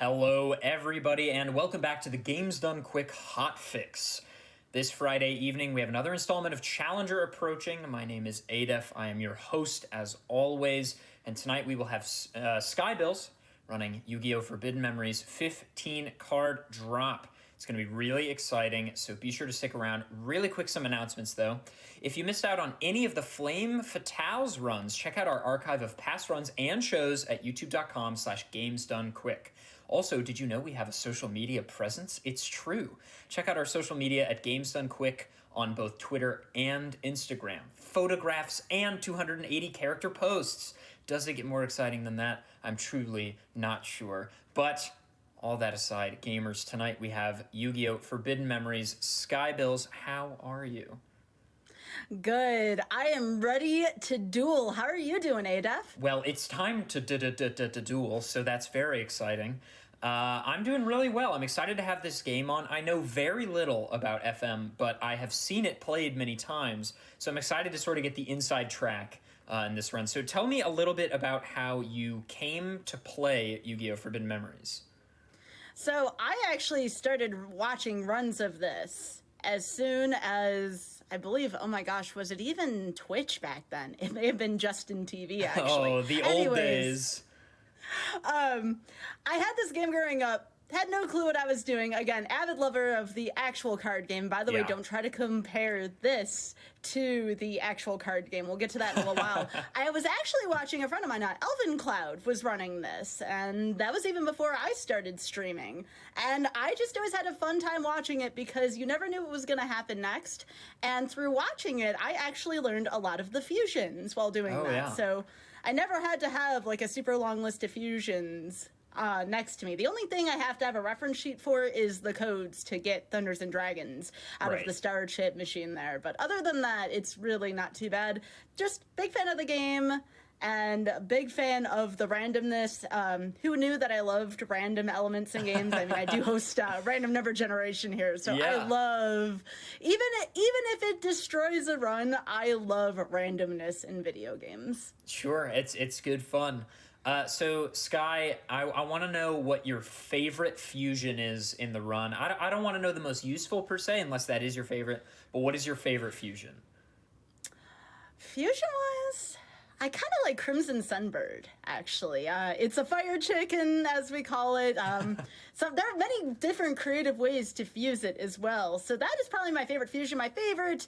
Hello, everybody, and welcome back to the Games Done Quick Hot Fix. This Friday evening, we have another installment of Challenger approaching. My name is Adef. I am your host, as always, and tonight we will have Skybills running Yu-Gi-Oh! Forbidden Memories 15-card drop. It's going to be really exciting, so be sure to stick around. Really quick, some announcements, though. If you missed out on any of the Flame Fatales runs, check out our archive of past runs and shows at youtube.com/gamesdonequick. Also, did you know we have a social media presence? It's true. Check out our social media at Games Done Quick on both Twitter and Instagram. Photographs and 280 character posts. Does it get more exciting than that? I'm truly not sure. But all that aside, gamers, tonight we have Yu-Gi-Oh! Forbidden Memories. Skybills, how are you? Good. I am ready to duel. How are you doing, Adef? Well, it's time to duel, so that's very exciting. I'm doing really well. I'm excited to have this game on. I know very little about FM, but I have seen it played many times, so I'm excited to sort of get the inside track in this run. So tell me a little bit about how you came to play Yu-Gi-Oh! Forbidden Memories. So I actually started watching runs of this as soon as, I believe, oh my gosh, was it even Twitch back then? It may have been Justin TV, actually. Oh, the old days. I had this game growing up, had no clue what I was doing. Again, avid lover of the actual card game. By the way, don't try to compare this to the actual card game. We'll get to that in a little while. I was actually watching a friend of mine, Elvin Cloud, was running this, and that was even before I started streaming. And I just always had a fun time watching it because you never knew what was going to happen next. And through watching it, I actually learned a lot of the fusions while doing that. Yeah. So I never had to have like a super long list of fusions next to me. The only thing I have to have a reference sheet for is the codes to get Thunders and Dragons out of the Star Chip machine there. But other than that, it's really not too bad. Just big fan of the game and big fan of the randomness. Who knew that I loved random elements in games? I mean, I do host Random Number Generation here, so I love, even if it destroys a run, I love randomness in video games. Sure, it's good fun. So, Sky, I want to know what your favorite fusion is in the run. I don't want to know the most useful, per se, unless that is your favorite, but what is your favorite fusion? Fusion-wise, I kind of like Crimson Sunbird, actually. It's a fire chicken, as we call it. So there are many different creative ways to fuse it as well. So that is probably my favorite fusion. My favorite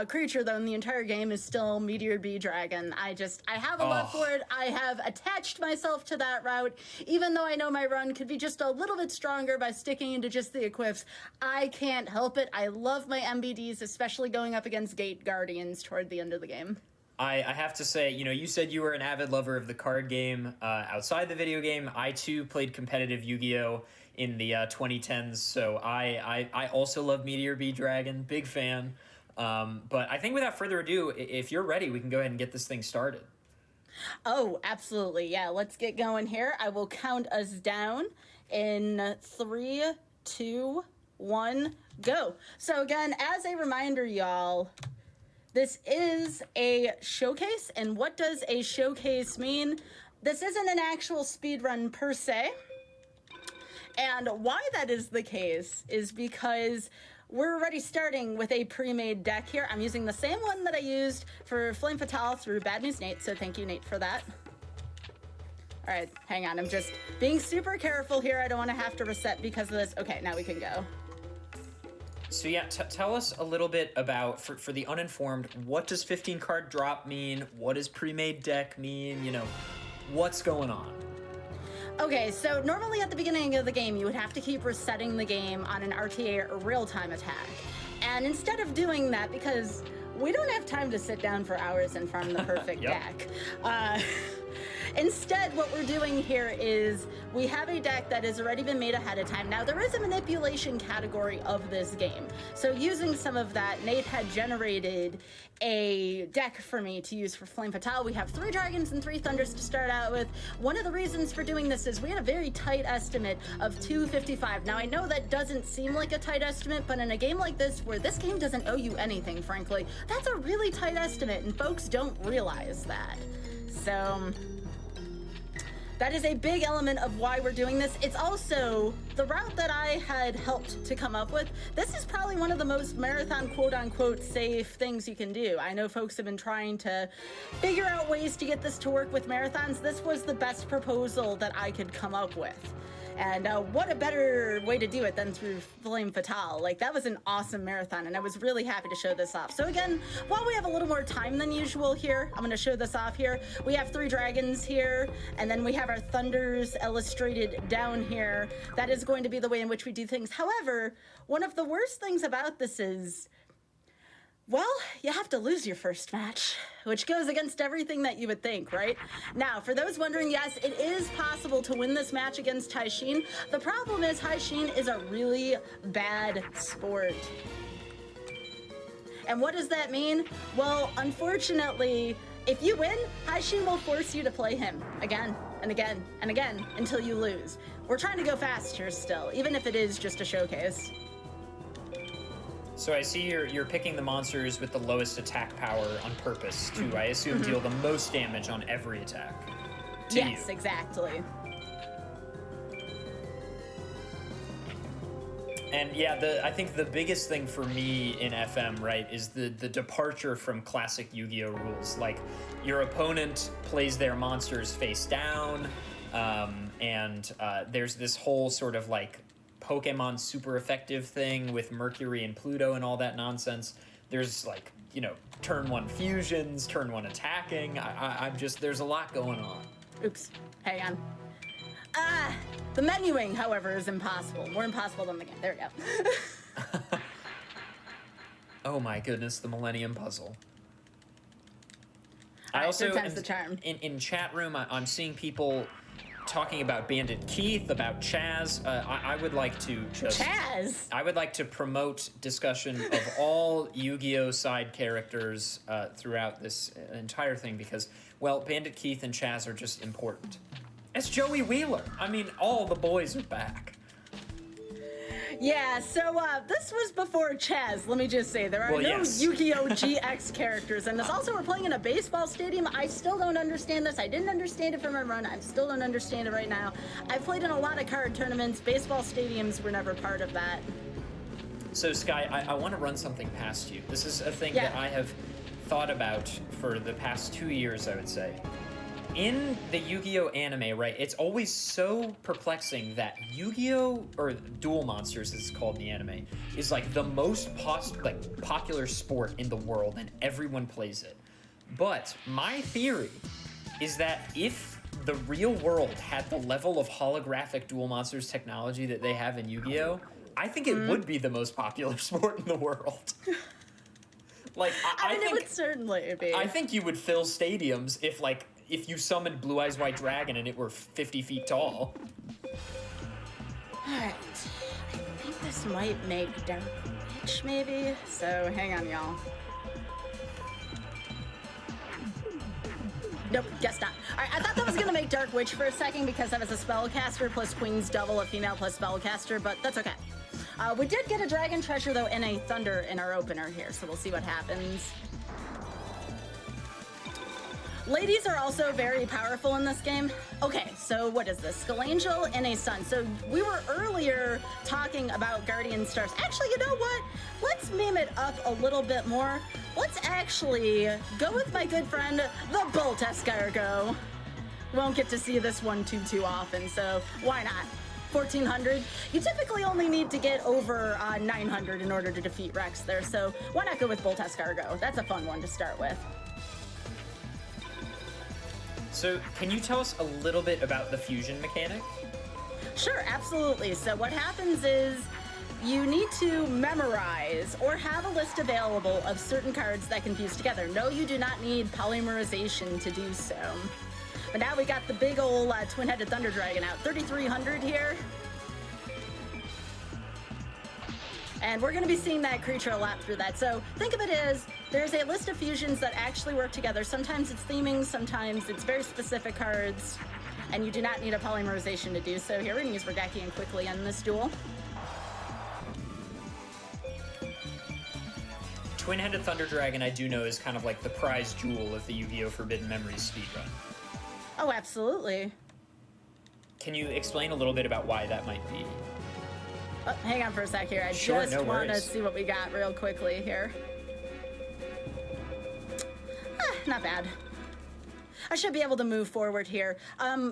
creature, though, in the entire game is still Meteor Bee Dragon. I have a love for it. I have attached myself to that route. Even though I know my run could be just a little bit stronger by sticking into just the equips, I can't help it. I love my MBDs, especially going up against Gate Guardians toward the end of the game. I have to say, you said you were an avid lover of the card game outside the video game. I, too, played competitive Yu-Gi-Oh! In the 2010s, so I also love Meteor Bee Dragon, big fan. But I think without further ado, if you're ready, we can go ahead and get this thing started. Oh, absolutely. Yeah, let's get going here. I will count us down in 3, 2, 1, go. So again, as a reminder, y'all, this is a showcase, and what does a showcase mean? This isn't an actual speedrun per se, and why that is the case is because we're already starting with a pre-made deck here. I'm using the same one that I used for Flame Fatale through Bad News Nate, so thank you, Nate, for that. All right, hang on, I'm just being super careful here. I don't want to have to reset because of this. Okay, now we can go. So yeah, tell us a little bit about, for the uninformed, what does 15-card drop mean? What does pre-made deck mean? What's going on? Okay, so normally at the beginning of the game, you would have to keep resetting the game on an RTA or real-time attack. And instead of doing that, because we don't have time to sit down for hours and farm the perfect deck, instead, what we're doing here is we have a deck that has already been made ahead of time. Now, there is a manipulation category of this game. So using some of that, Nate had generated a deck for me to use for Flame Fatale. We have 3 Dragons and 3 Thunders to start out with. One of the reasons for doing this is we had a very tight estimate of 255. Now, I know that doesn't seem like a tight estimate, but in a game like this, where this game doesn't owe you anything, frankly, that's a really tight estimate, and folks don't realize that. So That is a big element of why we're doing this. It's also the route that I had helped to come up with. This is probably one of the most marathon quote-unquote safe things you can do. I know folks have been trying to figure out ways to get this to work with marathons. This was the best proposal that I could come up with. And what a better way to do it than through Flame Fatale. Like, that was an awesome marathon, and I was really happy to show this off. So again, while we have a little more time than usual here, I'm going to show this off here. We have 3 dragons here, and then we have our thunders illustrated down here. That is going to be the way in which we do things. However, one of the worst things about this is, well, you have to lose your first match, which goes against everything that you would think, right? Now, for those wondering, yes, it is possible to win this match against Taishin. The problem is Taishin is a really bad sport. And what does that mean? Well, unfortunately, if you win, Taishin will force you to play him again and again and again until you lose. We're trying to go faster still, even if it is just a showcase. So I see you're picking the monsters with the lowest attack power on purpose to, I assume, deal the most damage on every attack to you. Yes, exactly. And yeah, I think the biggest thing for me in FM, right, is the departure from classic Yu-Gi-Oh rules. Like, your opponent plays their monsters face down, and there's this whole sort of like Pokemon super effective thing with Mercury and Pluto and all that nonsense. There's like, you know, turn 1 fusions, turn 1 attacking. I'm just, there's a lot going on. Oops, hang on. The menuing, however, is impossible. More impossible than the game. There we go. Oh my goodness, the Millennium Puzzle. All I right, also, third time's the charm. in chat room, I'm seeing people talking about Bandit Keith, about Chaz. I would like to just... Chaz? I would like to promote discussion of all Yu-Gi-Oh! Side characters throughout this entire thing because, well, Bandit Keith and Chaz are just important. It's Joey Wheeler. I mean, all the boys are back. Yeah, so this was before Chaz, let me just say. There are yes. Yu-Gi-Oh! GX characters in this. Also, we're playing in a baseball stadium. I still don't understand this. I didn't understand it from my run. I still don't understand it right now. I've played in a lot of card tournaments. Baseball stadiums were never part of that. So, Sky, I want to run something past you. This is a thing that I have thought about for the past 2 years, I would say. In the Yu-Gi-Oh! Anime, right, it's always so perplexing that Yu-Gi-Oh! Or Duel Monsters, as it's called in the anime, is like the most popular sport in the world, and everyone plays it. But my theory is that if the real world had the level of holographic Duel Monsters technology that they have in Yu-Gi-Oh!, I think it would be the most popular sport in the world. Like, I mean, it would certainly be. I think you would fill stadiums if you summoned Blue Eyes White Dragon and it were 50 feet tall. Alright. I think this might make Dark Witch, maybe? So, hang on, y'all. Nope, guess not. Alright, I thought that was gonna make Dark Witch for a second because I was a spellcaster plus Queen's Double, a female plus spellcaster, but that's okay. We did get a Dragon Treasure, though, and a Thunder in our opener here, so we'll see what happens. Ladies are also very powerful in this game. Okay, so what is this? Skull Angel and a Sun. So we were earlier talking about Guardian Stars. Actually, you know what? Let's meme it up a little bit more. Let's actually go with my good friend, the Bolt Escargot. Won't get to see this one too often, so why not? 1400. You typically only need to get over 900 in order to defeat Rex there, so why not go with Bolt Escargot? That's a fun one to start with. So, can you tell us a little bit about the fusion mechanic? Sure, absolutely. So what happens is you need to memorize or have a list available of certain cards that can fuse together. No, you do not need polymerization to do so. But now we got the big old twin-headed Thunder Dragon out. 3,300 here. And we're going to be seeing that creature a lot through that. So think of it as there's a list of fusions that actually work together. Sometimes it's theming, sometimes it's very specific cards, and you do not need a polymerization to do so. Here, we're going to use Regakian quickly in this duel. Twin-headed Thunder Dragon, I do know, is kind of like the prize jewel of the Yu-Gi-Oh! Forbidden Memories speedrun. Oh, absolutely. Can you explain a little bit about why that might be? Oh, hang on for a sec here. I Sure, just no want to worries. see what we got real quickly here. Not bad. I should be able to move forward here.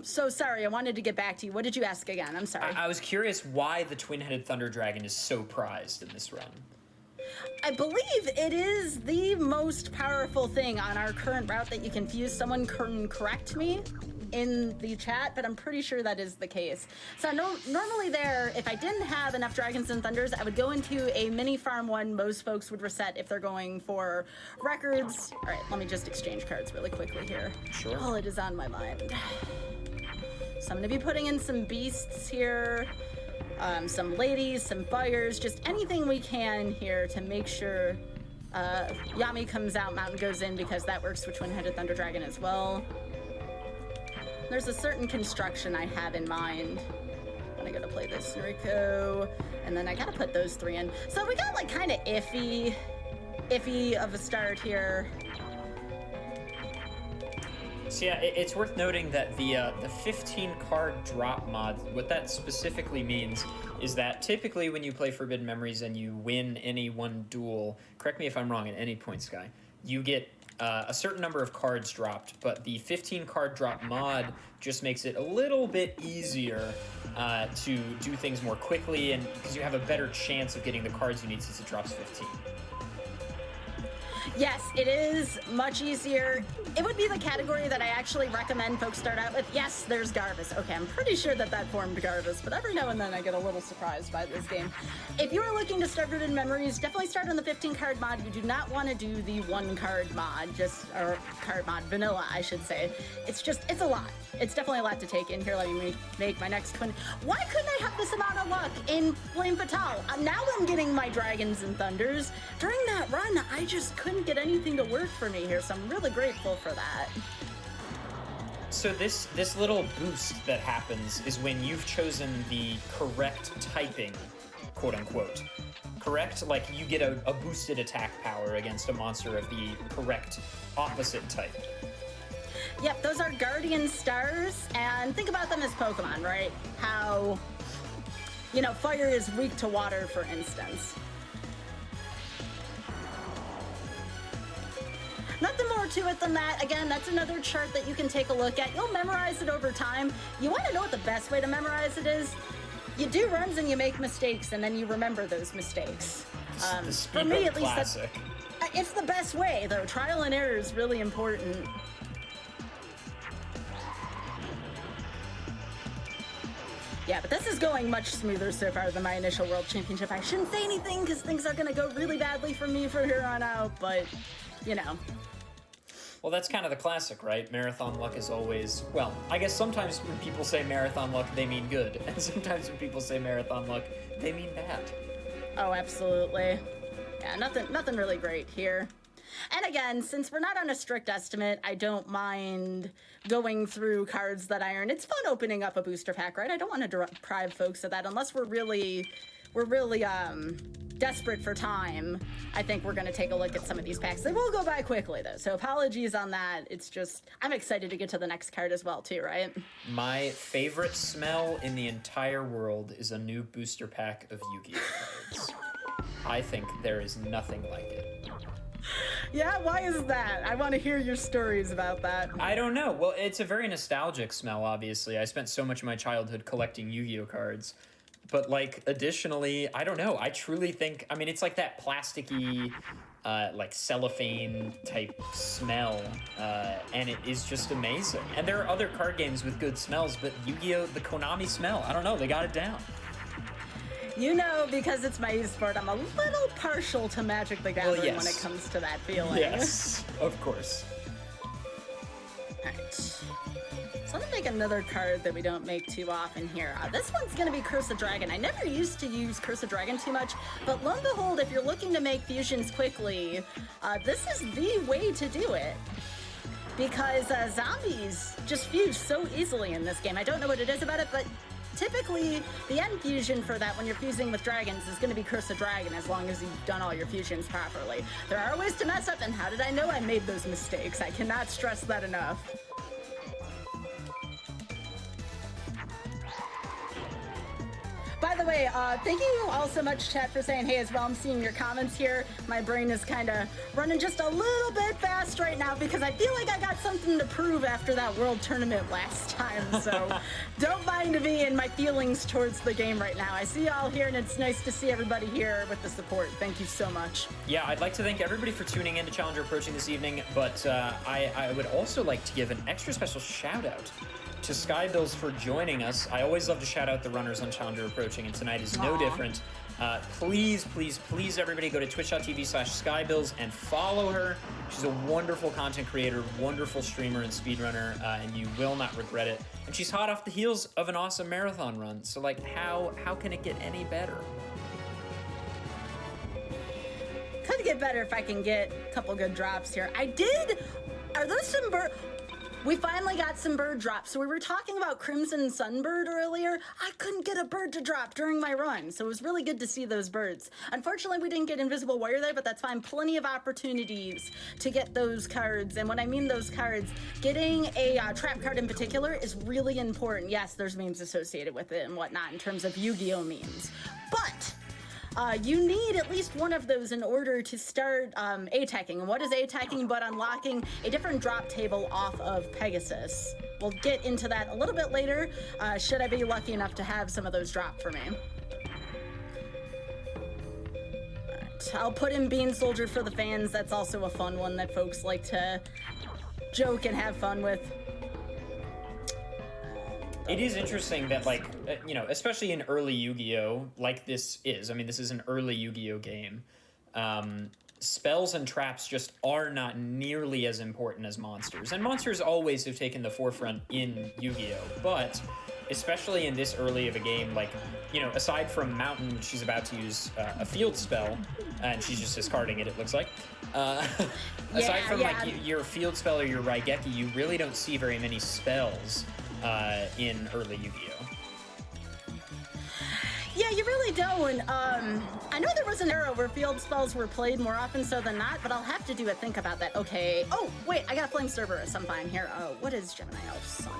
So sorry, I wanted to get back to you. What did you ask again? I'm sorry. I was curious why the twin-headed Thunder Dragon is so prized in this run. I believe it is the most powerful thing on our current route that you can fuse. Someone can correct me in the chat, but I'm pretty sure that is the case. So normally there, if I didn't have enough Dragons and Thunders, I would go into a mini farm one. Most folks would reset if they're going for records. All right, let me just exchange cards really quickly here. Sure. Oh, it is on my mind. So I'm gonna be putting in some beasts here, some ladies, some fires, just anything we can here to make sure Yami comes out, Mountain goes in, because that works with Twin-Headed Thunder Dragon as well. There's a certain construction I have in mind. I'm gonna play this Rico, and then I gotta put those 3 in. So we got like kind of iffy of a start here. So yeah, it's worth noting that the 15 card drop mod, what that specifically means is that typically when you play Forbidden Memories and you win any one duel, correct me if I'm wrong at any point, Sky, you get a certain number of cards dropped, but the 15 card drop mod just makes it a little bit easier to do things more quickly, and because you have a better chance of getting the cards you need since it drops 15. Yes, it is much easier. It would be the category that I actually recommend folks start out with. Yes, there's Garvis. Okay, I'm pretty sure that formed Garvis, but every now and then I get a little surprised by this game. If you are looking to start Forbidden Memories, definitely start on the 15 card mod. You do not want to do the 1 card mod, or card mod, vanilla, I should say. It's a lot. It's definitely a lot to take in here. Let me make my next twin. Why couldn't I have this amount of luck in Flame Fatale? Now I'm getting my Dragons and Thunders. During that run, I just couldn't get anything to work for me here, so I'm really grateful for that. So this little boost that happens is when you've chosen the correct typing, quote unquote. Correct? Like you get a boosted attack power against a monster of the correct opposite type. Yep, those are Guardian Stars, and think about them as Pokemon, right? How, fire is weak to water, for instance. Nothing more to it than that. Again, that's another chart that you can take a look at. You'll memorize it over time. You want to know what the best way to memorize it is? You do runs and you make mistakes, and then you remember those mistakes. For me, at least, it's the best way, though. Trial and error is really important. Yeah, but this is going much smoother so far than my initial World Championship. I shouldn't say anything because things are going to go really badly for me from here on out, but, Well, that's kind of the classic, right? Marathon luck is always, well, I guess sometimes when people say marathon luck, they mean good. And sometimes when people say marathon luck, they mean bad. Oh, absolutely. Yeah, nothing really great here. And again, since we're not on a strict estimate, I don't mind going through cards that I earn. It's fun opening up a booster pack, right? I don't want to deprive folks of that unless we're really desperate for time. I think we're going to take a look at some of these packs. They will go by quickly, though, so apologies on that. It's just, I'm excited to get to the next card as well, too, right? My favorite smell in the entire world is a new booster pack of Yu-Gi-Oh cards. I think there is nothing like it. Yeah, why is that? I want to hear your stories about that. I don't know. Well, it's a very nostalgic smell, obviously. I spent so much of my childhood collecting Yu-Gi-Oh cards. But, additionally, I don't know. I truly think, it's like that plasticky, cellophane type smell, and it is just amazing. And there are other card games with good smells, but Yu-Gi-Oh, the Konami smell, I don't know, they got it down. Because it's my esport, I'm a little partial to Magic the Gathering when it comes to that feeling. Yes, of course. Alright. So let me make another card that we don't make too often here. This one's going to be Curse of Dragon. I never used to use Curse of Dragon too much, but lo and behold, if you're looking to make fusions quickly, this is the way to do it. Because zombies just fuse so easily in this game. I don't know what it is about it, but typically, the end fusion for that when you're fusing with dragons is going to be Curse of Dragon as long as you've done all your fusions properly. There are ways to mess up, and how did I know I made those mistakes? I cannot stress that enough. By the way, thank you all so much, chat, for saying hey as well. I'm seeing your comments here. My brain is kind of running just a little bit fast right now because I feel like I got something to prove after that World Tournament last time. So don't mind me and my feelings towards the game right now. I see you all here, and it's nice to see everybody here with the support. Thank you so much. Yeah, I'd like to thank everybody for tuning in to Challenger Approaching this evening, but I would also like to give an extra special shout out to Skybills for joining us. I always love to shout out the runners on Challenger Approaching, and tonight is no different. Please, please, please, everybody go to twitch.tv/Skybills and follow her. She's a wonderful content creator, wonderful streamer and speedrunner, and you will not regret it. And she's hot off the heels of an awesome marathon run, so like, how can it get any better? Could get better if I can get a couple good drops here. Are those some We finally got some bird drops. So we were talking about Crimson Sunbird earlier. I couldn't get a bird to drop during my run, so it was really good to see those birds. Unfortunately, we didn't get Invisible Warrior there, but that's fine. Plenty of opportunities to get those cards. And when I mean those cards, getting a trap card in particular is really important. Yes, there's memes associated with it and whatnot in terms of Yu-Gi-Oh memes. But you need at least one of those in order to start A-teching. And what is A-teching but unlocking a different drop table off of Pegasus? We'll get into that a little bit later, should I be lucky enough to have some of those drop for me. Alright, I'll put in Bean Soldier for the fans. That's also a fun one that folks like to joke and have fun with. It is interesting that, like, you know, especially in early Yu-Gi-Oh, like this is, I mean, this is an early Yu-Gi-Oh game, spells and traps just are not nearly as important as monsters. And monsters always have taken the forefront in Yu-Gi-Oh, but especially in this early of a game, like, you know, aside from Mountain, which she's about to use a field spell, and she's just discarding it, it looks like. Aside from, like, your field spell or your Raigeki, you really don't see very many spells in early Yu-Gi-Oh. Yeah, you really don't. I know there was an era where field spells were played more often so than not, but I'll have to do a think about that. Okay. Oh, wait, I got Flame Cerberus. I'm fine here. Oh, what is Gemini Elf's son?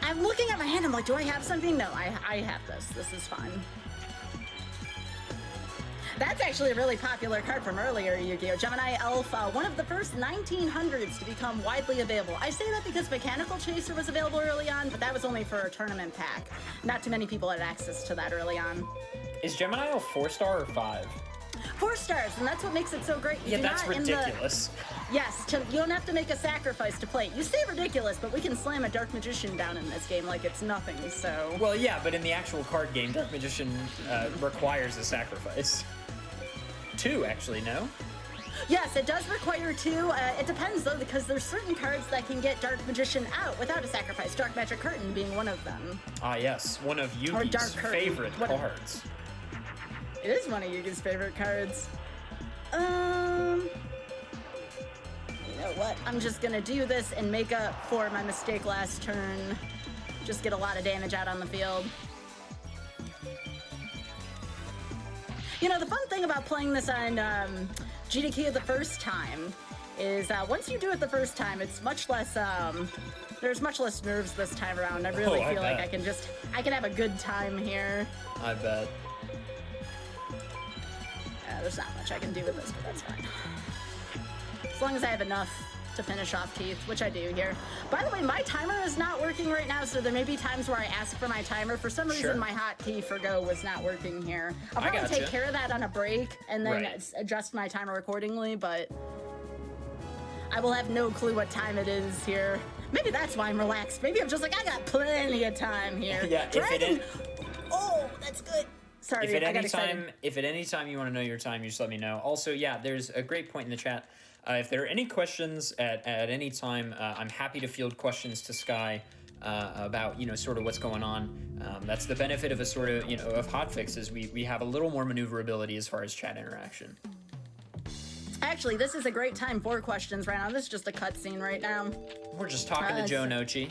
I'm looking at my hand. I'm like, do I have something? No, I have this. This is fine. That's actually a really popular card from earlier Yu-Gi-Oh! Gemini Elf, one of the first 1900s to become widely available. I say that because Mechanical Chaser was available early on, but that was only for a tournament pack. Not too many people had access to that early on. Is Gemini Elf 4-star or 5? 4 stars, and that's what makes it so great. Yeah, that's ridiculous. Yes, you don't have to make a sacrifice to play it. You say ridiculous, but we can slam a Dark Magician down in this game like it's nothing, so... Well, yeah, but in the actual card game, Dark Magician requires a sacrifice. 2, actually, no? Yes, it does require 2. It depends, though, because there's certain cards that can get Dark Magician out without a sacrifice. Dark Magic Curtain being one of them. Ah, yes. One of Yugi's favorite cards. It is one of Yugi's favorite cards. You know what? I'm just gonna do this and make up for my mistake last turn. Just get a lot of damage out on the field. You know, the fun thing about playing this on GDQ the first time is once you do it the first time, it's much less, there's much less nerves this time around. I really feel like I can have a good time here. I bet. There's not much I can do with this, but that's fine. As long as I have enough to finish off Teeth, which I do here. By the way, my timer is not working right now, so there may be times where I ask for my timer. For some reason, my hotkey for Go was not working here. I'll probably take care of that on a break and then adjust my timer accordingly, but I will have no clue what time it is here. Maybe that's why I'm relaxed. Maybe I'm just like, I got plenty of time here. Yeah, Oh, that's good. Sorry, if at any time you want to know your time, you just let me know. Also, yeah, there's a great point in the chat. If there are any questions at any time, I'm happy to field questions to Sky about, you know, sort of what's going on. That's the benefit of a sort of, you know, of hotfix is we have a little more maneuverability as far as chat interaction. Actually, this is a great time for questions right now. This is just a cutscene right now. We're just talking to Joe Nochi.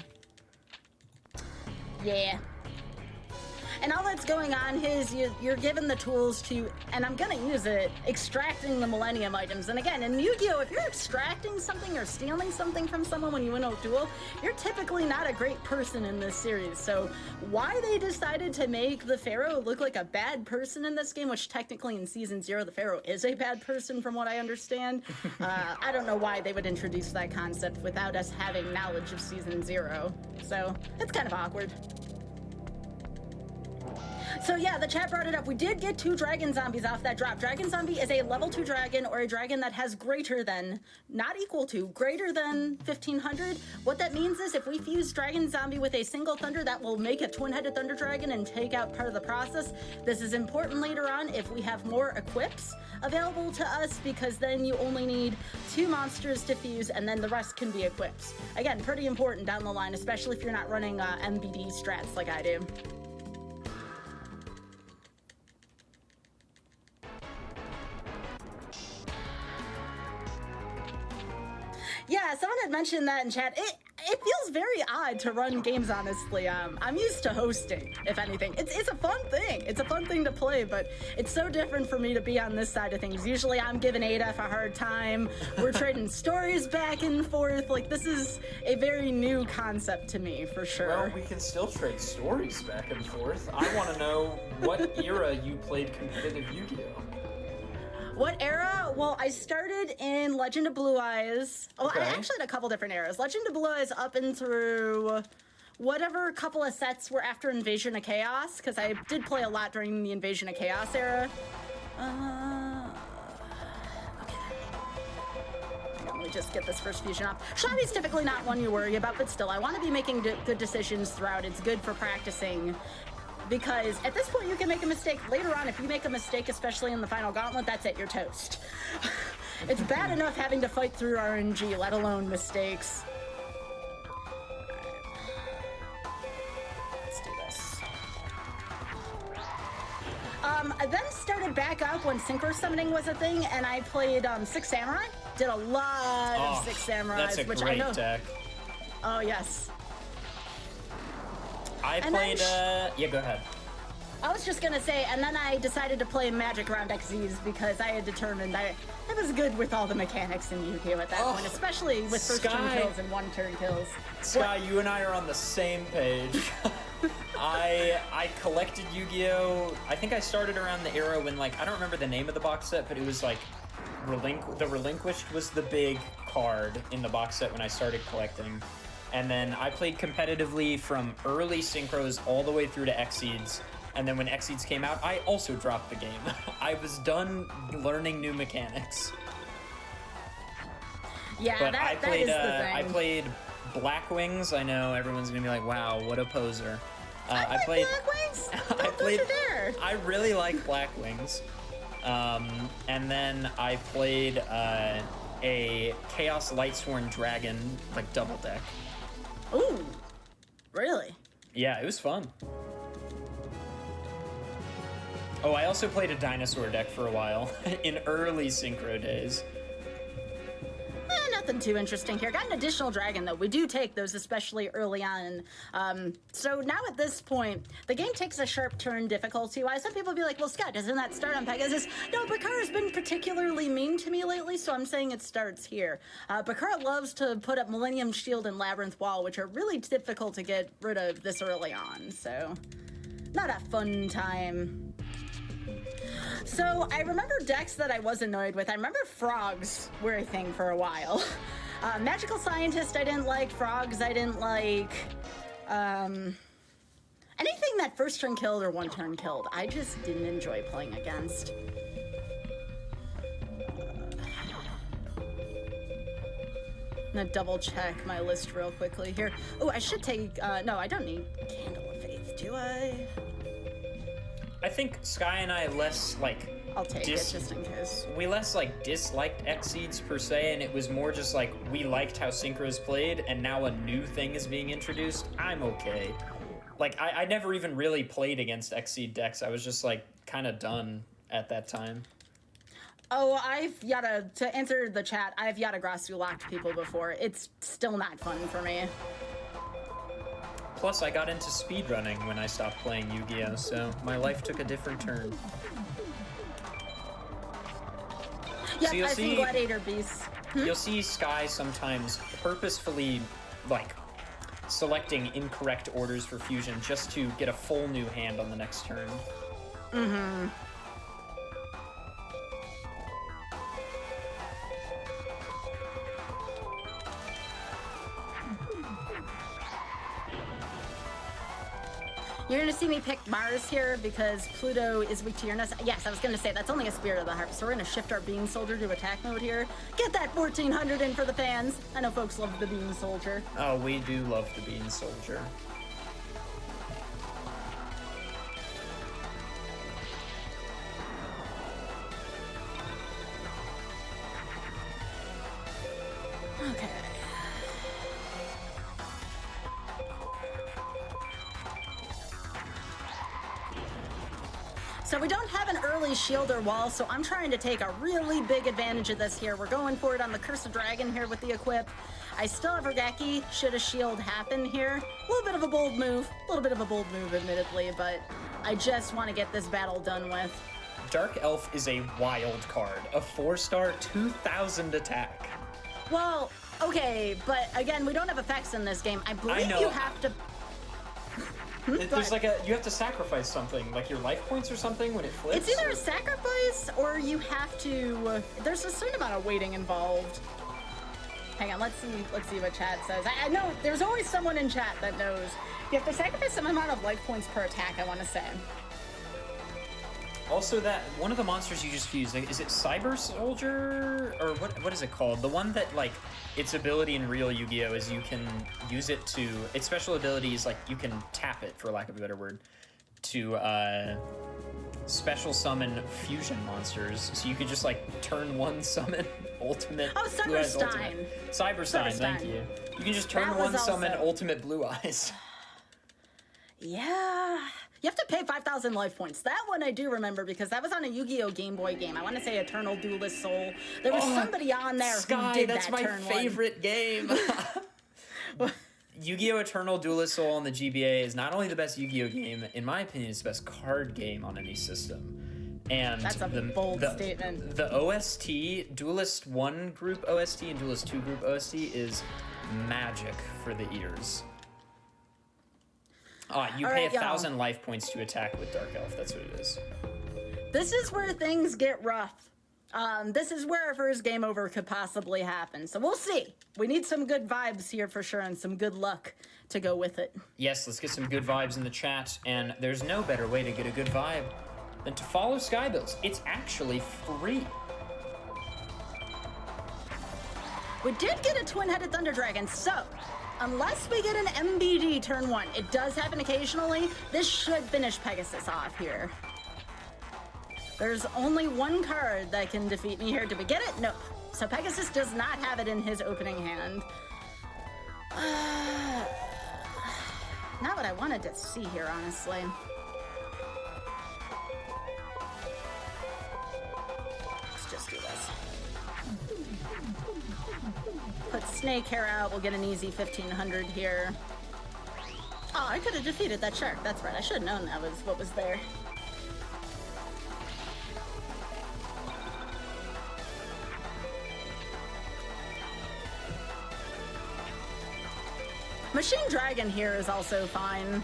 Yeah. And all that's going on is you're given the tools to, and I'm gonna use it, extracting the Millennium items. And again, in Yu-Gi-Oh, if you're extracting something or stealing something from someone when you win a duel, you're typically not a great person in this series. So why they decided to make the Pharaoh look like a bad person in this game, which technically in Season 0, the Pharaoh is a bad person from what I understand. I don't know why they would introduce that concept without us having knowledge of Season 0. So it's kind of awkward. So yeah, the chat brought it up. We did get 2 dragon zombies off that drop. Dragon zombie is a level 2 dragon, or a dragon that has greater than, not equal to, greater than 1500. What that means is if we fuse dragon zombie with a single thunder, that will make a twin-headed thunder dragon and take out part of the process. This is important later on if we have more equips available to us, because then you only need 2 monsters to fuse and then the rest can be equips. Again, pretty important down the line, especially if you're not running MBD strats like I do. Yeah, someone had mentioned that in chat. It feels very odd to run games, honestly. I'm used to hosting, if anything. It's a fun thing. It's a fun thing to play, but it's so different for me to be on this side of things. Usually I'm giving Adef a hard time. We're trading stories back and forth. Like, this is a very new concept to me, for sure. Well, we can still trade stories back and forth. I want to know what era you played competitive Yu-Gi-Oh! What era? Well, I started in Legend of Blue Eyes. Oh, Okay. I actually had a couple different eras. Legend of Blue Eyes up and through whatever couple of sets were after Invasion of Chaos, because I did play a lot during the Invasion of Chaos era. Okay. Let me just get this first fusion off. Shotty's typically not one you worry about, but still, I want to be making good decisions throughout. It's good for practicing. Because at this point you can make a mistake. Later on, if you make a mistake, especially in the final gauntlet, that's it, you're toast. It's bad enough having to fight through RNG, let alone mistakes. Let's do this. I then started back up when synchro summoning was a thing, and I played 6 Samurai. Did a lot of 6 Samurais, That's a which great I know. deck. Oh yes. I played, yeah, go ahead. I was just gonna say, and then I decided to play Magic Round XZs because I had determined I was good with all the mechanics in Yu-Gi-Oh! At that point, especially with first turn kills and 1-turn kills. Sky, you and I are on the same page. I collected Yu-Gi-Oh! I think I started around the era when, like, I don't remember the name of the box set, but it was like, the Relinquished was the big card in the box set when I started collecting. And then I played competitively from early synchros all the way through to Xseeds. And then when Xseeds came out, I also dropped the game. I was done learning new mechanics. Yeah, but that is the thing. I played Black Wings. I know everyone's gonna be like, "Wow, what a poser." I played Black Wings. Don't you dare. I really like Black Wings. And then I played a Chaos Lightsworn Dragon, like double deck. Ooh, really? Yeah, it was fun. Oh, I also played a dinosaur deck for a while in early synchro days. Nothing too interesting here. Got an additional dragon, though. We do take those, especially early on. So now at this point, the game takes a sharp turn difficulty-wise. Some people will be like, well, Scott, doesn't that start on Pegasus? No, Bakara's been particularly mean to me lately, so I'm saying it starts here. Bakara loves to put up Millennium Shield and Labyrinth Wall, which are really difficult to get rid of this early on, so not a fun time. So I remember decks that I was annoyed with. I remember frogs were a thing for a while. Magical Scientist I didn't like. Frogs I didn't like. Anything that first turn killed or 1-turn killed, I just didn't enjoy playing against. I'm gonna double check my list real quickly here. Oh, I should take, no, I don't need Candle of Faith, do I? I think Sky and I less, like... I'll take it, just in case. We less, like, disliked Xseeds per se, and it was more just, like, we liked how Synchros played, and now a new thing is being introduced. I'm okay. Like, I never even really played against Xseed decks. I was just, like, kind of done at that time. Oh, to answer the chat, I've Yata Grasu locked people before. It's still not fun for me. Plus, I got into speedrunning when I stopped playing Yu-Gi-Oh, so my life took a different turn. Yep, So I've seen Gladiator Beasts. You'll see Sky sometimes purposefully, like, selecting incorrect orders for fusion just to get a full new hand on the next turn. Mm-hmm. You're going to see me pick Mars here because Pluto is weak to Uranus. Yes, I was going to say that's only a Spirit of the Harp, so we're going to shift our Beam Soldier to attack mode here. Get that 1400 in for the fans. I know folks love the Beam Soldier. Oh, we do love the Beam Soldier. Okay. So we don't have an early shield or wall, so I'm trying to take a really big advantage of this here. We're going for it on the Curse of Dragon here with the equip. I still have Regeki, should a shield happen here. A little bit of a bold move, admittedly, but I just want to get this battle done with. Dark Elf is a wild card, a 4-star 2000 attack. Well, okay, but again, we don't have effects in this game. I believe you have to... There's like you have to sacrifice something, like your life points or something when it flips. It's either a sacrifice or you have to, there's a certain amount of waiting involved. Hang on, let's see what chat says. I know, there's always someone in chat that knows. You have to sacrifice some amount of life points per attack, I want to say. Also, that one of the monsters you just fused, like, is it Cyber Soldier? Or what is it called? The one that, like, its ability in real Yu-Gi-Oh! Is you can use it to... Its special ability is, like, you can tap it, for lack of a better word, to, special summon fusion monsters. So you could just, like, turn one summon ultimate... Oh, Cyberstein! Cyberstein, thank you. You can just turn one summon ultimate Blue Eyes. Yeah... You have to pay 5,000 life points. That one I do remember because that was on a Yu-Gi-Oh! Game Boy game. I want to say Eternal Duelist Soul. There was somebody on there Sky, who did that's that my turn favorite game. Yu-Gi-Oh! Eternal Duelist Soul on the GBA is not only the best Yu-Gi-Oh! Game, in my opinion, it's the best card game on any system. And that's a bold statement. The OST, Duelist 1 group OST and Duelist 2 group OST is magic for the ears. You pay 1,000 life points to attack with Dark Elf. That's what it is. This is where things get rough. This is where our first game over could possibly happen. So we'll see. We need some good vibes here for sure and some good luck to go with it. Yes, let's get some good vibes in the chat. And there's no better way to get a good vibe than to follow Skybills. It's actually free. We did get a twin-headed Thunder Dragon, so... Unless we get an MBD turn 1, it does happen occasionally, this should finish Pegasus off here. There's only one card that can defeat me here. Did we get it? No. So Pegasus does not have it in his opening hand. Not what I wanted to see here, honestly. Let's just do this. Put Snake Hair out, we'll get an easy 1,500 here. Oh, I could have defeated that shark, that's right. I should have known that was what was there. Machine Dragon here is also fine.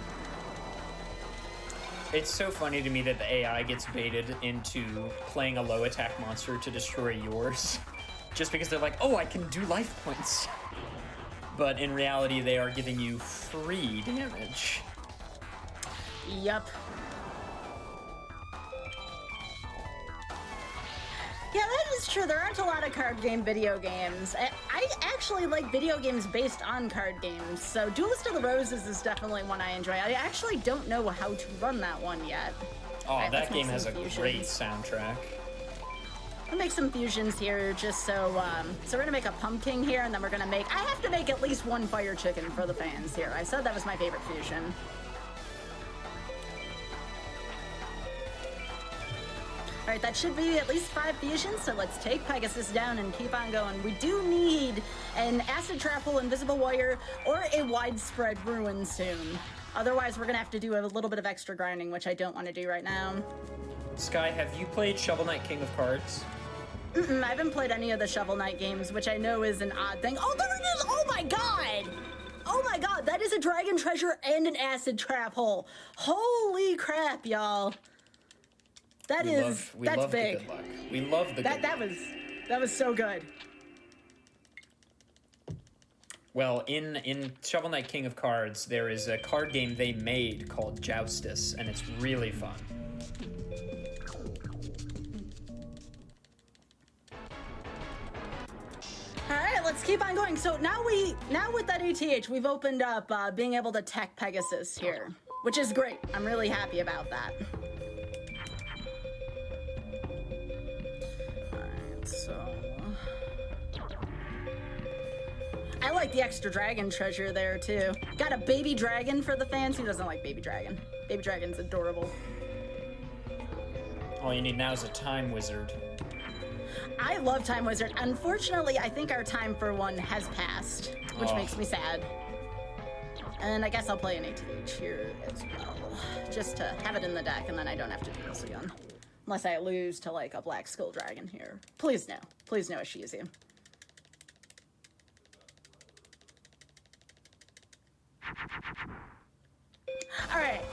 It's so funny to me that the AI gets baited into playing a low attack monster to destroy yours. Just because they're like, oh, I can do life points. But in reality, they are giving you free damage. Yup. Yeah, that is true. There aren't a lot of card game video games. I actually like video games based on card games. So Duelist of the Roses is definitely one I enjoy. I actually don't know how to run that one yet. Oh, right, that game has a great soundtrack. I'll make some fusions here just so, so we're gonna make a pumpkin here and then we're gonna make, I have to make at least one fire chicken for the fans here. I said that was my favorite fusion. All right, that should be at least 5 fusions, so let's take Pegasus down and keep on going. We do need an Acid Trap Hole, Invisible Wire, or a Widespread Ruin soon. Otherwise, we're gonna have to do a little bit of extra grinding, which I don't want to do right now. Sky, have you played Shovel Knight King of Cards? I haven't played any of the Shovel Knight games, which I know is an odd thing. Oh, there it is! Oh my god! Oh my god, that is a Dragon Treasure and an Acid Trap Hole. Holy crap, y'all. That's big. The good luck. We love the good luck. That was so good. Well, in Shovel Knight King of Cards, there is a card game they made called Joustus, and it's really fun. All right, let's keep on going. So now with that ATH, we've opened up being able to tech Pegasus here, which is great. I'm really happy about that. So, I like the extra dragon treasure there too. Got a baby dragon for the fans. Who doesn't like baby dragon? Baby dragon's adorable. All you need now is a time wizard. I love Time Wizard. Unfortunately, I think our time for one has passed, which makes me sad. And I guess I'll play an ATH here as well, just to have it in the deck, and then I don't have to do this again. Unless I lose to, like, a Black Skull Dragon here. Please no. Please no, Ishizu. Alright.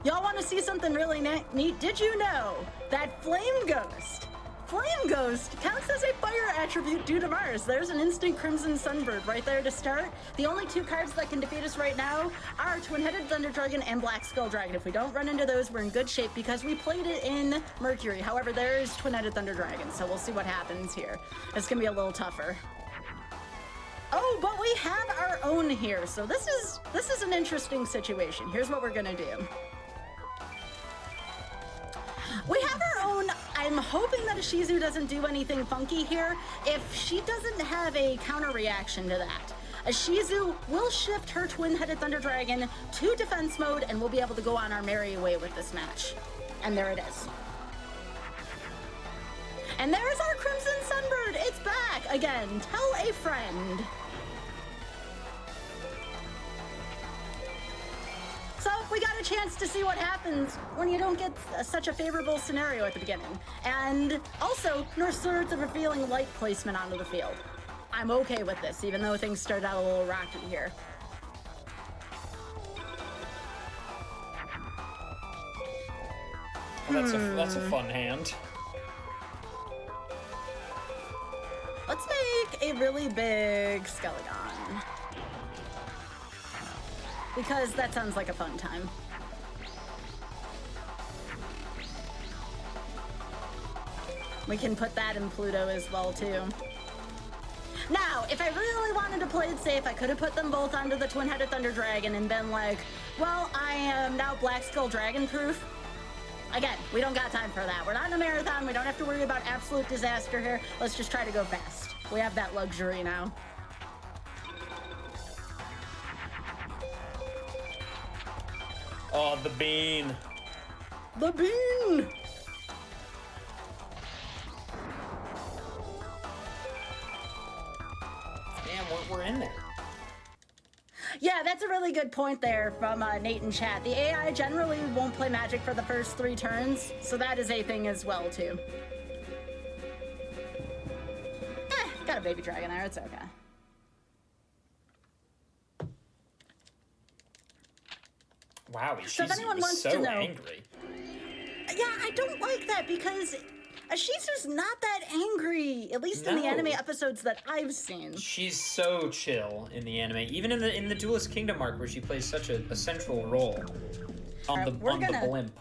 Y'all want to see something really neat? Did you know that Flame Ghost counts as a fire attribute due to Mars? There's an instant Crimson Sunbird right there to start. The only 2 cards that can defeat us right now are Twin-Headed Thunder Dragon and Black Skull Dragon. If we don't run into those, we're in good shape because we played it in Mercury. However, there is Twin-Headed Thunder Dragon, so we'll see what happens here. It's gonna be a little tougher. Oh, but we have our own here, so this is an interesting situation. Here's what we're gonna do. We have our own. I'm hoping that Ishizu doesn't do anything funky here. If she doesn't have a counter reaction to that, Ishizu will shift her Twin-Headed Thunder Dragon to defense mode, and we'll be able to go on our merry way with this match. And there it is. And there's our Crimson Sunbird. It's back again. Tell a friend. So we got a chance to see what happens when you don't get such a favorable scenario at the beginning. And also, Nurse Swords of Revealing Light placement onto the field. I'm okay with this, even though things started out a little rocky here. Well, that's a fun hand. Let's make a really big Skeleton. Because that sounds like a fun time. We can put that in Pluto as well, too. Now, if I really wanted to play it safe, I could have put them both onto the Twin-Headed Thunder Dragon and been like, well, I am now Black Skull Dragon proof. Again, we don't got time for that. We're not in a marathon. We don't have to worry about absolute disaster here. Let's just try to go fast. We have that luxury now. Oh, the bean. The bean! Damn, we're in there. Yeah, that's a really good point there from Nate in chat. The AI generally won't play Magic for the first 3 turns, so that is a thing as well, too. Got a baby dragon there, it's okay. Wow, So if anyone wants so to know, angry. Yeah, I don't like that because Ishizu's not that angry, at least in the anime episodes that I've seen. She's so chill in the anime, even in the Duelist Kingdom arc where she plays such a central role on the blimp.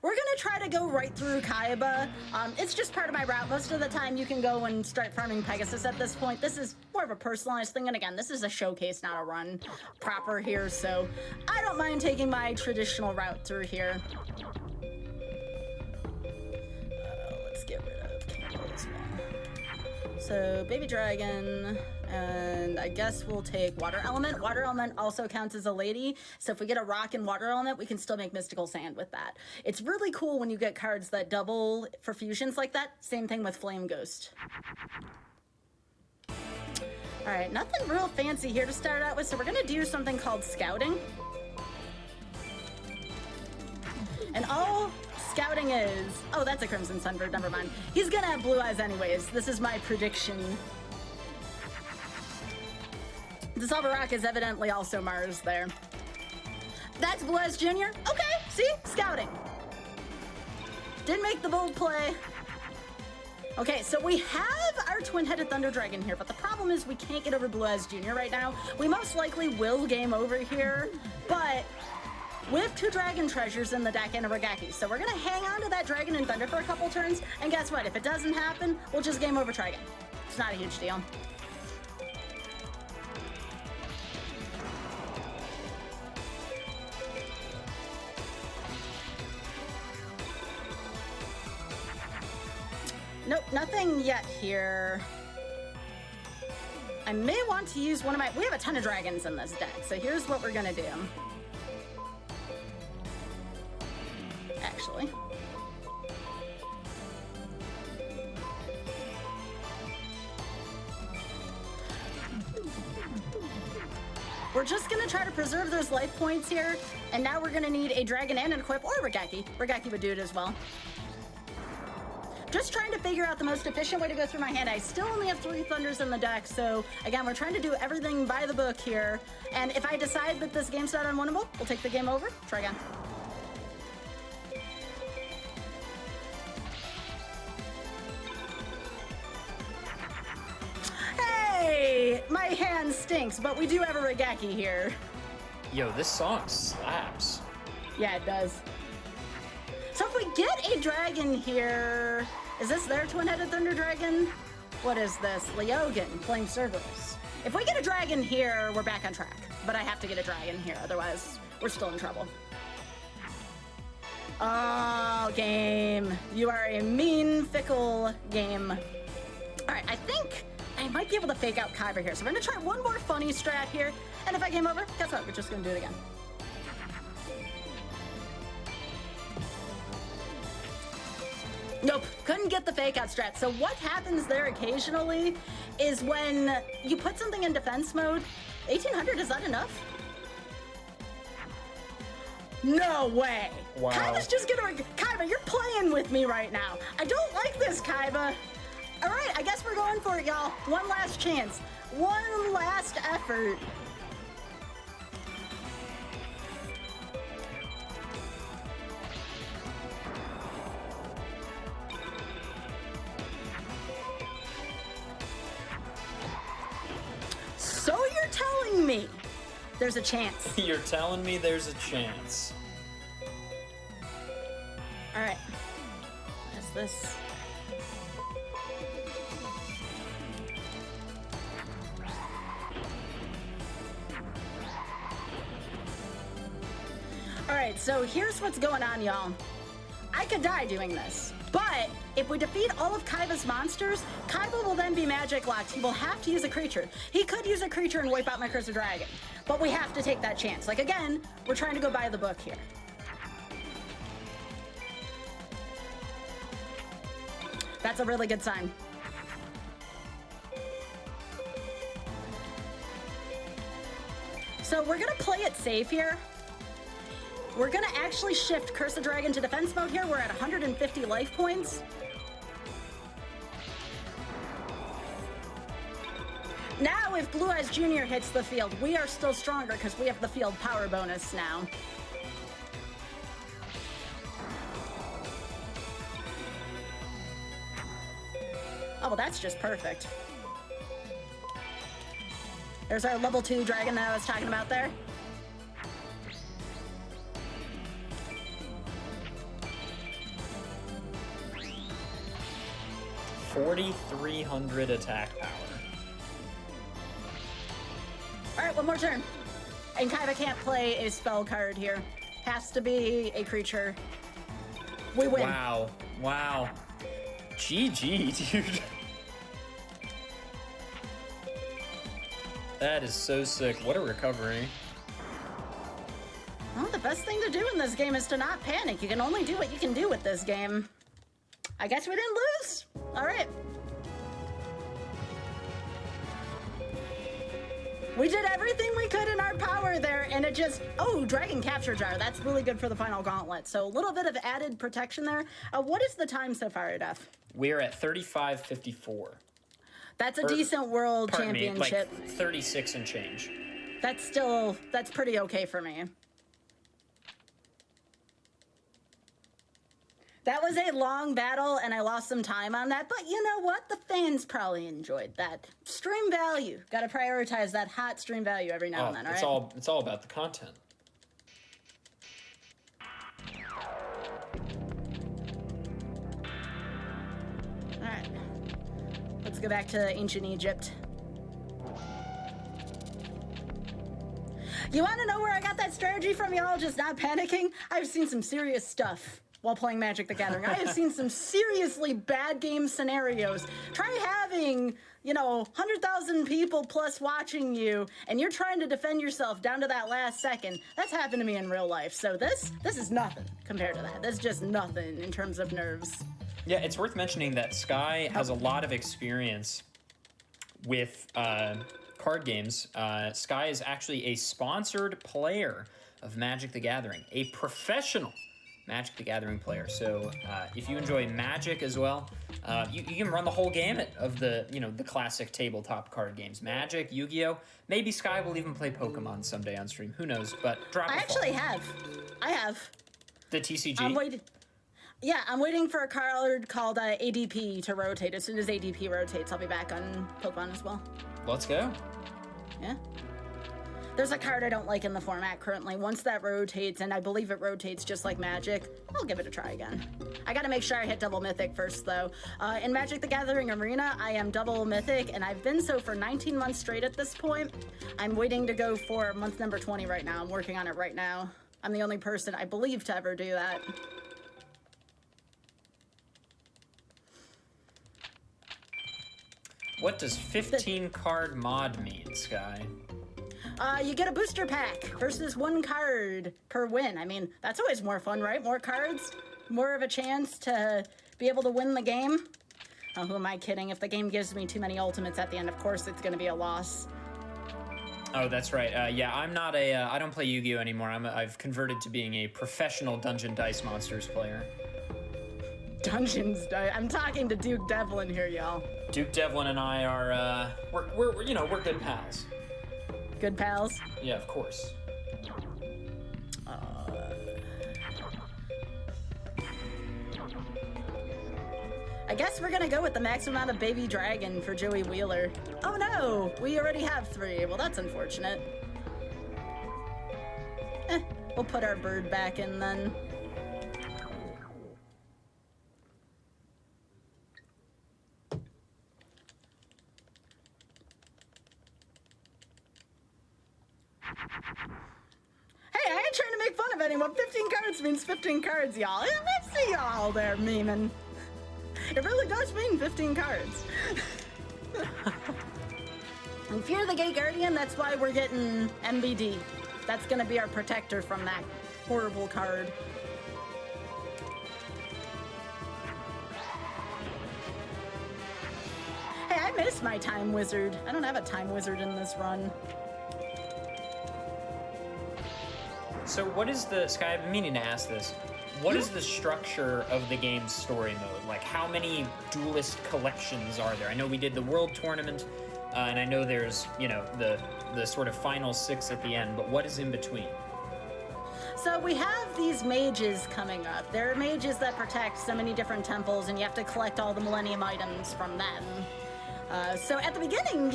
We're gonna try to go right through Kaiba. It's just part of my route. Most of the time you can go and start farming Pegasus at this point. This is more of a personalized thing, and again, this is a showcase, not a run proper here, so I don't mind taking my traditional route through here. Let's get rid of Kango as well. So, Baby Dragon, and I I guess we'll take Water Element. Water Element also counts as a lady, so if we get a rock and Water Element, we can still make Mystical Sand with that. It's really cool when you get cards that double for fusions like that. Same thing with Flame Ghost. All right, nothing real fancy here to start out with, so we're gonna do something called Scouting. And all Scouting is... Oh, that's a Crimson Sunbird, never mind. He's gonna have blue eyes anyways. This is my prediction. Dissolver Rock is evidently also Mars there. That's Blue Eyes Jr.? Okay, see? Scouting. Didn't make the bold play. Okay, so we have our Twin-Headed Thunder Dragon here, but the problem is we can't get over Blue Eyes Jr. right now. We most likely will game over here, but we have 2 Dragon Treasures in the deck and a Regaki, so we're gonna hang on to that Dragon and Thunder for a couple turns, and guess what? If it doesn't happen, we'll just game over Trigon. It's not a huge deal. Nope, nothing yet here. I may want to use one of my... We have a ton of dragons in this deck, so here's what we're gonna do. Actually. We're just gonna try to preserve those life points here, and now we're gonna need a dragon and an equip, or a Regaki. Regaki would do it as well. Just trying to figure out the most efficient way to go through my hand. I still only have 3 Thunders in the deck, so again, we're trying to do everything by the book here. And if I decide that this game's not unwinnable, we'll take the game over. Try again. Hey! My hand stinks, but we do have a Regaki here. Yo, this song slaps. Yeah, it does. So if we get a dragon here, is this their Twin-Headed Thunder Dragon? What is this? Leogan, Flame Cerberus. If we get a dragon here, we're back on track. But I have to get a dragon here, otherwise we're still in trouble. Oh, game. You are a mean, fickle game. All right, I think I might be able to fake out Kyber here. So we're gonna try one more funny strat here. And if I game over, guess what? We're just gonna do it again. Nope, couldn't get the fake out strat. So what happens there occasionally is when you put something in defense mode, 1800, is that enough? No way. Wow. Kaiba's just gonna... Kaiba, you're playing with me right now. I don't like this, Kaiba. All right, I guess we're going for it, y'all. One last chance. One last effort. So you're telling me there's a chance? You're telling me there's a chance. All right. What is this? All right, so here's what's going on, y'all. I could die doing this, but if we defeat all of Kaiba's monsters, Kaiba will then be magic locked. He will have to use a creature. He could use a creature and wipe out my Cursed Dragon, but we have to take that chance. Like, again, we're trying to go by the book here. That's a really good sign. So we're gonna play it safe here. We're gonna actually shift Cursed Dragon to defense mode here. We're at 150 life points. Now, if Blue Eyes Jr. hits the field, we are still stronger because we have the field power bonus now. Oh, well, that's just perfect. There's our level 2 dragon that I was talking about there. $4,300 attack power. All right, one more turn. And Kaiba can't play a spell card here. Has to be a creature. We win. Wow. Wow. GG, dude. That is so sick. What a recovery. Well, the best thing to do in this game is to not panic. You can only do what you can do with this game. I guess we didn't lose. All right. We did everything we could in our power there, and it just... Oh, Dragon Capture Jar. That's really good for the final gauntlet. So a little bit of added protection there. What is the time so far, Adef? We're at 35:54. That's a decent world championship. Like 36 and change. That's pretty okay for me. That was a long battle, and I lost some time on that, but you know what? The fans probably enjoyed that. Stream value. Got to prioritize that hot stream value every now and then, all right? It's all about the content. All right. Let's go back to ancient Egypt. You want to know where I got that strategy from, y'all? Just not panicking? I've seen some serious stuff while playing Magic the Gathering. I have seen some seriously bad game scenarios. Try having, 100,000 people plus watching you, and you're trying to defend yourself down to that last second. That's happened to me in real life. So this is nothing compared to that. This is just nothing in terms of nerves. Yeah, it's worth mentioning that Sky has a lot of experience with card games. Sky is actually a sponsored player of Magic the Gathering, a professional Magic the Gathering player. So if you enjoy Magic as well, you can run the whole gamut of the classic tabletop card games. Magic, Yu-Gi-Oh! Maybe Sky will even play Pokemon someday on stream. Who knows? But drop. I have. The TCG. I'm waiting for a card called ADP to rotate. As soon as ADP rotates, I'll be back on Pokemon as well. Let's go. Yeah. There's a card I don't like in the format currently. Once that rotates, and I believe it rotates just like Magic, I'll give it a try again. I gotta make sure I hit double Mythic first, though. In Magic the Gathering Arena, I am double Mythic, and I've been so for 19 months straight at this point. I'm waiting to go for month number 20 right now. I'm working on it right now. I'm the only person, I believe, to ever do that. What does 15 card mod mean, Sky? You get a booster pack versus one card per win. I mean, that's always more fun, right? More cards, more of a chance to be able to win the game. Oh, who am I kidding? If the game gives me too many ultimates at the end, of course it's going to be a loss. Oh, that's right. Yeah, I'm not I don't play Yu-Gi-Oh! Anymore. I've converted to being a professional Dungeon Dice Monsters player. Dungeons Dice? I'm talking to Duke Devlin here, y'all. Duke Devlin and I are, we're good pals. Good pals? Yeah, of course. I guess we're gonna go with the max amount of Baby Dragon for Joey Wheeler. Oh no, we already have 3. Well, that's unfortunate. We'll put our bird back in then. Hey, I ain't trying to make fun of anyone. 15 cards means 15 cards, y'all. I see y'all there memeing. It really does mean 15 cards. And Fear the Gate Guardian, that's why we're getting MBD. That's gonna be our protector from that horrible card. Hey, I miss my Time Wizard. I don't have a Time Wizard in this run. So what is the, Sky, I've been meaning to ask this. What is the structure of the game's story mode? Like, how many duelist collections are there? I know we did the World Tournament, and I know there's, the sort of final 6 at the end, but what is in between? So we have these mages coming up. There are mages that protect so many different temples, and you have to collect all the Millennium items from them. So at the beginning,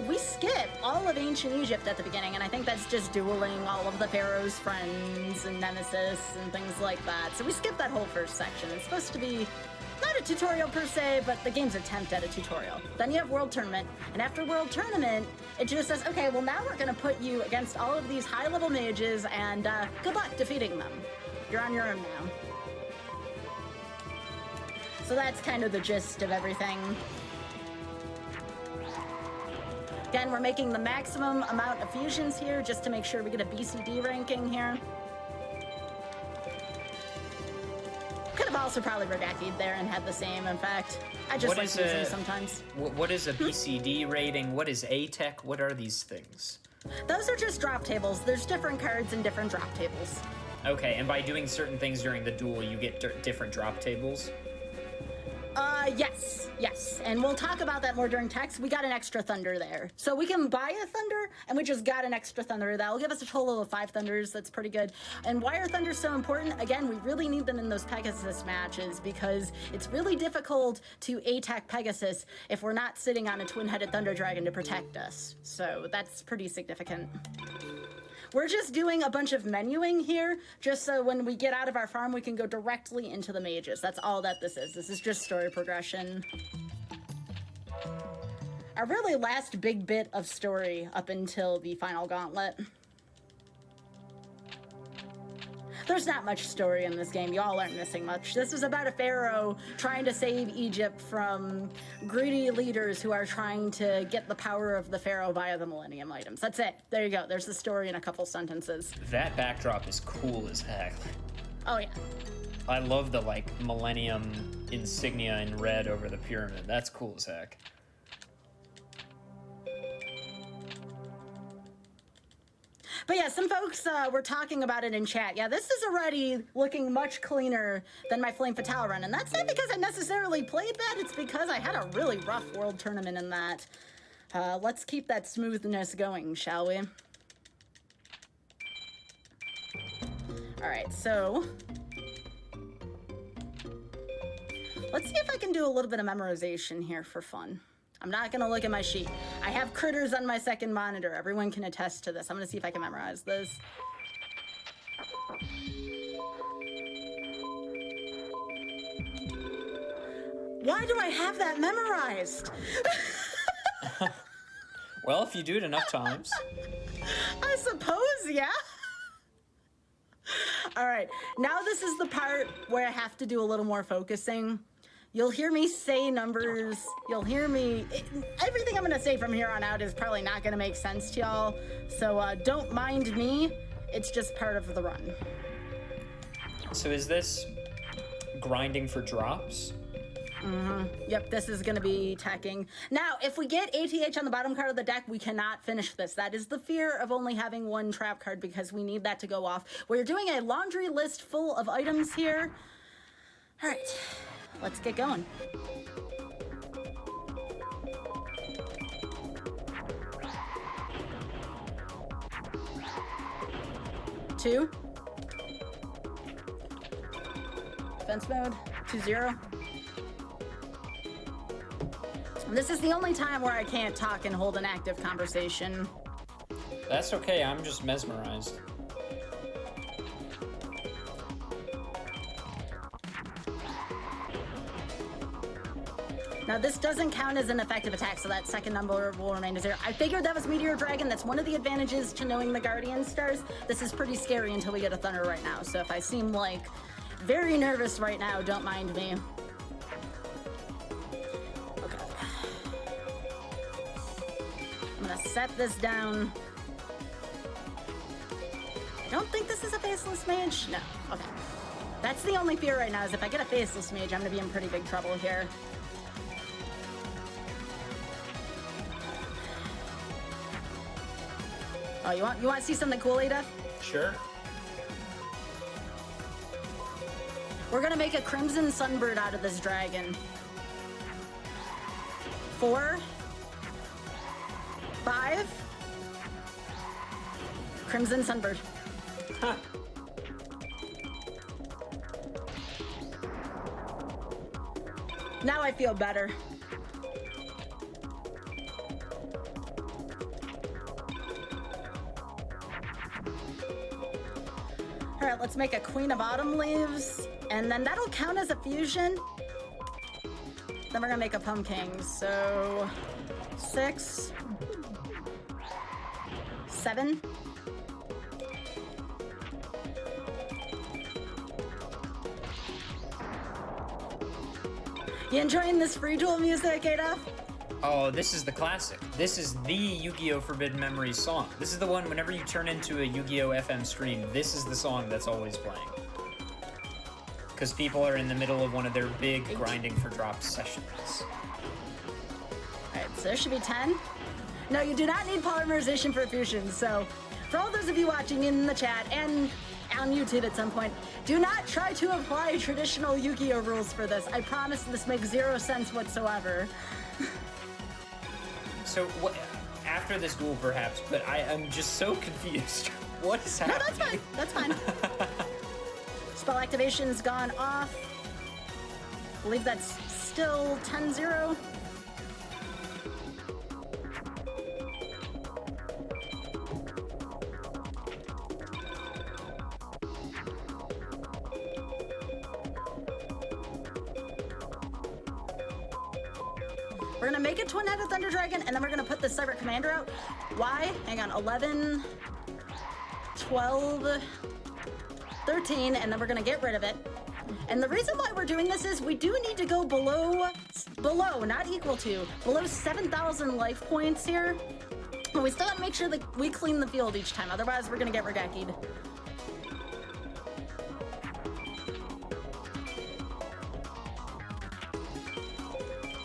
we skip all of ancient Egypt at the beginning, and I think that's just dueling all of the Pharaoh's friends and Nemesis and things like that. So we skip that whole first section. It's supposed to be not a tutorial per se, but the game's attempt at a tutorial. Then you have World Tournament, and after World Tournament, it just says, okay, well now we're gonna put you against all of these high-level mages, and good luck defeating them. You're on your own now. So that's kind of the gist of everything. Again, we're making the maximum amount of fusions here just to make sure we get a BCD ranking here. Could have also probably redacted there and had the same, in fact. I just like using sometimes. What is a BCD rating? What is A-Tech? What are these things? Those are just drop tables. There's different cards and different drop tables. Okay, and by doing certain things during the duel, you get different drop tables? Yes. And we'll talk about that more during text. We got an extra thunder there. So we can buy a thunder, and we just got an extra thunder. That'll give us a total of 5 thunders. That's pretty good. And why are thunders so important? Again, we really need them in those Pegasus matches because it's really difficult to attack Pegasus if we're not sitting on a twin-headed thunder dragon to protect us. So that's pretty significant. We're just doing a bunch of menuing here, just so when we get out of our farm, we can go directly into the mages. That's all that this is. This is just story progression. Our really last big bit of story up until the final gauntlet. There's not much story in this game. Y'all aren't missing much. This is about a pharaoh trying to save Egypt from greedy leaders who are trying to get the power of the pharaoh via the millennium items. That's it. There you go. There's the story in a couple sentences. That backdrop is cool as heck. Oh, yeah. I love the, like, millennium insignia in red over the pyramid. That's cool as heck. But yeah, some folks were talking about it in chat. Yeah, this is already looking much cleaner than my Flame Fatale run. And that's not because I necessarily played that. It's because I had a really rough world tournament in that. Let's keep that smoothness going, shall we? All right, so let's see if I can do a little bit of memorization here for fun. I'm not gonna look at my sheet. I have critters on my second monitor. Everyone can attest to this. I'm gonna see if I can memorize this. Why do I have that memorized? Well, if you do it enough times. I suppose, yeah. All right, now this is the part where I have to do a little more focusing. You'll hear me say numbers. You'll hear me. Everything I'm going to say from here on out is probably not going to make sense to y'all. So don't mind me. It's just part of the run. So is this grinding for drops? Yep, this is going to be teching. Now, if we get ATH on the bottom card of the deck, we cannot finish this. That is the fear of only having one trap card because we need that to go off. We're doing a laundry list full of items here. All right. Let's get going. Two. Defense mode. 2-0. This is the only time where I can't talk and hold an active conversation. That's okay. I'm just mesmerized. Now, this doesn't count as an effective attack, so that second number will remain to 0. I figured that was Meteor Dragon. That's one of the advantages to knowing the Guardian Stars. This is pretty scary until we get a Thunder right now, so if I seem like very nervous right now, don't mind me. Okay. I'm gonna set this down. I don't think this is a Faceless Mage. No, okay. That's the only fear right now, is if I get a Faceless Mage, I'm gonna be in pretty big trouble here. Oh, you want to see something cool, Ada? Sure. We're gonna make a Crimson Sunbird out of this dragon. 4, 5, Crimson Sunbird. Huh. Now I feel better. All right, let's make a Queen of Autumn Leaves, and then that'll count as a fusion. Then we're gonna make a Pumpkin, so 6, 7. You enjoying this free duel music, Ada? Oh, this is the classic. This is the Yu-Gi-Oh! Forbidden Memories song. This is the one whenever you turn into a Yu-Gi-Oh! FM stream, this is the song that's always playing. Because people are in the middle of one of their big grinding for drops sessions. Alright, so there should be 10. No, you do not need polymerization for fusion, so for all those of you watching in the chat and on YouTube at some point, do not try to apply traditional Yu-Gi-Oh! Rules for this. I promise this makes zero sense whatsoever. So, after this duel, perhaps, but I am just so confused. What is happening? No, that's fine. That's fine. Spell activation's gone off. I believe that's still 10-0. We're gonna make it Twin-Headed Thunder Dragon, and then we're gonna put the Cyber Commander out. Why? Hang on, 11, 12, 13, and then we're gonna get rid of it. And the reason why we're doing this is we do need to go below, not equal to, below 7,000 life points here. But we still gotta make sure that we clean the field each time, otherwise we're gonna get Regaki'd.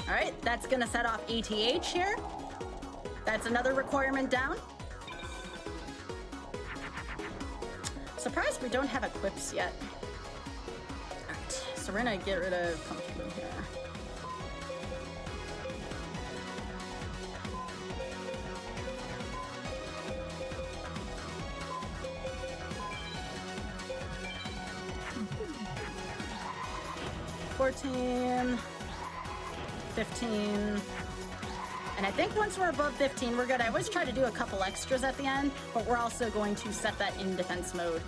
All right, that's gonna set off ETH here. That's another requirement down. Surprised we don't have equips yet. All right, so we're gonna get rid of Pumpkin here. $14. 15, and I think once we're above 15, we're good. I always try to do a couple extras at the end, but we're also going to set that in defense mode.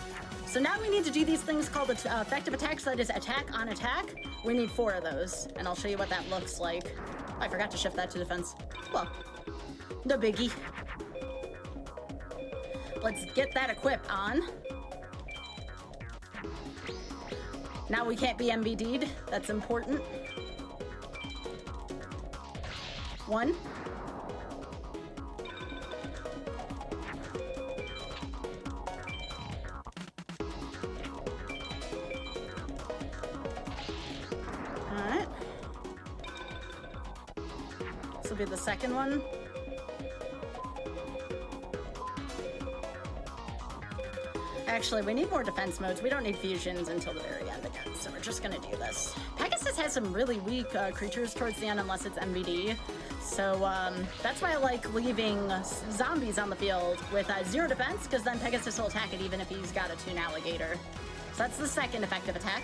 So now we need to do these things called effective attacks, that is attack on attack. We need 4 of those, and I'll show you what that looks like. I forgot to shift that to defense. Well, no biggie. Let's get that equip on. Now we can't be MBD'd, that's important. 1. Alright. This will be the second one. Actually, we need more defense modes. We don't need fusions until the very end again, so we're just gonna do this. Pegasus has some really weak creatures towards the end unless it's MBD. So that's why I like leaving zombies on the field with 0 defense, because then Pegasus will attack it even if he's got a Toon Alligator. So that's the second effective attack.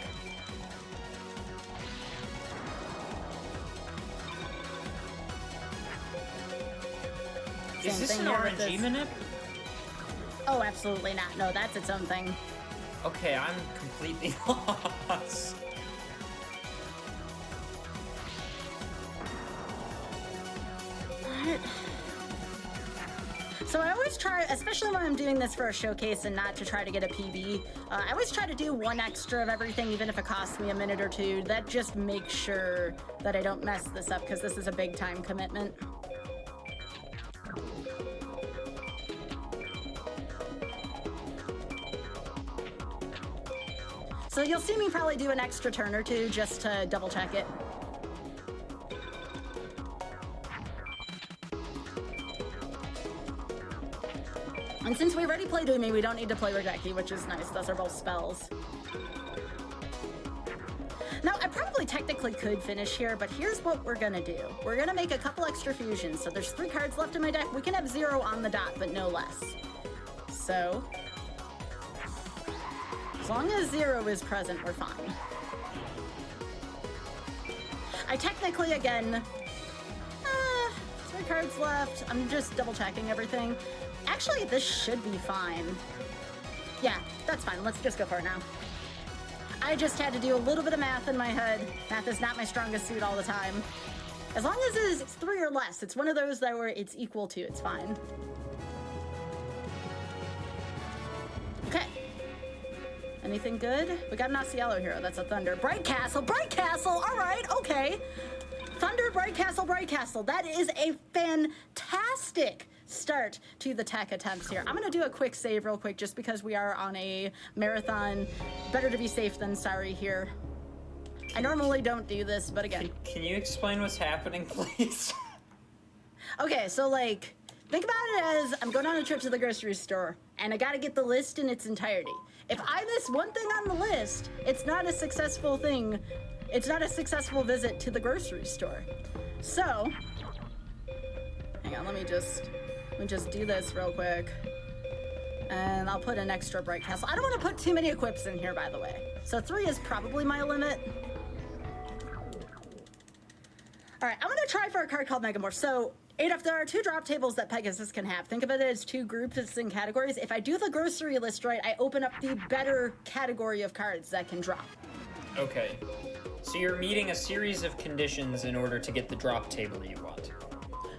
Is this an RNG manip? Oh, absolutely not. No, that's its own thing. Okay, I'm completely lost. So I always try, especially when I'm doing this for a showcase and not to try to get a PB, I always try to do 1 extra of everything, even if it costs me a minute or 2. That just makes sure that I don't mess this up, because this is a big time commitment. So you'll see me probably do an extra turn or 2 just to double check it. And since we already played Umi, we don't need to play Regeki, which is nice. Those are both spells. Now, I probably technically could finish here, but here's what we're gonna do. We're gonna make a couple extra fusions. So there's 3 cards left in my deck. We can have 0 on the dot, but no less. So, as long as 0 is present, we're fine. I technically, again, 3 cards left. I'm just double checking everything. Actually, this should be fine. Yeah, that's fine. Let's just go for it now. I just had to do a little bit of math in my head. Math is not my strongest suit all the time. As long as it's 3 or less, it's one of those that where it's equal to, it's fine. Okay. Anything good? We got an Osceola hero. That's a Thunder. Bright Castle! Bright Castle! All right, okay. Thunder, Bright Castle, Bright Castle. That is a fantastic start to the tech attempts here. I'm going to do a quick save real quick just because we are on a marathon. Better to be safe than sorry here. I normally don't do this, but again. Can you explain what's happening, please? Okay, so like, think about it as I'm going on a trip to the grocery store and I got to get the list in its entirety. If I miss one thing on the list, it's not a successful thing. It's not a successful visit to the grocery store. So, hang on, let me just do this real quick. And I'll put an extra Bright Castle. I don't want to put too many equips in here, by the way. So 3 is probably my limit. All right, I'm gonna try for a card called Megamorph. So, Adolf, there are 2 drop tables that Pegasus can have. Think of it as 2 groups and categories. If I do the grocery list right, I open up the better category of cards that can drop. Okay. So you're meeting a series of conditions in order to get the drop table you want.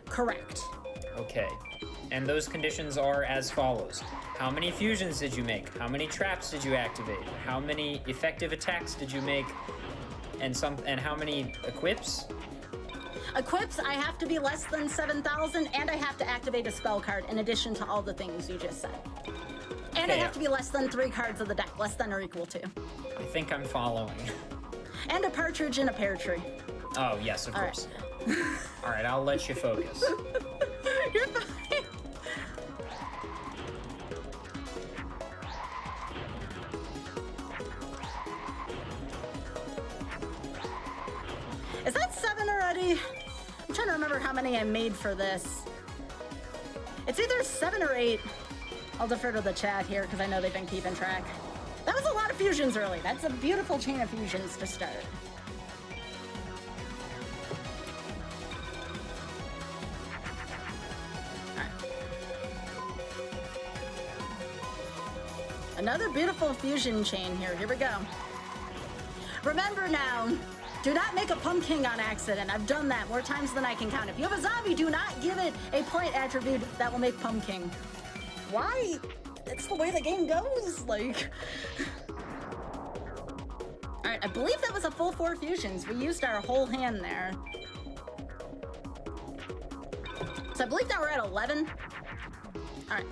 Correct. Okay. And those conditions are as follows. How many fusions did you make? How many traps did you activate? How many effective attacks did you make? And how many equips? Equips, I have to be less than 7,000, and I have to activate a spell card in addition to all the things you just said. And I have to be less than 3 cards of the deck, less than or equal to. I think I'm following. And a partridge in a pear tree. Oh, yes, of course. Right. All right, I'll let you focus. You're fine. Is that 7 already? I'm trying to remember how many I made for this. It's either 7 or 8. I'll defer to the chat here because I know they've been keeping track. That was a lot of fusions early. That's a beautiful chain of fusions to start. All right. Another beautiful fusion chain here. Here we go. Remember now, do not make a pumpkin on accident. I've done that more times than I can count. If you have a zombie, do not give it a point attribute that will make pumpkin. Why? It's the way the game goes, like. All right, I believe that was a full 4 fusions. We used our whole hand there. So I believe that we're at 11. All right.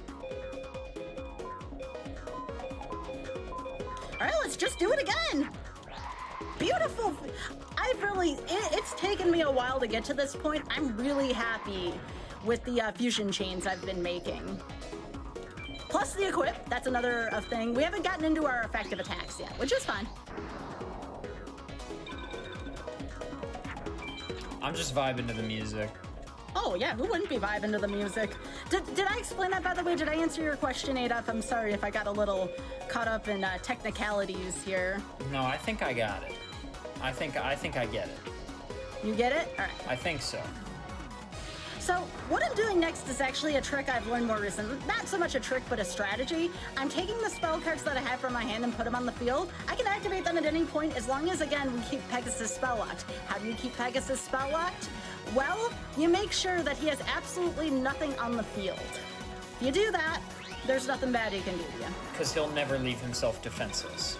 All right, let's just do it again. Beautiful. It's taken me a while to get to this point. I'm really happy with the fusion chains I've been making. Plus the equip, that's another thing. We haven't gotten into our effective attacks yet, which is fine. I'm just vibing to the music. Oh yeah, who wouldn't be vibing to the music? Did I explain that, by the way? Did I answer your question, Adolf? I'm sorry if I got a little caught up in technicalities here. No, I think I got it. I think I get it. You get it? All right. I think so. So what I'm doing next is actually a trick I've learned more recently. Not so much a trick, but a strategy. I'm taking the spell cards that I have from my hand and put them on the field. I can activate them at any point as long as, again, we keep Pegasus spell locked. How do you keep Pegasus spell locked? Well, you make sure that he has absolutely nothing on the field. If you do that, there's nothing bad he can do to you. Because he'll never leave himself defenseless.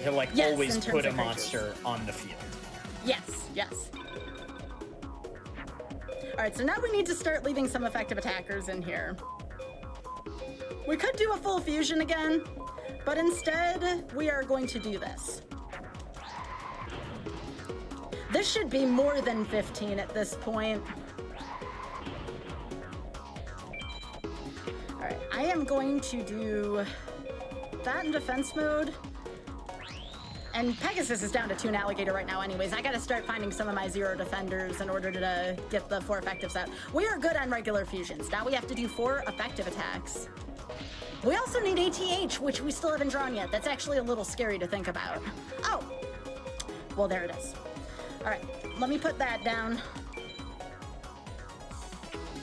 He'll Yes, always in terms put a of monster on the field. Yes, yes. All right, so now we need to start leaving some effective attackers in here. We could do a full fusion again, but instead we are going to do this. This should be more than 15 at this point. All right, I am going to do that in defense mode. And Pegasus is down to 2 Alligator right now anyways. I gotta start finding some of my 0 defenders in order to get the 4 effectives out. We are good on regular fusions. Now we have to do 4 effective attacks. We also need ATH, which we still haven't drawn yet. That's actually a little scary to think about. Oh, well, there it is. All right, let me put that down.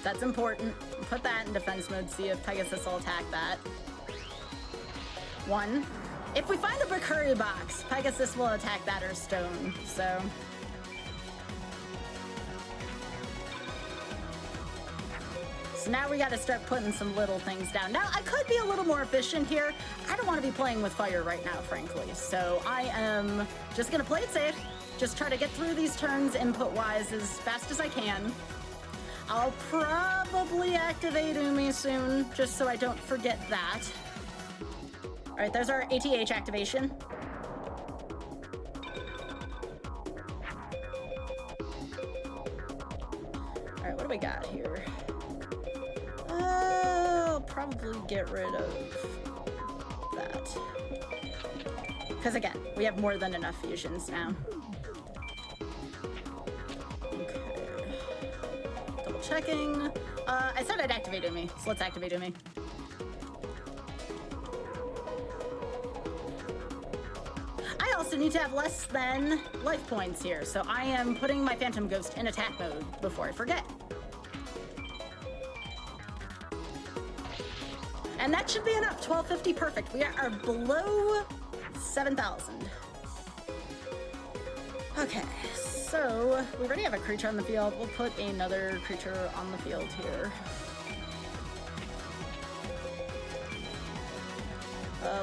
That's important. Put that in defense mode, see if Pegasus will attack that. 1. If we find a Bakuri box, Pegasus will attack that or stone, so. So now we gotta start putting some little things down. Now, I could be a little more efficient here. I don't wanna be playing with fire right now, frankly. So I am just gonna play it safe. just try to get through these turns input-wise as fast as I can. I'll probably activate Umi soon, just so I don't forget that. All right, there's our ATH activation. All right, what do we got here? I'll probably get rid of that. Because again, we have more than enough fusions now. Checking. I said I'd activate Umi, so let's activate Umi. I also need to have less than life points here, so I am putting my Phantom Ghost in attack mode before I forget. And that should be enough. 1250, perfect. We are below 7,000. Okay. So, we already have a creature on the field. We'll put another creature on the field here.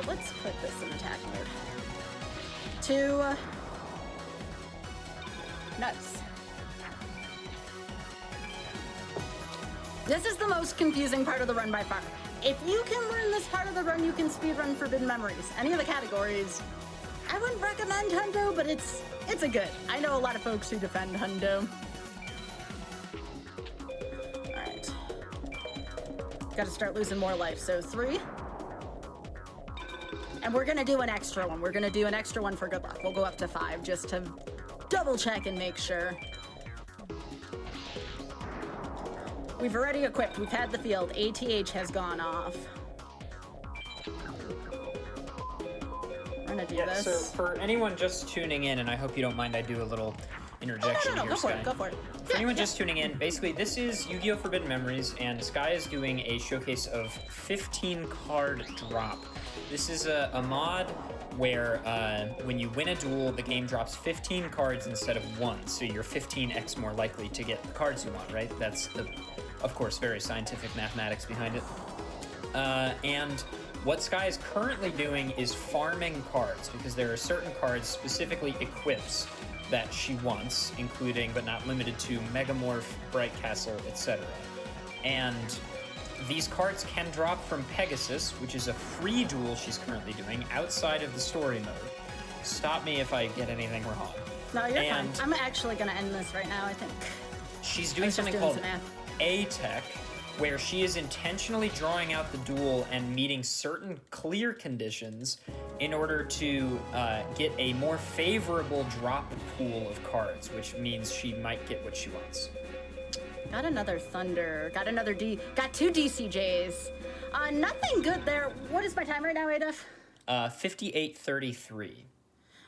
Let's put this in attack mode. 2. Nuts. This is the most confusing part of the run by far. If you can learn this part of the run, you can speedrun Forbidden Memories. Any of the categories. I wouldn't recommend Hundo, but it's a good. I know a lot of folks who defend Hundo. All right. Got to start losing more life. So 3. And we're going to do an extra one. We're going to do an extra one for good luck. We'll go up to 5 just to double check and make sure. We've already equipped. We've had the field. ATH has gone off. Gonna do this. So for anyone just tuning in, and I hope you don't mind, I do a little interjection here, Go for Sky. it, go for it. For anyone just tuning in, basically this is Yu-Gi-Oh! Forbidden Memories, and Sky is doing a showcase of 15 card drop. This is a mod where when you win a duel, the game drops 15 cards instead of 1, so you're 15x more likely to get the cards you want, right? That's the, of course, very scientific mathematics behind it. And what Sky is currently doing is farming cards, because there are certain cards, specifically equips, that she wants, including but not limited to Megamorph, Bright Castle, etc. And these cards can drop from Pegasus, which is a free duel she's currently doing outside of the story mode. Stop me if I get anything wrong. No, you're fine. I'm actually going to end this right now, I think. She's doing something called A-Tech, where she is intentionally drawing out the duel and meeting certain clear conditions in order to get a more favorable drop pool of cards, which means she might get what she wants. Got another Thunder. Got another Got 2 DCJs. Nothing good there. What is my time right now, Adef? 58:33.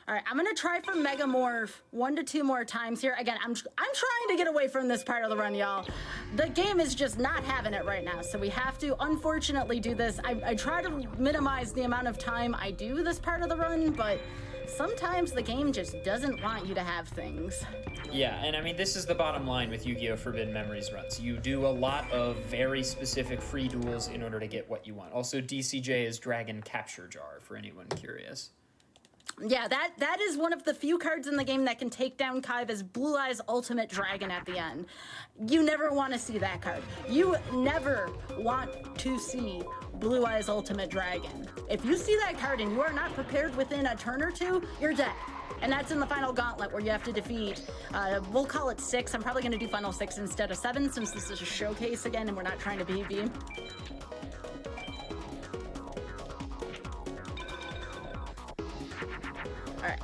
All right, I'm gonna try for Megamorph 1 to 2 more times here. Again, I'm trying to get away from this part of the run, y'all. The game is just not having it right now, so we have to, unfortunately, do this. I try to minimize the amount of time I do this part of the run, but sometimes the game just doesn't want you to have things. Yeah, and I mean, this is the bottom line with Yu-Gi-Oh! Forbidden Memories runs. You do a lot of very specific free duels in order to get what you want. Also, DCJ is Dragon Capture Jar, for anyone curious. Yeah, that is one of the few cards in the game that can take down Kaiba's Blue Eyes Ultimate Dragon at the end. You never want to see that card. You never want to see Blue Eyes Ultimate Dragon. If you see that card and you are not prepared within a turn or 2, you're dead. And that's in the final gauntlet where you have to defeat, we'll call it 6. I'm probably going to do final 6 instead of 7 since this is a showcase again and we're not trying to PvP. All right.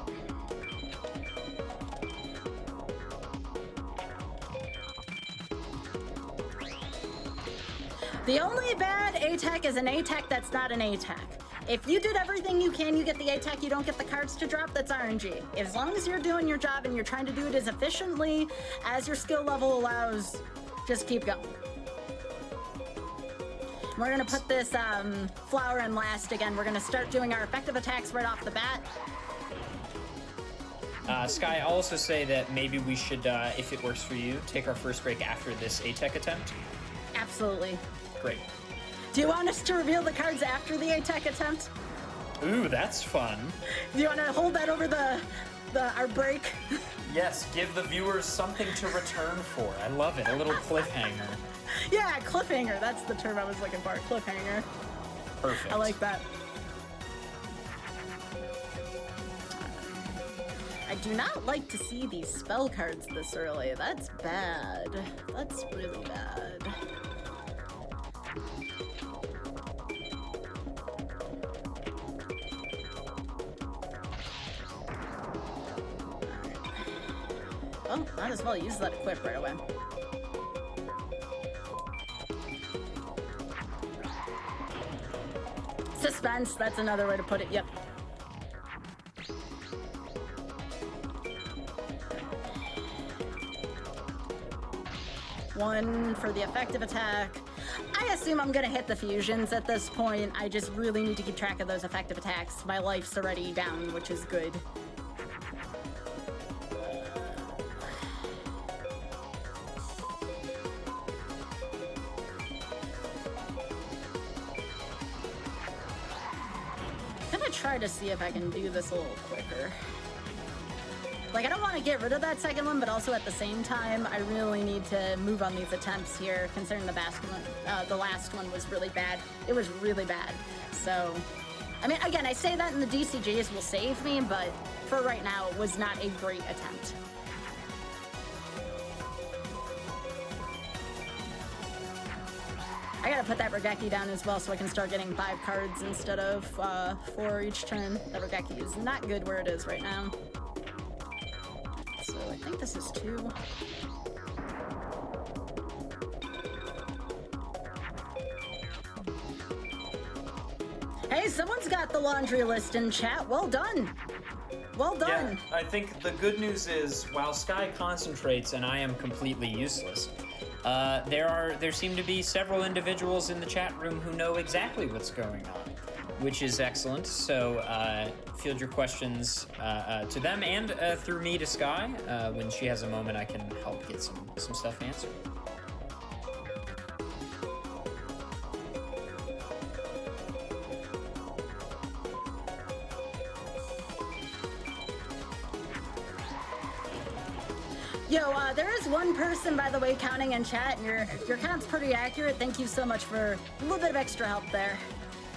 The only bad A-Tech is an A-Tech that's not an A-Tech. If you did everything you can, you get the A-Tech, you don't get the cards to drop, that's RNG. As long as you're doing your job and you're trying to do it as efficiently as your skill level allows, just keep going. We're gonna put this flower in last again. We're gonna start doing our effective attacks right off the bat. Sky, I'll also say that maybe we should, if it works for you, take our first break after this A-Tech attempt. Absolutely. Great. Do you want us to reveal the cards after the A-Tech attempt? Ooh, that's fun. Do you want to hold that over our break. Yes, give the viewers something to return for. I love it. A little cliffhanger. Yeah, cliffhanger. That's the term I was looking for. Cliffhanger. Perfect. I like that. I do not like to see these spell cards this early. That's bad. That's really bad. Oh, might as well use that equip right away. Suspense, that's another way to put it, yep. One for the effective attack. I assume I'm gonna hit the fusions at this point. I just really need to keep track of those effective attacks. My life's already down, which is good. I'm gonna try to see if I can do this a little quicker. Like, I don't want to get rid of that second one, but also at the same time, I really need to move on these attempts here, considering the last one was really bad. It was really bad. So, I mean, again, I say that in the DCJs will save me, but for right now, it was not a great attempt. I gotta put that Regeki down as well so I can start getting 5 cards instead of 4 each turn. That Regeki is not good where it is right now. So I think this is 2. Hey, someone's got the laundry list in chat. Well done. Well done. Yeah, I think the good news is, while Sky concentrates and I am completely useless, there seem to be several individuals in the chat room who know exactly what's going on, which is excellent. So field your questions to them and through me to Sky. When she has a moment, I can help get some stuff answered. Yo, there is one person, by the way, counting in chat, and your count's pretty accurate. Thank you so much for a little bit of extra help there.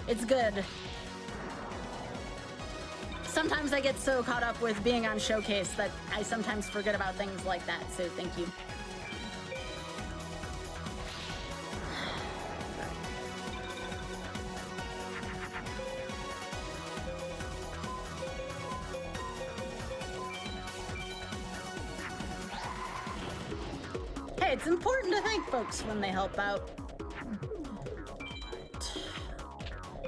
It's good. Sometimes I get so caught up with being on Showcase that I sometimes forget about things like that, so thank you. Hey, it's important to thank folks when they help out.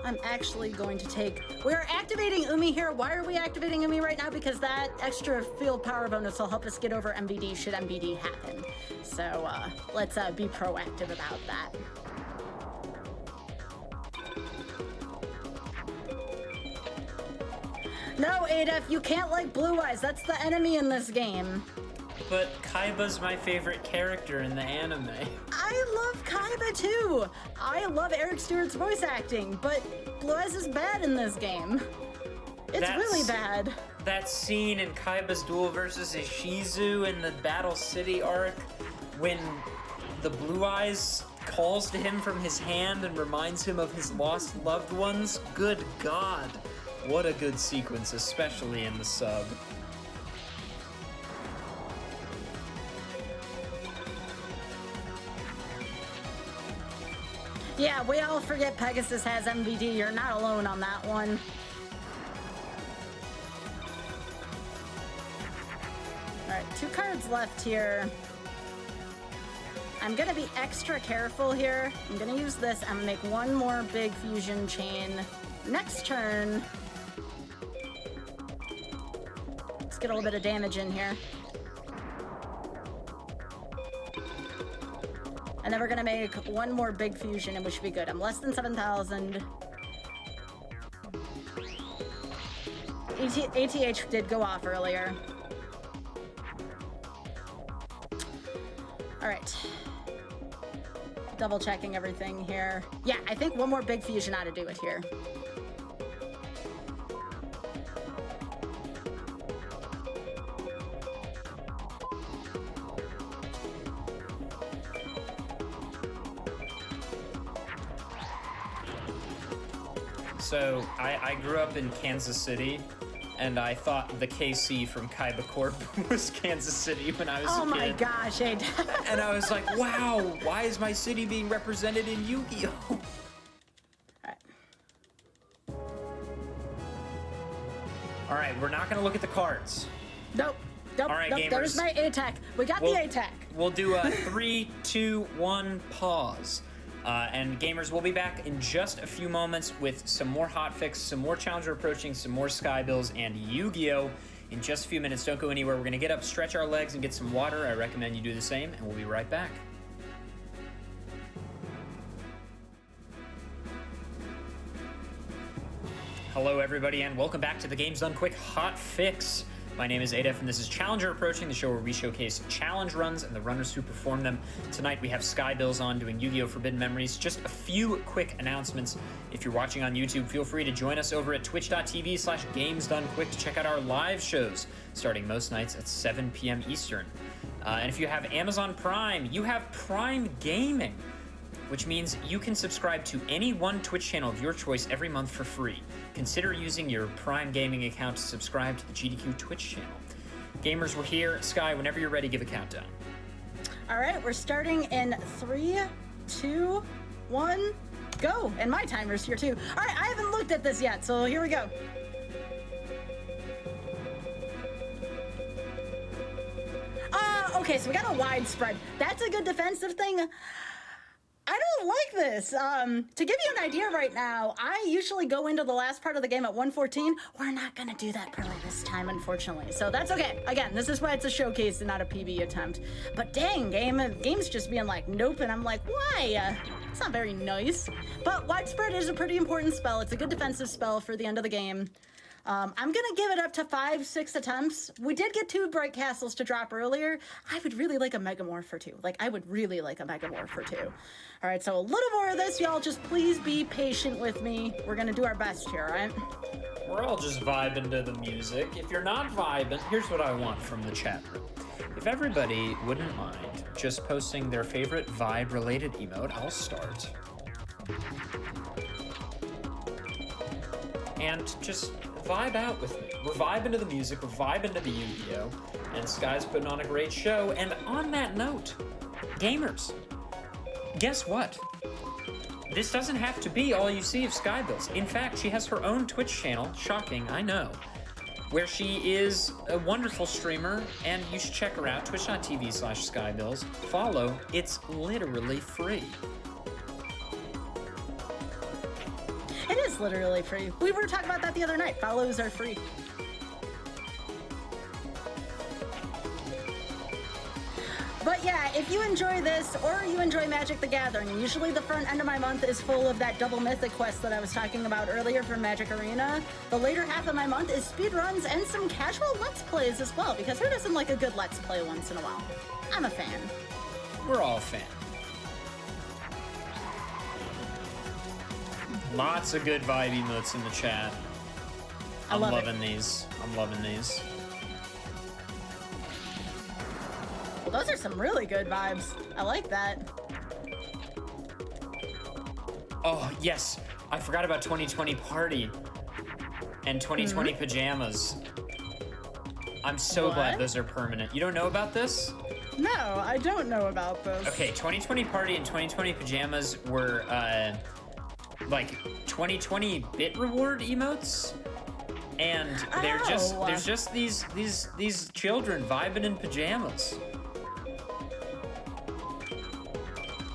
I'm actually going to take... We're activating Umi here. Why are we activating Umi right now? Because that extra field power bonus will help us get over MVD should MVD happen. So let's be proactive about that. No, Adef, you can't like Blue Eyes. That's the enemy in this game. But Kaiba's my favorite character in the anime. I love Kaiba too. I love Eric Stewart's voice acting, but Blue Eyes is bad in this game. It's really bad. That scene in Kaiba's duel versus Ishizu in the Battle City arc, when the Blue Eyes calls to him from his hand and reminds him of his lost loved ones. Good God. What a good sequence, especially in the sub. Yeah, we all forget Pegasus has MVD. You're not alone on that one. Alright, 2 cards left here. I'm gonna be extra careful here. I'm gonna use this. I'm gonna make 1 more big fusion chain. Next turn, let's get a little bit of damage in here. And then we're gonna make 1 more big fusion and we should be good. I'm less than 7,000. ATH did go off earlier. All right. Double checking everything here. Yeah, I think 1 more big fusion ought to do it here. So I grew up in Kansas City, and I thought the KC from Kaiba Corp was Kansas City when I was a kid. Oh my gosh, And I was like, wow, why is my city being represented in Yu-Gi-Oh? All right, we're not going to look at the cards. Nope. All right, gamers. There's my A-Tech. We got the A-Tech. We'll do a 3, 2, 1 pause. And gamers, we'll be back in just a few moments with some more hotfix, some more Challenger approaching, some more Sky Bills, and Yu-Gi-Oh! In just a few minutes. Don't go anywhere. We're going to get up, stretch our legs, and get some water. I recommend you do the same, and we'll be right back. Hello, everybody, and welcome back to the Games Done Quick Hot Fix. My name is Adef, and this is Challenger Approaching, the show where we showcase challenge runs and the runners who perform them. Tonight we have Sky Bills on doing Yu-Gi-Oh! Forbidden Memories. Just a few quick announcements. If you're watching on YouTube, feel free to join us over at twitch.tv/GamesDoneQuick to check out our live shows, starting most nights at 7 p.m. Eastern. And if you have Amazon Prime, you have Prime Gaming, which means you can subscribe to any one Twitch channel of your choice every month for free. Consider using your Prime Gaming account to subscribe to the GDQ Twitch channel. Gamers, we're here. Sky, whenever you're ready, give a countdown. All right, we're starting in 3, 2, 1, go. And my timer's here too. All right, I haven't looked at this yet, so here we go. Okay, so we got a wide spread. That's a good defensive thing. I don't like this. To give you an idea right now, I usually go into the last part of the game at 114. We're not going to do that probably this time, unfortunately. So that's okay. Again, this is why it's a showcase and not a PB attempt. But dang, game's just being like, nope. And I'm like, why? It's not very nice. But widespread is a pretty important spell. It's a good defensive spell for the end of the game. I'm going to give it up to 5, 6 attempts. We did get 2 Bright Castles to drop earlier. I would really like a Megamorph for 2. Like, I would really like a Megamorph for 2. All right, so a little more of this. Y'all just please be patient with me. We're going to do our best here, all right? We're all just vibing to the music. If you're not vibing, here's what I want from the chat room. If everybody wouldn't mind just posting their favorite vibe-related emote, I'll start. And just vibe out with me. We're vibing to the music, we're vibing to the Yu-Gi-Oh! And Sky's putting on a great show. And on that note, gamers, guess what? This doesn't have to be all you see of Sky Bills. In fact, she has her own Twitch channel, shocking, I know, where she is a wonderful streamer, and you should check her out, twitch.tv/SkyBills. Follow, it's literally free. It is literally free. We were talking about that the other night. Follows are free. But yeah, if you enjoy this or you enjoy Magic the Gathering, and usually the front end of my month is full of that double mythic quest that I was talking about earlier from Magic Arena, the later half of my month is speedruns and some casual Let's Plays as well, because who doesn't like a good Let's Play once in a while? I'm a fan. We're all a fan. Lots of good vibe emotes in the chat. I'm loving these. I'm loving these. Those are some really good vibes. I like that. Oh, yes. I forgot about 2020 Party and 2020 Pajamas. I'm so glad those are permanent. You don't know about this? No, I don't know about this. Okay, 2020 Party and 2020 Pajamas were, like 2020 bit reward emotes, and there's just these children vibing in pajamas.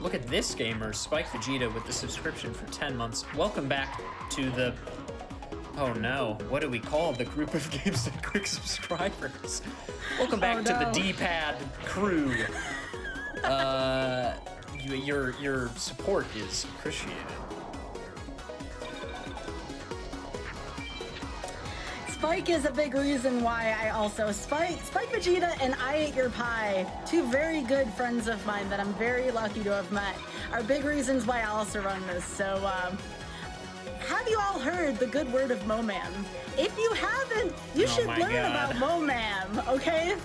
Look at this gamer, Spike Vegeta, with the subscription for 10 months. Welcome back to the, oh no, what do we call the group of Games Done Quick subscribers? Welcome back to the D-pad crew. Your support is appreciated. Spike is a big reason why I also Spike Vegeta and I Ate Your Pie, 2 very good friends of mine that I'm very lucky to have met, are big reasons why I also run this. So have you all heard the good word of Momam? If you haven't, you should learn about Momam, okay?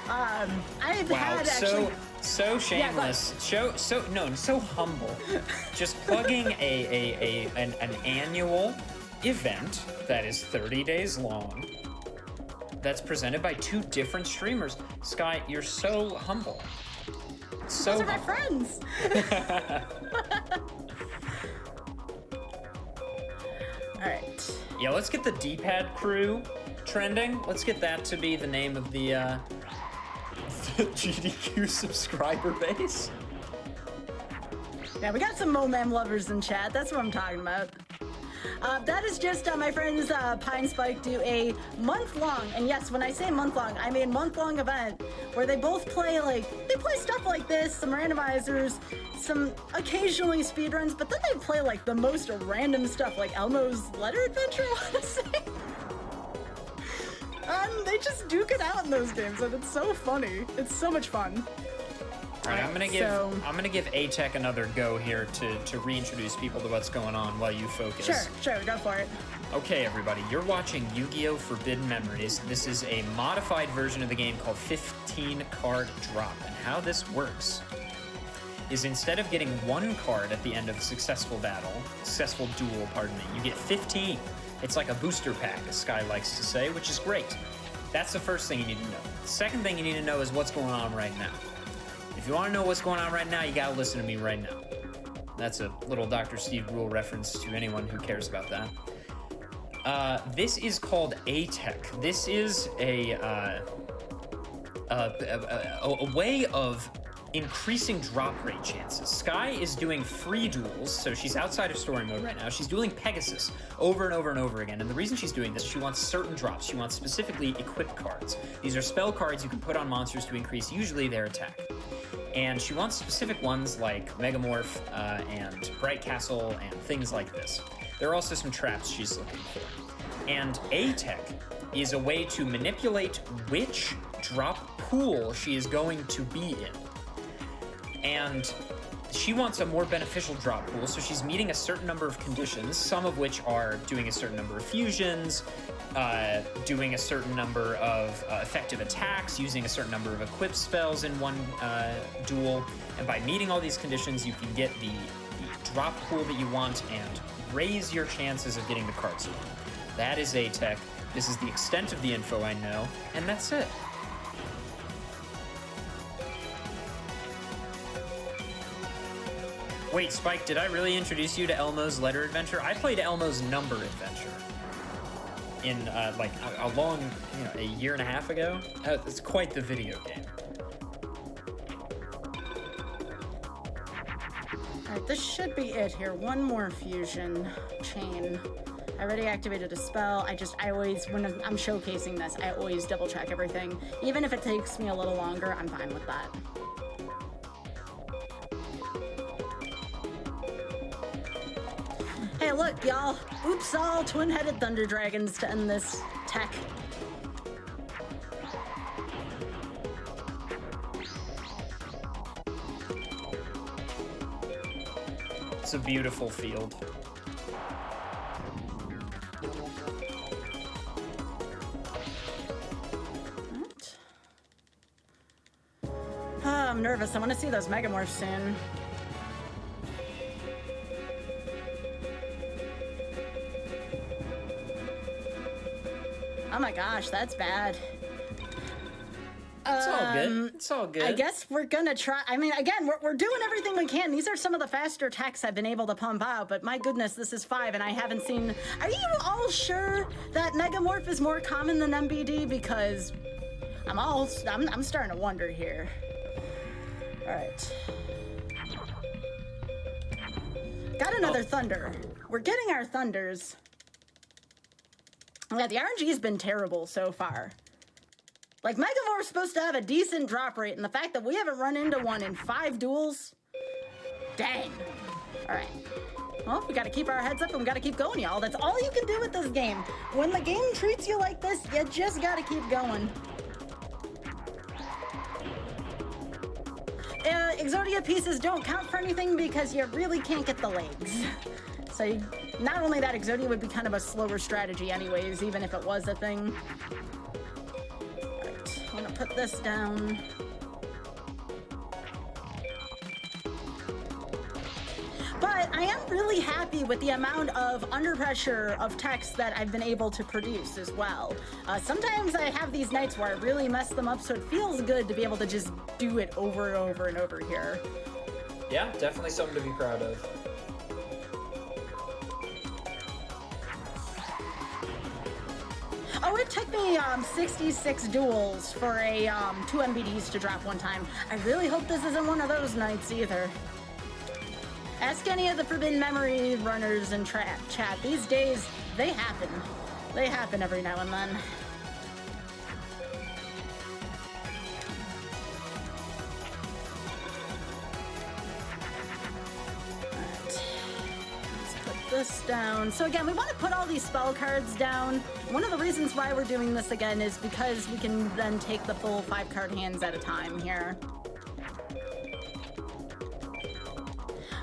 I've had actually so shameless, so humble. Just plugging an annual event that is 30 days long that's presented by 2 different streamers. Sky, you're so humble. So Those are my friends. All right. Yeah, let's get the D-pad crew trending. Let's get that to be the name of the GDQ subscriber base. Yeah, we got some Momam lovers in chat. That's what I'm talking about. That is just my friends Pine Spike do a month-long, and yes, when I say month-long, I mean month-long event where they both play stuff like this, some randomizers, some occasionally speedruns, but then they play like the most random stuff, like Elmo's Letter Adventure, I want to say. They just duke it out in those games, and it's so funny. It's so much fun. All right, I'm gonna give A-Tech another go here to reintroduce people to what's going on while you focus. Sure, go for it. Okay, everybody, you're watching Yu-Gi-Oh! Forbidden Memories. This is a modified version of the game called 15 Card Drop, and how this works is instead of getting 1 card at the end of a successful duel, pardon me, you get 15. It's like a booster pack, as Sky likes to say, which is great. That's the first thing you need to know. The second thing you need to know is what's going on right now. If you want to know what's going on right now, you gotta listen to me right now. That's a little Dr. Steve Brule reference to anyone who cares about that. This is called A-Tech. This is a way of increasing drop rate chances. Sky is doing free duels, so she's outside of story mode right now. She's dueling Pegasus over and over and over again, and the reason she's doing this is she wants certain drops. She wants specifically equipped cards. These are spell cards you can put on monsters to increase usually their attack. And she wants specific ones like Megamorph and Bright Castle and things like this. There are also some traps she's looking for. And A-Tech is a way to manipulate which drop pool she is going to be in. And she wants a more beneficial drop pool, so she's meeting a certain number of conditions, some of which are doing a certain number of fusions, doing a certain number of effective attacks, using a certain number of equipped spells in one duel, and by meeting all these conditions, you can get the drop pool that you want and raise your chances of getting the cards you want. That is A-Tech. This is the extent of the info I know, and that's it. Wait, Spike, did I really introduce you to Elmo's Letter Adventure? I played Elmo's Number Adventure in like a long, a year and a half ago. It's quite the video game. All right, this should be it here. One more fusion chain. I already activated a spell. I always, when I'm showcasing this, I always double check everything. Even if it takes me a little longer, I'm fine with that. Hey, look, y'all. Oops, all twin-headed thunder dragons to end this tech. It's a beautiful field. I'm nervous. I want to see those megamorphs soon. Oh my gosh, that's bad. It's all good. It's all good. I guess we're gonna try. I mean, again, we're doing everything we can. These are some of the faster techs I've been able to pump out, but my goodness, this is 5 and I haven't seen... Are you all sure that Megamorph is more common than MBD? Because I'm starting to wonder here. All right. Got another Thunder. We're getting our Thunders. Yeah, the RNG has been terrible so far. Like, Megamorph's supposed to have a decent drop rate, and the fact that we haven't run into one in 5 duels, dang. All right. Well, we gotta keep our heads up and we gotta keep going, y'all. That's all you can do with this game. When the game treats you like this, you just gotta keep going. Exodia pieces don't count for anything because you really can't get the legs. So not only that, Exodia would be kind of a slower strategy anyways, even if it was a thing. Right, I'm gonna put this down. But I am really happy with the amount of under pressure of text that I've been able to produce as well. Sometimes I have these nights where I really mess them up, so it feels good to be able to just do it over and over and over here. Yeah, definitely something to be proud of. Oh, it took me 66 duels for a 2 MBDs to drop one time. I really hope this isn't one of those nights either. Ask any of the Forbidden Memory runners in chat. These days, they happen. They happen every now and then. This down. So again, we want to put all these spell cards down. One of the reasons why we're doing this again is because we can then take the full 5 card hands at a time here.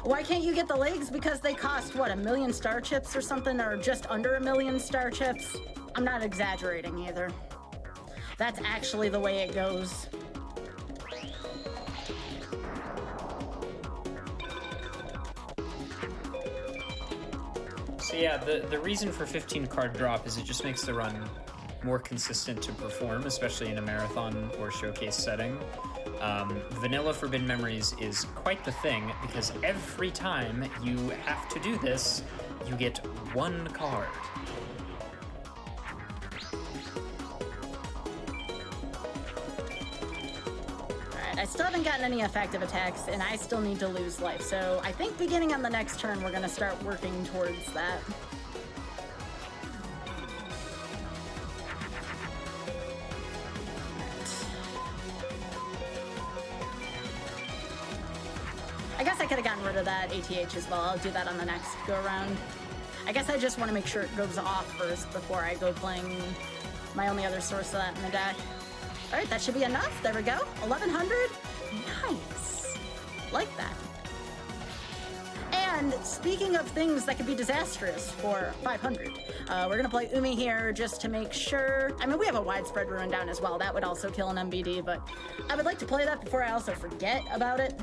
Why can't you get the legs? Because they cost, what, 1 million star chips or something, or just under 1 million star chips? I'm not exaggerating either. That's actually the way it goes. So yeah, the reason for 15 card drop is it just makes the run more consistent to perform, especially in a marathon or showcase setting. Vanilla Forbidden Memories is quite the thing, because every time you have to do this, you get 1 card. Alright, I still haven't gotten any effective attacks, and I still need to lose life, so I think beginning on the next turn, we're going to start working towards that. I guess I could have gotten rid of that ATH as well. I'll do that on the next go-around. I guess I just want to make sure it goes off first before I go playing my only other source of that in the deck. Alright, that should be enough. There we go. 1100. Nice. Like that. And speaking of things that could be disastrous for 500, we're going to play Umi here just to make sure. I mean, we have a widespread ruin down as well. That would also kill an MBD, but I would like to play that before I also forget about it.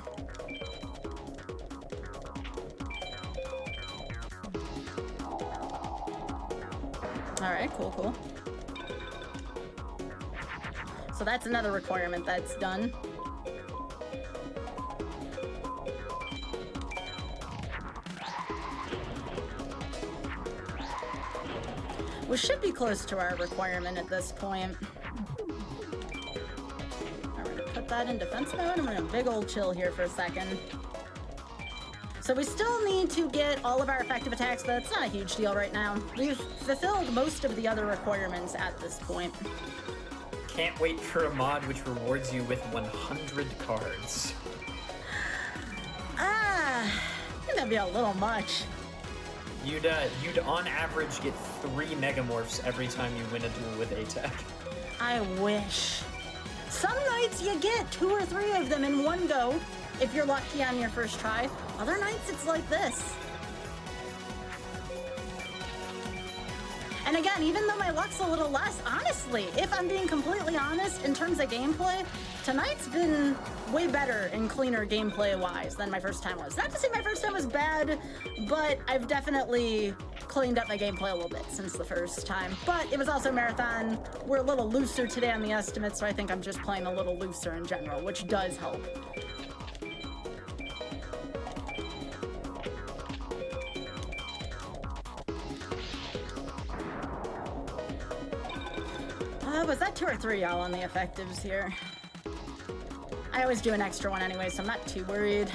Alright, cool. So that's another requirement that's done. We should be close to our requirement at this point. We're gonna put that in defense mode, and we're gonna big old chill here for a second. So we still need to get all of our effective attacks, but it's not a huge deal right now. We've fulfilled most of the other requirements at this point. Can't wait for a mod which rewards you with 100 cards. I think that'd be a little much. You'd on average get 3 Megamorphs every time you win a duel with A-Tech. I wish. Some nights you get 2 or 3 of them in one go, if you're lucky on your first try. Other nights it's like this. And again, even though my luck's a little less, honestly, if I'm being completely honest, in terms of gameplay, tonight's been way better and cleaner gameplay-wise than my first time was. Not to say my first time was bad, but I've definitely cleaned up my gameplay a little bit since the first time. But it was also a marathon. We're a little looser today on the estimates, so I think I'm just playing a little looser in general, which does help. Was that 2 or 3, y'all, on the effectives here? I always do an extra one anyway, so I'm not too worried.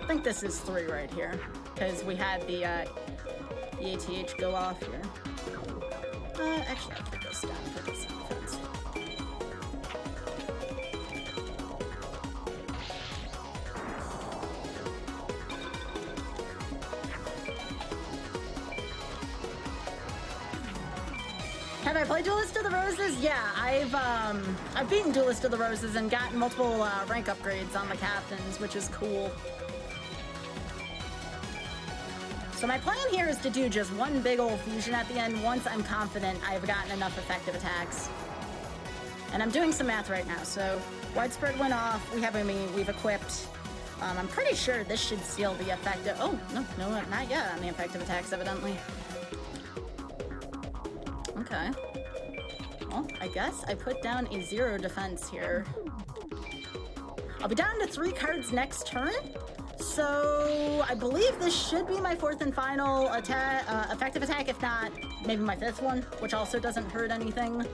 I think this is 3 right here, because we had the ATH go off here. Actually, I'll put this down for this defense. Have I played Duelist of the Roses? Yeah, I've beaten Duelist of the Roses and gotten multiple rank upgrades on the captains, which is cool. So my plan here is to do just one big old fusion at the end once I'm confident I've gotten enough effective attacks. And I'm doing some math right now, so widespread went off, we've equipped. I'm pretty sure this should seal the effective... Oh, no, not yet on the effective attacks, evidently. Okay. Well, I guess I put down a 0 defense here. I'll be down to 3 cards next turn. So I believe this should be my 4th and final attack, effective attack, if not, maybe my 5th one, which also doesn't hurt anything.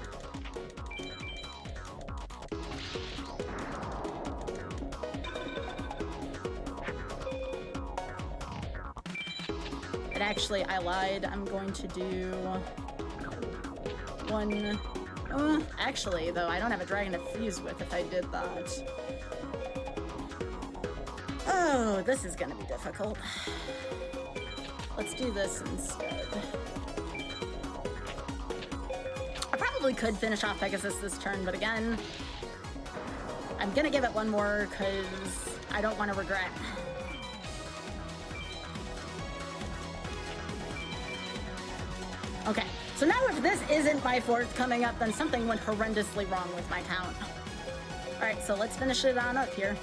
And actually, I lied. I'm going to do one... actually, though, I don't have a dragon to fuse with if I did that. Oh, this is gonna be difficult. Let's do this instead. I probably could finish off Pegasus this turn, but again, I'm gonna give it one more because I don't want to regret. Okay, so now if this isn't my 4th coming up, then something went horrendously wrong with my count. All right, so let's finish it on up here.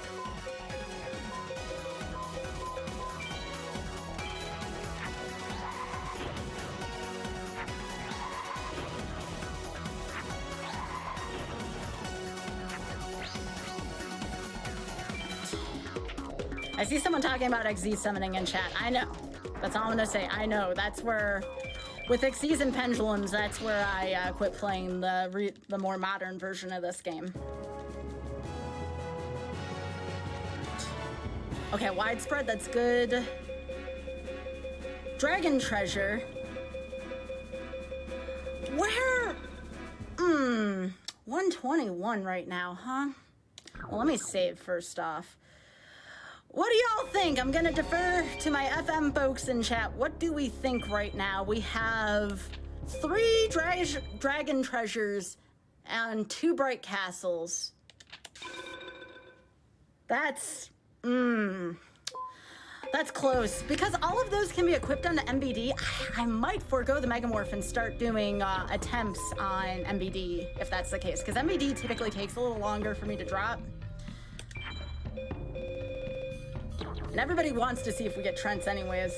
I see someone talking about XZ summoning in chat. I know. That's all I'm gonna say. I know. That's where, with XZs and Pendulums, that's where I quit playing the more modern version of this game. Okay, widespread, that's good. Dragon Treasure. Where? 121 right now, huh? Well, let me save first off. What do y'all think? I'm gonna defer to my FM folks in chat. What do we think right now? We have 3 dragon treasures and 2 bright castles. That's close. Because all of those can be equipped on the MBD, I might forego the Megamorph and start doing attempts on MBD, if that's the case. Because MBD typically takes a little longer for me to drop. And everybody wants to see if we get Trents anyways.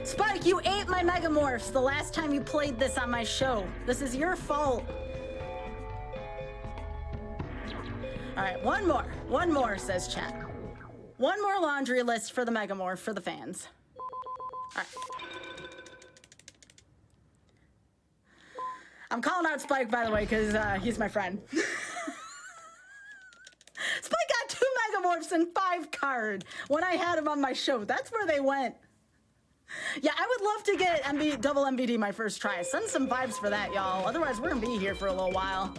Spike, you ate my Megamorphs the last time you played this on my show. This is your fault. All right, one more, says chat. One more laundry list for the Megamorph for the fans. All right. I'm calling out Spike, by the way, because he's my friend. Spike got 2 Megamorphs and 5 card when I had him on my show. That's where they went. Yeah, I would love to get double MBD my first try. Send some vibes for that, y'all. Otherwise, we're gonna be here for a little while.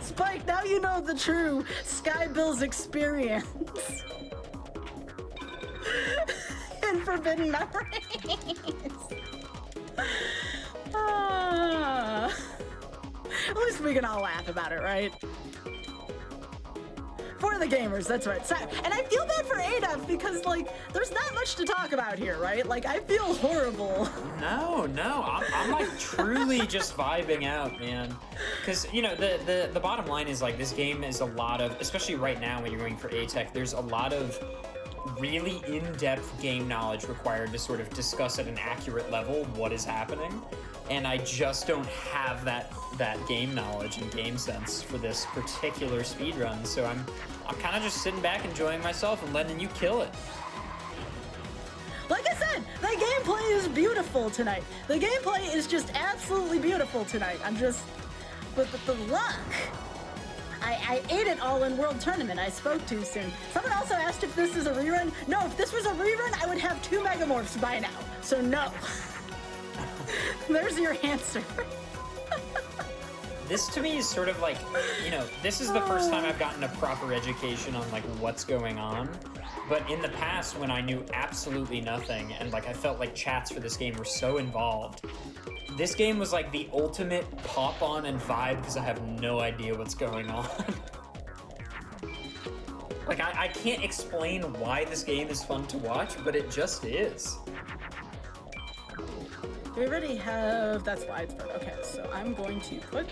Spike, now you know the true Sky Bill's experience. In Forbidden Memories. At least we can all laugh about it, right? For the gamers, that's right. So, and I feel bad for ADF because, like, there's not much to talk about here, right? Like, I feel horrible. No, I'm like truly just vibing out, man. Because, you know, the bottom line is, like, this game is a lot of, especially right now when you're going for A-Tech, there's a lot of really in-depth game knowledge required to sort of discuss at an accurate level what is happening. And I just don't have that game knowledge and game sense for this particular speedrun. So I'm kind of just sitting back enjoying myself and letting you kill it. Like I said, the gameplay is beautiful tonight. The gameplay is just absolutely beautiful tonight. I'm just, but the luck. I ate it all in World Tournament. I spoke too soon. Someone also asked if this is a rerun. No, if this was a rerun, I would have 2 Megamorphs by now. So no. There's your answer. This to me is sort of like, you know, this is the first time I've gotten a proper education on like what's going on. But in the past when I knew absolutely nothing and like I felt like chats for this game were so involved, this game was like the ultimate pop on and vibe because I have no idea what's going on. Like I can't explain why this game is fun to watch, but it just is. Do we already have... That's widespread. Okay, so I'm going to put...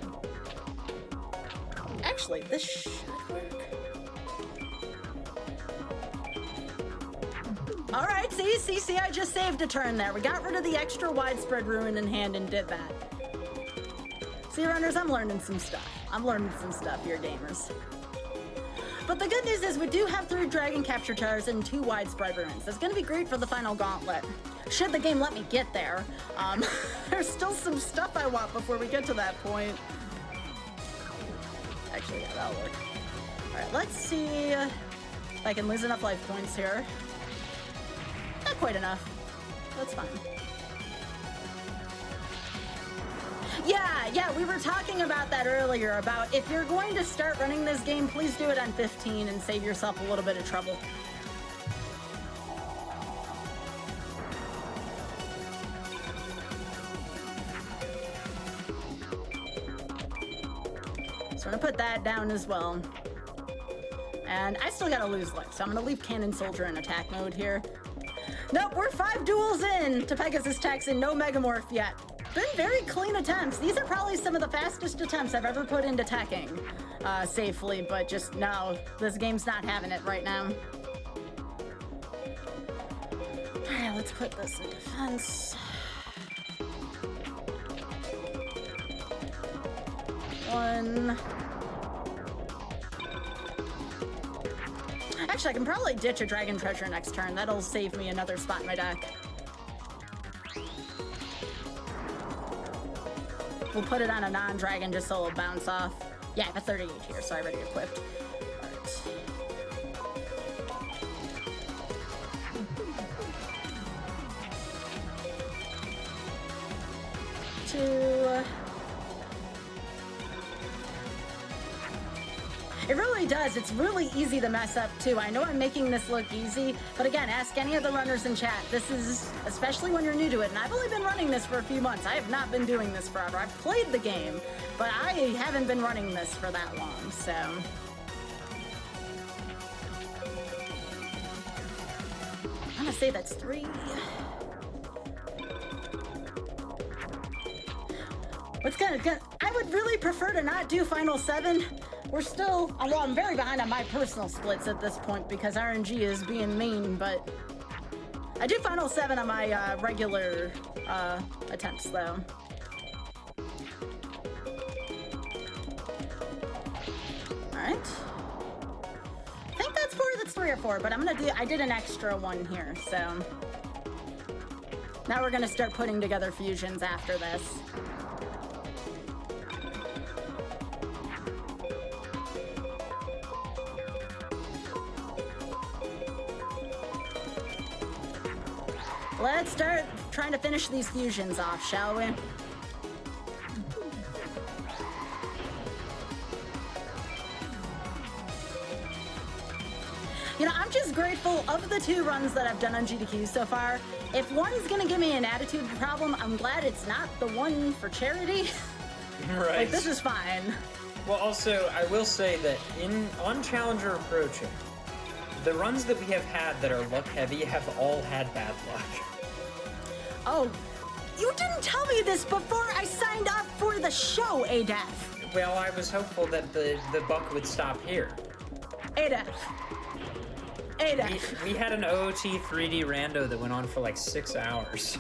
Actually, this should work. Alright, see, I just saved a turn there. We got rid of the extra widespread ruin in hand and did that. See, runners, I'm learning some stuff. I'm learning some stuff here, gamers. But the good news is we do have 3 dragon capture towers and 2 widespread ruins. That's gonna be great for the final gauntlet. Should the game let me get there. There's still some stuff I want before we get to that point. Actually, yeah, that'll work. Alright, let's see if I can lose enough life points here. Not quite enough. That's fine. Yeah, we were talking about that earlier, about if you're going to start running this game, please do it on 15 and save yourself a little bit of trouble. So I'm gonna put that down as well. And I still gotta lose life, so I'm gonna leave Cannon Soldier in attack mode here. Nope, we're 5 duels in to Pegasus Techs and no Megamorph yet. Been very clean attempts. These are probably some of the fastest attempts I've ever put into teching safely, but just no, this game's not having it right now. Alright, let's put this in defense. One. Actually, I can probably ditch a Dragon Treasure next turn. That'll save me another spot in my deck. We'll put it on a non-dragon just so it'll bounce off. Yeah, I have a 38 here, so I already equipped. Alright. Two. It really does. It's really easy to mess up, too. I know I'm making this look easy, but again, ask any of the runners in chat. This is, especially when you're new to it, and I've only been running this for a few months. I have not been doing this forever. I've played the game, but I haven't been running this for that long, so... I'm gonna say that's 3. What's gonna... I would really prefer to not do Final 7. We're still, well, I'm very behind on my personal splits at this point because RNG is being mean, but I do Final 7 on my regular attempts, though. Alright. I think that's 4, that's 3 or 4, but I did an extra one here, so. Now we're gonna start putting together fusions after this. Let's start trying to finish these fusions off, shall we? You know, I'm just grateful of the 2 runs that I've done on GDQ so far. If one's gonna give me an attitude problem, I'm glad it's not the one for charity. Right. Like, this is fine. Well, also, I will say that on Challenger Approaching, the runs that we have had that are luck heavy have all had bad luck. Oh, you didn't tell me this before I signed up for the show, ADEF. Well, I was hopeful that the buck would stop here. ADEF. We had an OOT 3D rando that went on for like 6 hours.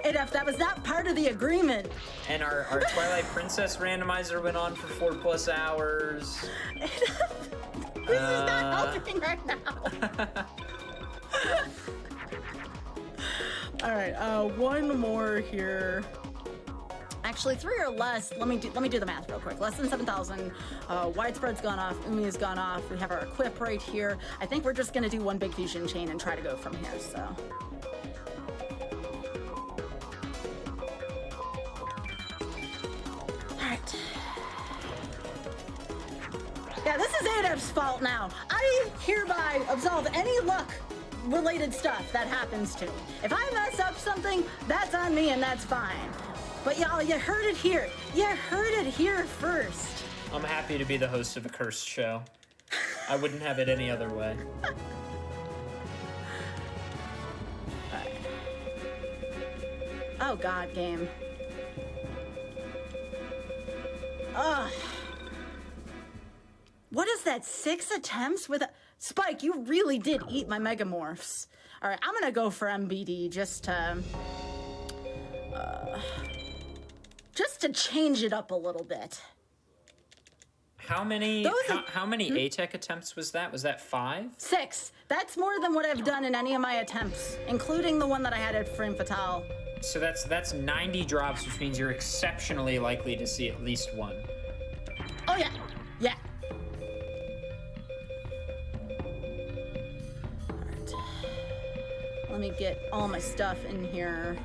ADEF, that was not part of the agreement. And our Twilight Princess randomizer went on for 4+ hours. ADEF, this is not helping right now. All right, one more here. Actually, 3 or less. Let me do the math real quick. Less than 7,000. Widespread's gone off. Umi's gone off. We have our equip right here. I think we're just gonna do one big fusion chain and try to go from here. So. All right. Yeah, this is ADEF's fault now. I hereby absolve any luck-related stuff that happens to me. If I mess up something, that's on me and that's fine. But y'all, you heard it here. You heard it here first. I'm happy to be the host of a cursed show. I wouldn't have it any other way. Oh, God, game. Ugh. What is that? 6 attempts with a... Spike, you really did eat my Megamorphs. All right, I'm gonna go for MBD just to change it up a little bit. How many A-Tech attempts was that? Was that 5? 6. That's more than what I've done in any of my attempts, including the one that I had at Frame Fatale. So that's 90 drops, which means you're exceptionally likely to see at least one. Oh, yeah. Yeah. All right. Let me get all my stuff in here.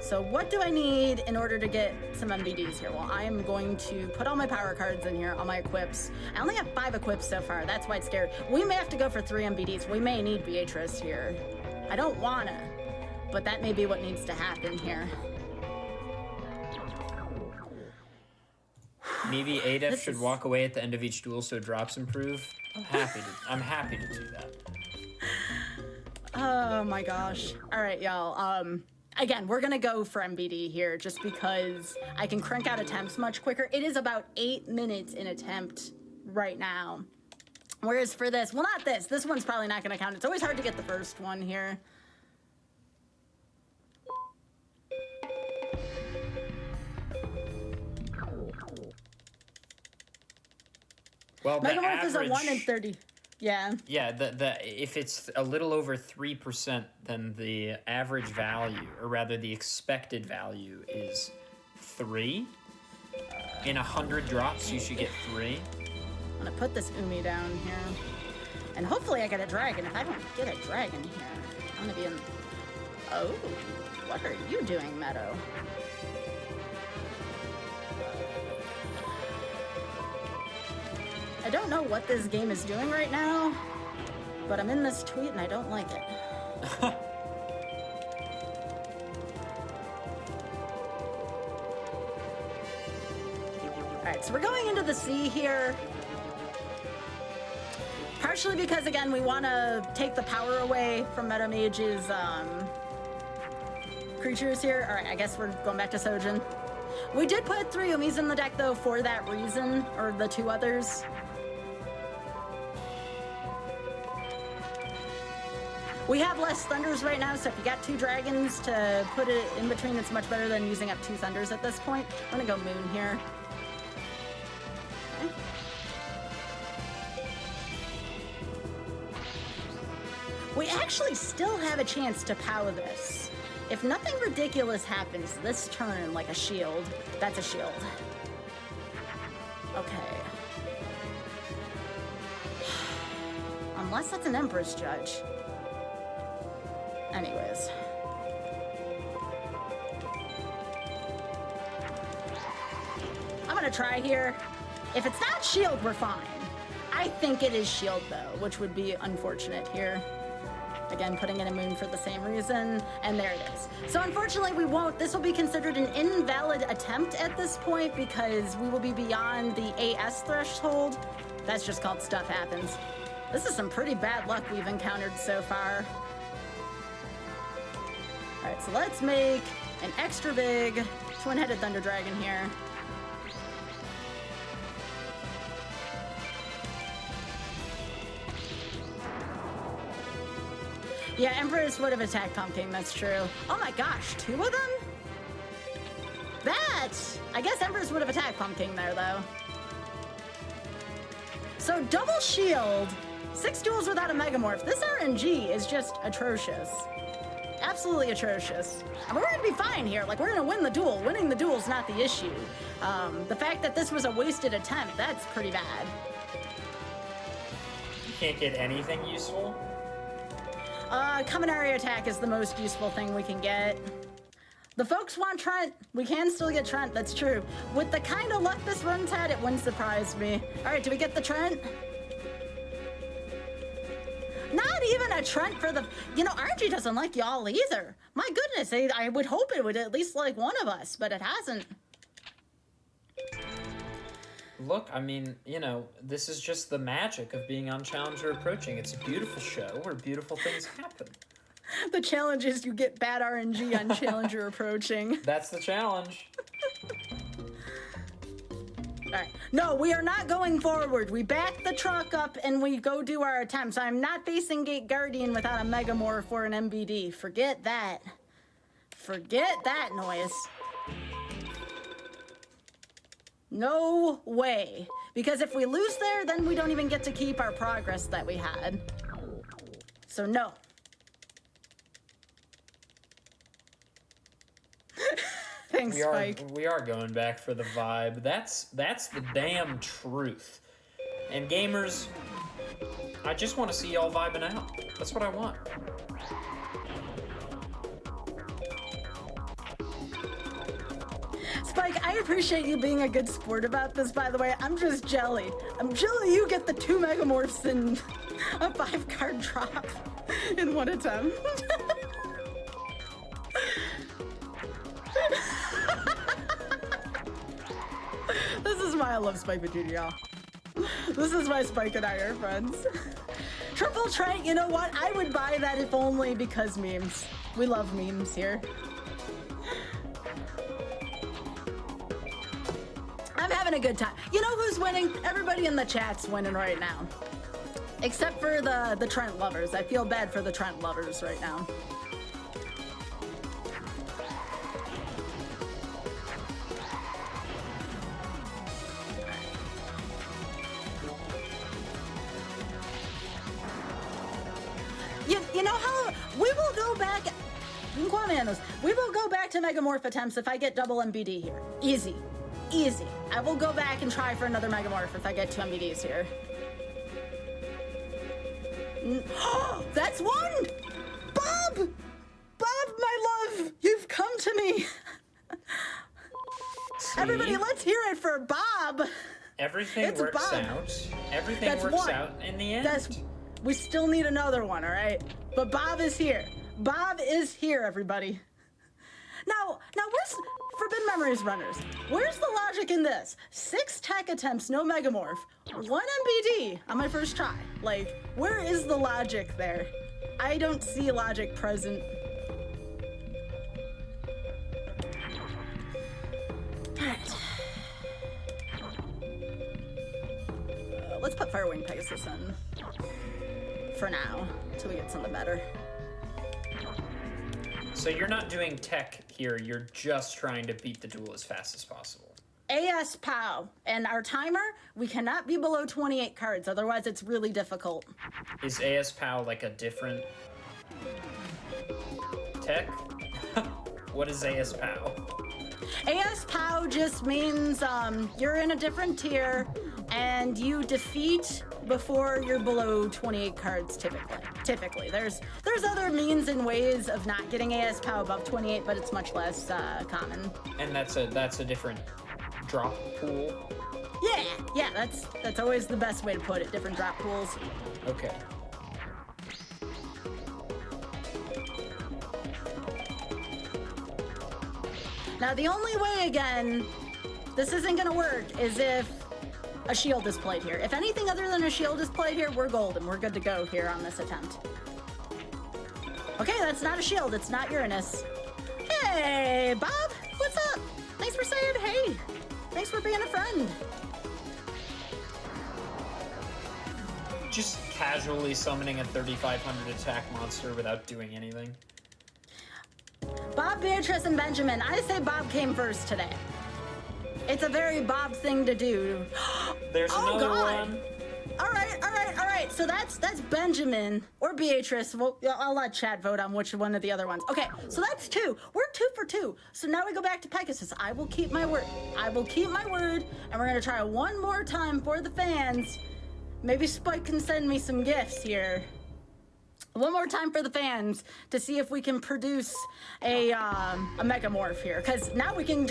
So what do I need in order to get some MBDs here? Well, I am going to put all my power cards in here, all my equips. I only have 5 equips so far. That's why it's scared. We may have to go for 3 MBDs. We may need Beatrice here. I don't wanna, but that may be what needs to happen here. Maybe Adef should walk away at the end of each duel so drops improve. I'm happy to do that. Oh my gosh. All right, y'all. Again, we're gonna go for MBD here just because I can crank out attempts much quicker. It is about 8 minutes in attempt right now. Whereas for this, well, not this. This one's probably not gonna count. It's always hard to get the first one here. Well, the Megamorph average is a 1 in 30. Yeah. Yeah, if it's a little over 3%, then the average value, or rather the expected value, is 3. In 100 drops, you should get 3. I'm gonna put this Umi down here. And hopefully I get a dragon. If I don't get a dragon here, I'm gonna be in... Oh, what are you doing, Meadow? I don't know what this game is doing right now, but I'm in this tweet and I don't like it. Alright, so we're going into the sea here. Partially because, again, we want to take the power away from Meta Mage's creatures here. Alright, I guess we're going back to Sojin. We did put 3 Umis in the deck, though, for that reason, or the 2 others. We have less Thunders right now, so if you got 2 Dragons to put it in between, it's much better than using up 2 Thunders at this point. I'm gonna go Moon here. Okay. We actually still have a chance to POW this. If nothing ridiculous happens this turn, like a shield, that's a shield. Okay. Unless that's an Empress Judge. Anyways. I'm gonna try here. If it's not shield, we're fine. I think it is shield though, which would be unfortunate here. Again, putting in a moon for the same reason, and there it is. So unfortunately we won't, this will be considered an invalid attempt at this point because we will be beyond the AS threshold. That's just called stuff happens. This is some pretty bad luck we've encountered so far. Alright, so let's make an extra big twin-headed Thunder Dragon here. Yeah, Empress would have attacked Pumpkin, that's true. Oh my gosh, 2 of them? I guess Empress would have attacked Pumpkin there, though. So double shield, 6 duels without a Megamorph. This RNG is just atrocious. Absolutely atrocious. I mean, we're gonna be fine here. Like, we're gonna win the duel. Winning the duel's not the issue. The fact that this was a wasted attempt, that's pretty bad. You can't get anything useful? Kaminari attack is the most useful thing we can get. The folks want Trent. We can still get Trent, that's true. With the kind of luck this run's had, it wouldn't surprise me. All right, do we get the Trent? Not even a Trent for the... You know, RNG doesn't like y'all either. My goodness, I would hope it would at least like one of us, but it hasn't. Look, I mean, you know, this is just the magic of being on Challenger Approaching. It's a beautiful show where beautiful things happen. The challenge is you get bad RNG on Challenger approaching. That's the challenge. All right. No, we are not going forward. We back the truck up and we go do our attempts. I'm not facing Gate Guardian without a Megamorph or an MBD. Forget that. Forget that noise. No way. Because if we lose there, then we don't even get to keep our progress that we had. So no. Thanks, Spike. We are going back for the vibe. That's the damn truth. And gamers, I just want to see y'all vibing out. That's what I want. Spike, I appreciate you being a good sport about this, by the way. I'm just jelly. I'm jelly you get the 2 Megamorphs and a 5-card drop in one attempt. This is why I love Spike with y'all. This is why Spike and I are friends. Triple Trank, you know what? I would buy that if only because memes. We love memes here. I'm having a good time. You know who's winning? Everybody in the chat's winning right now. Except for the Trent lovers. I feel bad for the Trent lovers right now. You know how we will go back. We will go back to Megamorph attempts if I get double MBD here. Easy. Easy. I will go back and try for another Megamorph if I get 2 MBDs here. That's one! Bob! Bob, my love! You've come to me! See? Everybody, let's hear it for Bob! Everything works out. Everything works out in the end. We still need another one, all right? But Bob is here. Bob is here, everybody. Now, where's Forbidden Memories runners? Where's the logic in this? 6 tech attempts, no Megamorph, 1 MBD on my first try. Like, where is the logic there? I don't see logic present. All right. Let's put Firewing Pegasus in for now, until we get something better. So you're not doing tech here, you're just trying to beat the duel as fast as possible. AS POW, and our timer, we cannot be below 28 cards, otherwise it's really difficult. Is AS POW like a different tech? What is AS POW? AS POW just means you're in a different tier, and you defeat before you're below 28 cards typically. There's other means and ways of not getting AS POW above 28, but it's much less common. And that's a different drop pool? Yeah, that's always the best way to put it, different drop pools. Okay. Now the only way, again, this isn't gonna work is if a shield is played here. If anything other than a shield is played here, we're golden. We're good to go here on this attempt. Okay, that's not a shield. It's not Uranus. Hey, Bob, what's up? Thanks for saying hey. Thanks for being a friend. Just casually summoning a 3,500 attack monster without doing anything. Bob, Beatrice, and Benjamin. I say Bob came first today. It's a very Bob thing to do. There's another one. All right. So that's Benjamin or Beatrice. Well, I'll let Chad vote on which one of the other ones. Okay, so that's 2. We're 2 for 2. So now we go back to Pegasus. I will keep my word. And we're gonna try one more time for the fans. Maybe Spike can send me some gifts here. One more time for the fans to see if we can produce a Megamorph here. Because now we can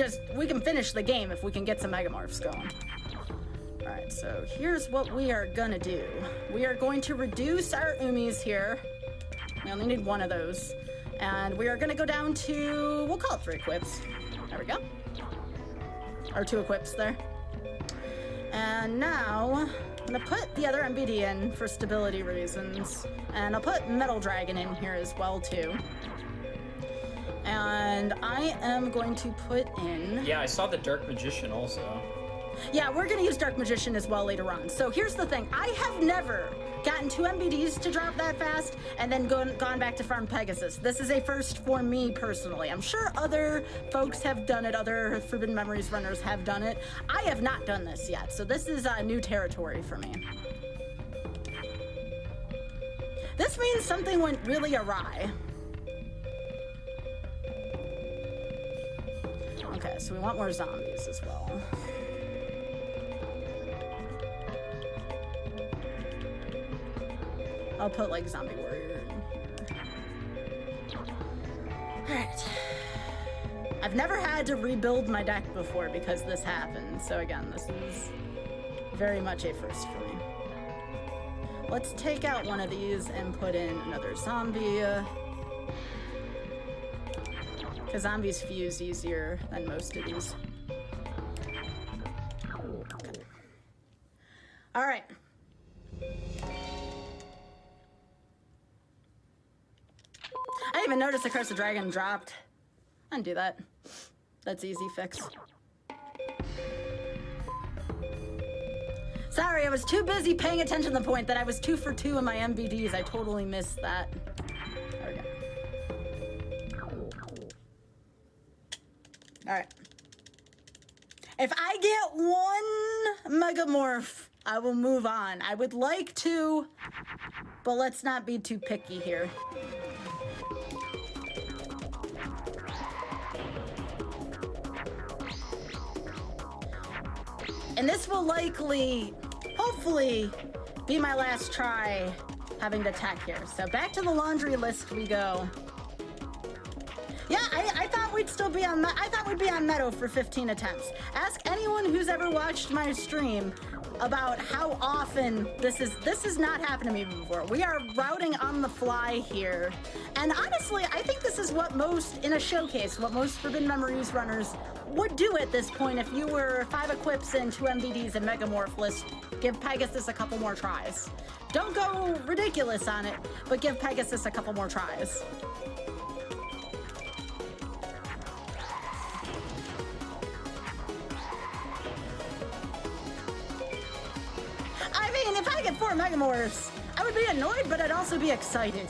finish the game if we can get some Megamorphs going. All right, so here's what we are gonna do. We are going to reduce our Umis here. We only need 1 of those. And we are gonna go down to, we'll call it 3 equips. There we go. Or 2 equips there. And And now I'm gonna put the other MBD in for stability reasons. And I'll put Metal Dragon in here as well too. And I am going to put in... Yeah, I saw the Dark Magician also. Yeah, we're gonna use Dark Magician as well later on. So here's the thing, I have never gotten 2 MBDs to drop that fast and then gone back to farm Pegasus. This is a first for me personally. I'm sure other folks have done it, other Forbidden Memories runners have done it. I have not done this yet, so this is new territory for me. This means something went really awry. Okay, so we want more zombies as well. I'll put like Zombie Warrior in here. Alright. I've never had to rebuild my deck before because this happened. So again, this is very much a first for me. Let's take out one of these and put in another zombie. Because zombies fuse easier than most of these. Okay. Alright. I didn't even notice the Curse of Dragon dropped. Undo that. That's easy fix. Sorry, I was too busy paying attention to the point that I was 2 for 2 in my MBDs. I totally missed that. There we go. Alright. If I get 1 Megamorph, I will move on. I would like to, but let's not be too picky here. And this will likely, hopefully, be my last try having to attack here. So back to the laundry list we go. Yeah, I thought we'd still be on, I thought we'd be on Meadow for 15 attempts. Ask anyone who's ever watched my stream about how often this has not happened to me before. We are routing on the fly here. And honestly, I think this is what most, in a showcase, what most Forbidden Memories runners would do at this point if you were 5 equips and 2 MVDs and Megamorph list. Give Pegasus a couple more tries. Don't go ridiculous on it, but give Pegasus a couple more tries. I mean, if I get 4 Megamorphs, I would be annoyed, but I'd also be excited.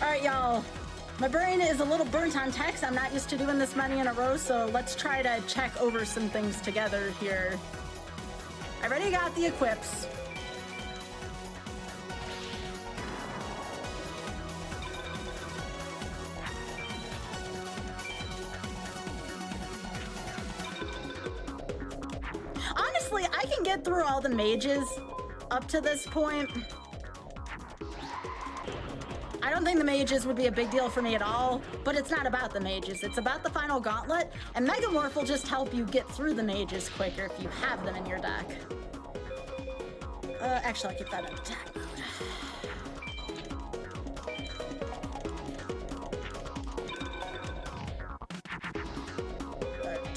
All right, y'all. My brain is a little burnt on text. I'm not used to doing this many in a row, so let's try to check over some things together here. I already got the equips. Honestly, I can get through all the mages up to this point. I don't think the mages would be a big deal for me at all, but it's not about the mages. It's about the final gauntlet, and Megamorph will just help you get through the mages quicker if you have them in your deck. Actually, I'll keep that in attack mode. Right.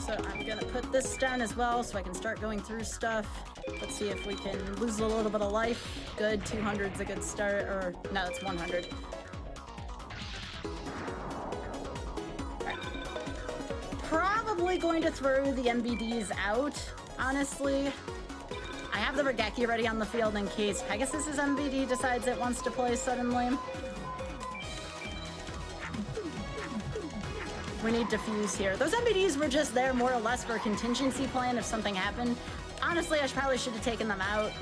So I'm gonna put this down as well so I can start going through stuff. Let's see if we can lose a little bit of life. Good, 200's a good start, or no, it's 100. Right. Probably going to throw the MBDs out, honestly. I have the Regeki ready on the field in case Pegasus's MBD decides it wants to play suddenly. We need defuse here. Those MBDs were just there more or less for a contingency plan if something happened. Honestly, I probably should have taken them out.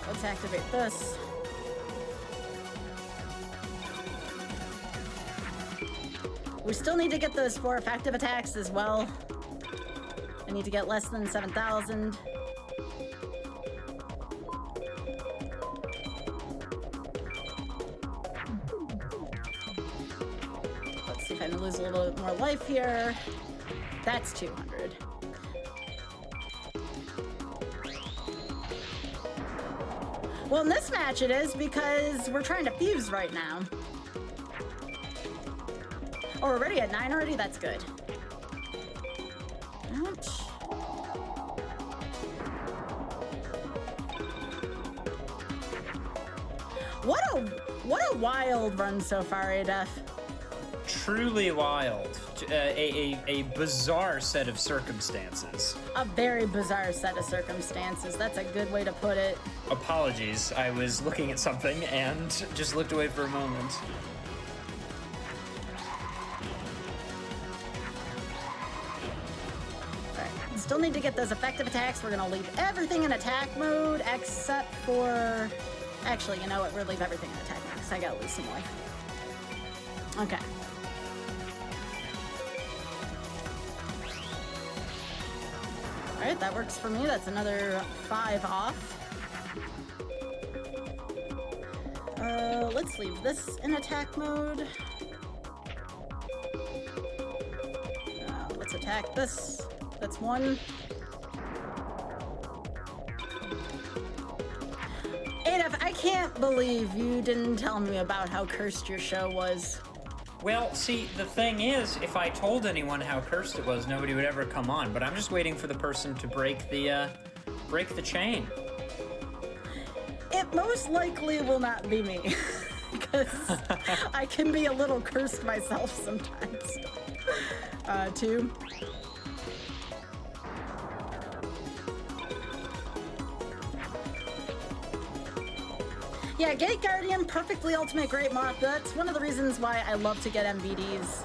Let's activate this. We still need to get those 4 effective attacks as well. I need to get less than 7,000. Let's see if I can lose a little bit more life here. That's 200. Well, in this match it is because we're trying to fuse right now. Oh, we're already at 9 already? That's good. Ouch. What a wild run so far, Adef. Truly wild. A bizarre set of circumstances. A very bizarre set of circumstances. That's a good way to put it. Apologies, I was looking at something and just looked away for a moment. Alright, still need to get those effective attacks. We're gonna leave everything in attack mode except for... Actually, you know what? We'll leave everything in attack mode because I gotta lose some life. Okay. Alright, that works for me. That's another 5 off. Let's leave this in attack mode. Let's attack this. That's 1. Adef, I can't believe you didn't tell me about how cursed your show was. Well, see, the thing is, if I told anyone how cursed it was, nobody would ever come on. But I'm just waiting for the person to break the chain. It most likely will not be me, because I can be a little cursed myself sometimes. 2. Yeah, Gate Guardian, perfectly ultimate Great Moth. That's one of the reasons why I love to get MVDs.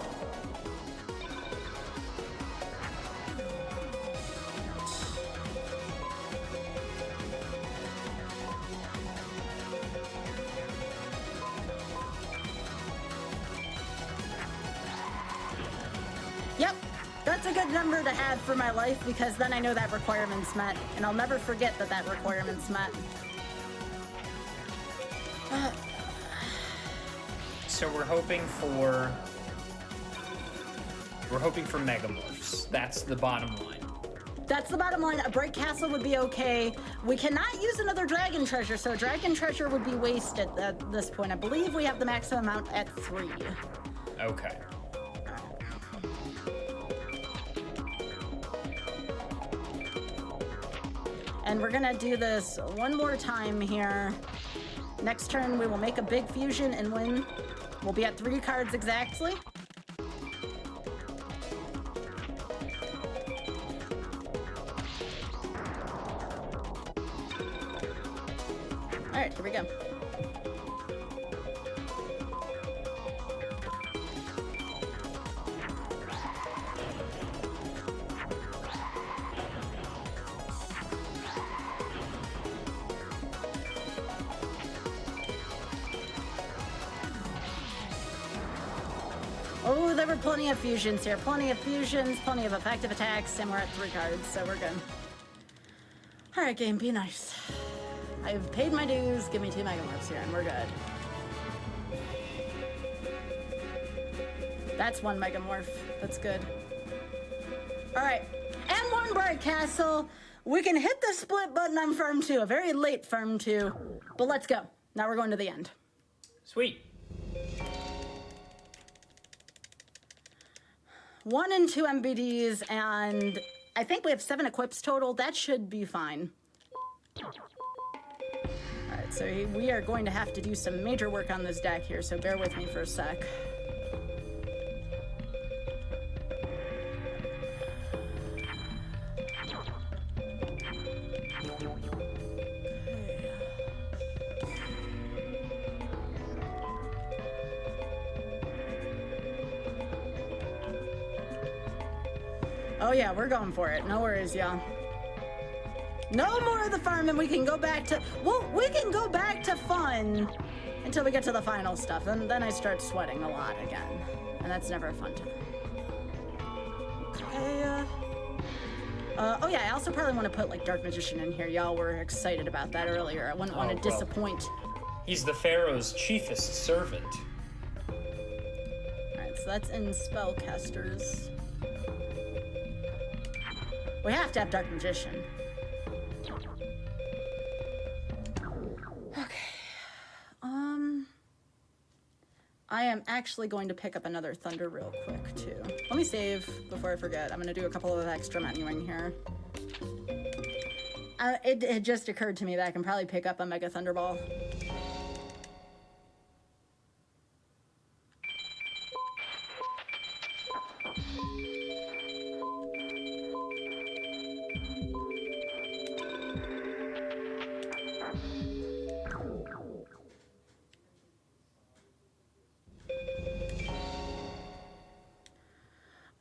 Yep, that's a good number to have for my life because then I know that requirement's met, and I'll never forget that that requirement's met. So we're hoping for megamorphs. That's the bottom line. That's the bottom line. A Bright Castle would be okay. We cannot use another Dragon Treasure, so Dragon Treasure would be wasted at this point. I believe we have the maximum amount at 3. Okay. And we're gonna do this one more time here. Next turn, we will make a big fusion and win. We'll be at 3 cards exactly. All right, here we go. Oh, there were plenty of fusions here. Plenty of fusions, plenty of effective attacks, and we're at 3 cards, so we're good. All right, game, be nice. I've paid my dues. Give me 2 Megamorphs here, and we're good. That's 1 Megamorph. That's good. All right, and 1 Bright Castle. We can hit the split button on Farm 2, a very late Farm 2, but let's go. Now we're going to the end. Sweet. 1 and 2 MBDs, and I think we have 7 equips total. That should be fine. Alright, so we are going to have to do some major work on this deck here, so bear with me for a sec. Oh yeah, we're going for it. No worries, y'all. No more of the farm, and we can go back to... Well, we can go back to fun until we get to the final stuff. Then I start sweating a lot again. And that's never a fun time. Okay. Oh yeah, I also probably want to put, like, Dark Magician in here. Y'all were excited about that earlier. I wouldn't want to disappoint. He's the Pharaoh's chiefest servant. Alright, so that's in Spellcasters. We have to have Dark Magician. Okay. I am actually going to pick up another thunder real quick, too. Let me save before I forget. I'm going to do a couple of extra menuing here. It just occurred to me that I can probably pick up a Mega Thunderball.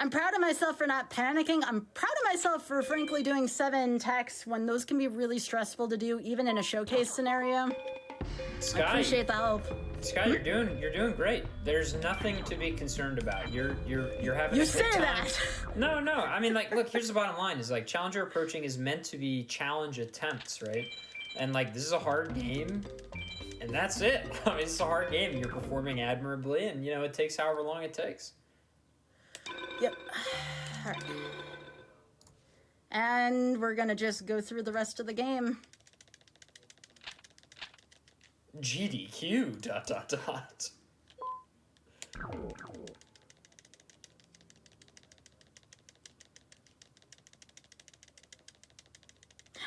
I'm proud of myself for not panicking. I'm proud of myself for frankly doing 7 techs when those can be really stressful to do, even in a showcase scenario. Sky, I appreciate the help. Sky, you're doing great. There's nothing to be concerned about. You're having You a say good time. that. No. I mean, like, look, here's the bottom line: is like challenger approaching is meant to be challenge attempts, right? And like, this is a hard game, and that's it. I mean, it's a hard game. You're performing admirably, and you know it takes however long it takes. Yep. All right. And we're gonna just go through the rest of the game. GDQ ...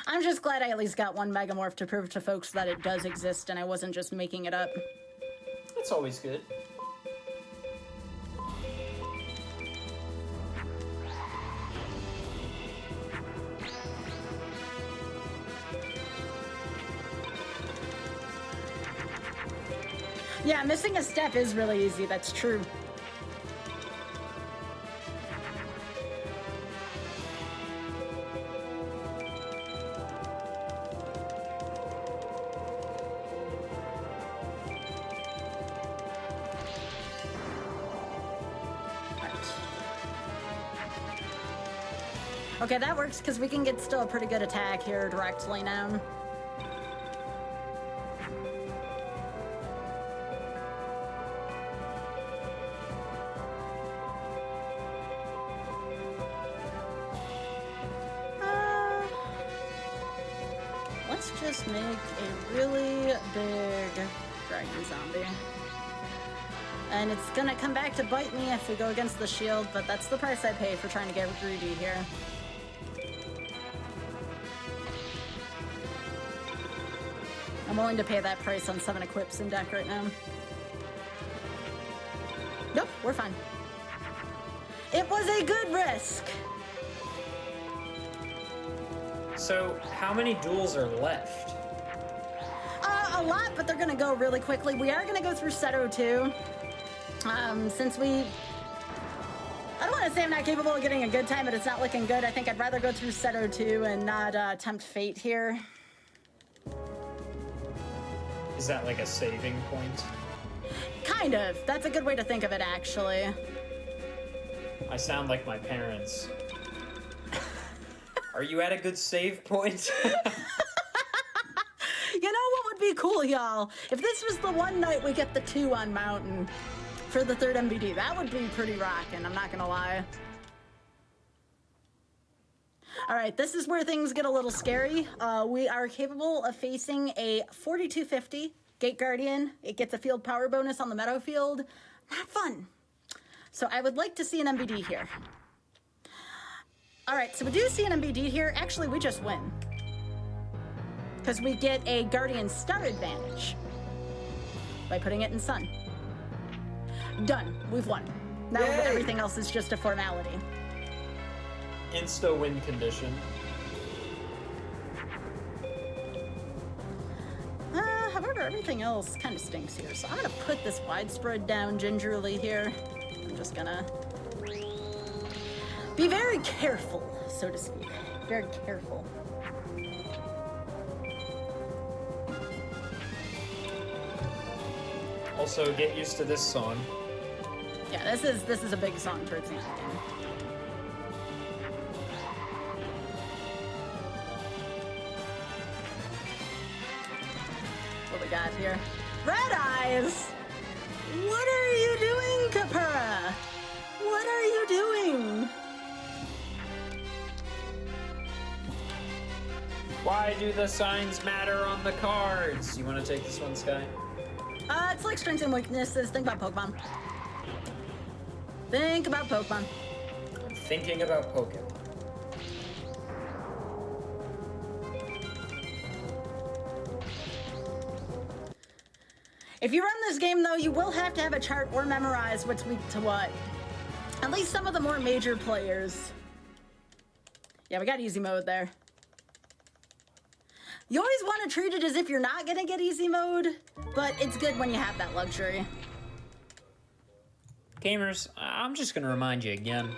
I'm just glad I at least got one Megamorph to prove to folks that it does exist and I wasn't just making it up. That's always good. Yeah, missing a step is really easy, that's true. Okay, that works because we can get still a pretty good attack here directly now. Let's just make a really big dragon zombie. And it's gonna come back to bite me if we go against the shield, but that's the price I pay for trying to get greedy here. I'm willing to pay that price on 7 equips in deck right now. Nope, we're fine. It was a good risk. So, how many duels are left? A lot, but they're gonna go really quickly. We are gonna go through Seto too. Since we... I don't want to say I'm not capable of getting a good time, but it's not looking good. I think I'd rather go through Seto 2 and not tempt fate here. Is that like a saving point? Kind of. That's a good way to think of it, actually. I sound like my parents. Are you at a good save point? You know what would be cool, y'all? If this was the one night we get the 2 on Mountain for the 3rd MBD, that would be pretty rockin', I'm not gonna lie. All right, this is where things get a little scary. We are capable of facing a 4250 Gate Guardian. It gets a field power bonus on the meadow field. Not fun. So I would like to see an MBD here. All right, so we do see an MBD here. Actually, we just win. Because we get a Guardian Star advantage by putting it in Sun. Done. We've won. Now Yay. Everything else is just a formality. Insta-win condition. However, everything else kind of stinks here. So I'm going to put this widespread down gingerly here. I'm just going to be very careful, so to speak. Very careful. Also, get used to this song. Yeah, this is a big song towards the end of the game. What we got here? Red Eyes! What are you doing, Kapura? What are you doing? Why do the signs matter on the cards? You want to take this one, Sky? It's like strengths and weaknesses. Think about Pokemon. Think about Pokemon. I'm thinking about Pokemon. If you run this game, though, you will have to have a chart or memorize what's weak to what. At least some of the more major players. Yeah, we got easy mode there. You always want to treat it as if you're not going to get easy mode, but it's good when you have that luxury. Gamers, I'm just going to remind you again.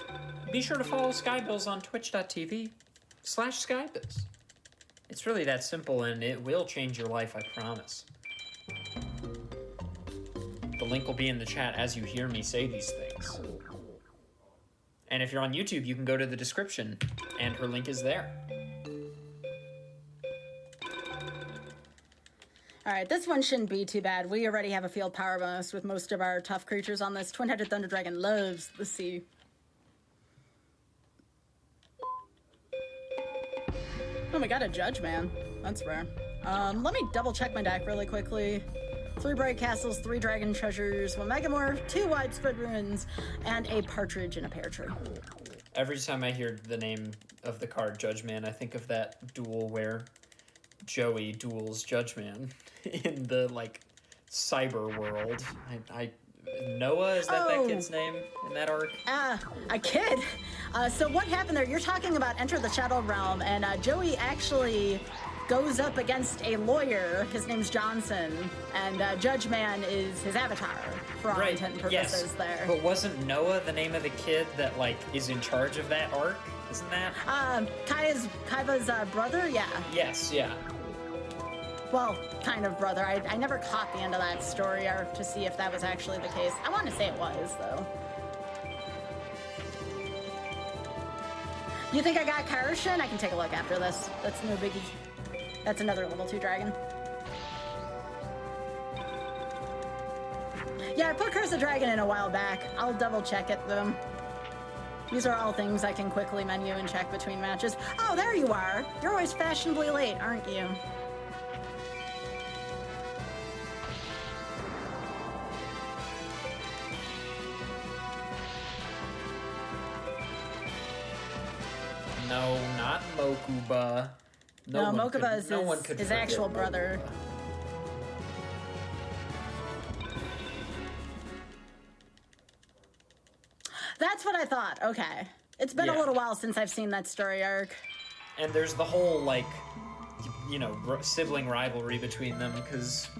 Be sure to follow Skybills on twitch.tv/Skybills. It's really that simple, and it will change your life, I promise. The link will be in the chat as you hear me say these things. And if you're on YouTube, you can go to the description, and her link is there. Alright, this one shouldn't be too bad. We already have a field power bonus with most of our tough creatures on this. Twin-headed Thunder Dragon loves the sea. Oh, we got a Judge Man. That's rare. Let me double check my deck really quickly. 3 Bright Castles, 3 Dragon Treasures, 1 Megamorph, 2 Widespread Ruins, and a Partridge in a Pear Tree. Every time I hear the name of the card Judge Man, I think of that duel where Joey duels Judge Man in the, like, cyber world. Noah, is that that kid's name in that arc? A kid? So what happened there? You're talking about Enter the Shadow Realm, and Joey actually goes up against a lawyer. His name's Johnson, and Judge Man is his avatar for all intent and purposes there. But wasn't Noah the name of the kid that, like, is in charge of that arc? Isn't that? Kaiba's brother? Yeah. Yes, yeah. Well, kind of brother. I never caught the end of that story arc to see if that was actually the case. I want to say it was, though. You think I got Karishin? I can take a look after this. That's no biggie. That's another level 2 dragon. Yeah, I put Curse of Dragon in a while back. I'll double check it, though. These are all things I can quickly menu and check between matches. Oh, there you are. You're always fashionably late, aren't you? No, not Mokuba. No, Mokuba is his actual brother. That's what I thought. Okay. It's been a little while since I've seen that story arc. And there's the whole, like, you know, sibling rivalry between them, because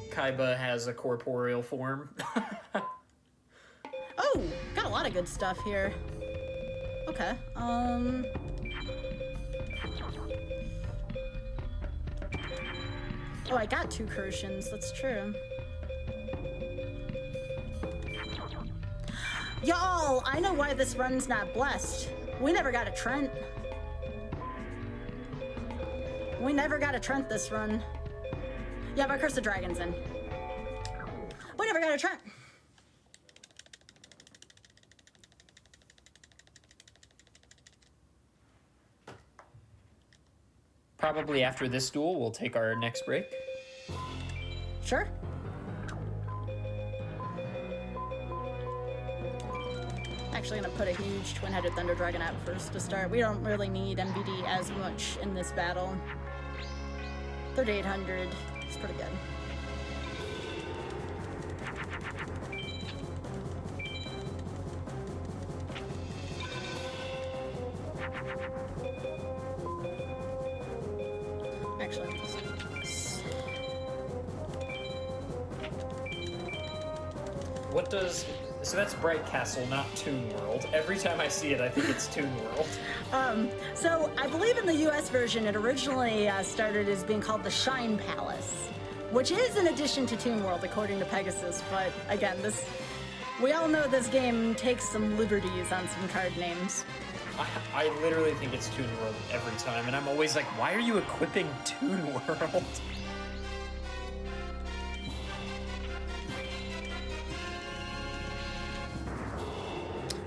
Kaiba has a corporeal form. Oh, got a lot of good stuff here. Okay, Oh, I got 2 Kurshins, that's true. Y'all, I know why this run's not blessed. We never got a Trent. We never got a Trent this run. Yeah, but Curse the Dragon's in. We never got a Trent. Probably after this duel, we'll take our next break. Sure. Actually gonna put a huge Twin-headed Thunder Dragon out first to start. We don't really need MBD as much in this battle. 3,800 is pretty good. Actually, let's do this. What does... So that's Bright Castle, not Toon World. Every time I see it, I think it's Toon World. So I believe in the US version, it originally started as being called the Shine Palace, which is an addition to Toon World, according to Pegasus. But again, we all know this game takes some liberties on some card names. I literally think it's Toon World every time, and I'm always like, why are you equipping Toon World?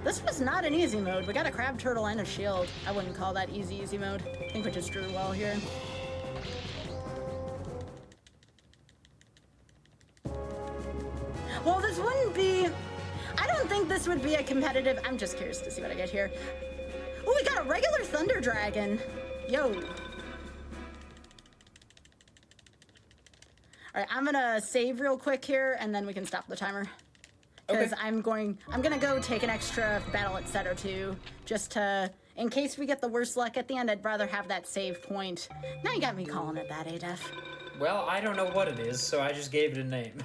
This was not an easy mode. We got a crab turtle and a shield. I wouldn't call that easy mode. I think we just drew well here. think this would be a competitive... I'm just curious to see what I get here. Oh, we got a regular Thunder Dragon. Yo. All right, I'm gonna save real quick here, and then we can stop the timer. Because Okay. I'm gonna go take an extra battle at Seto 2, just to... In case we get the worst luck at the end, I'd rather have that save point. Now you got me calling it that, Adef. Well, I don't know what it is, so I just gave it a name.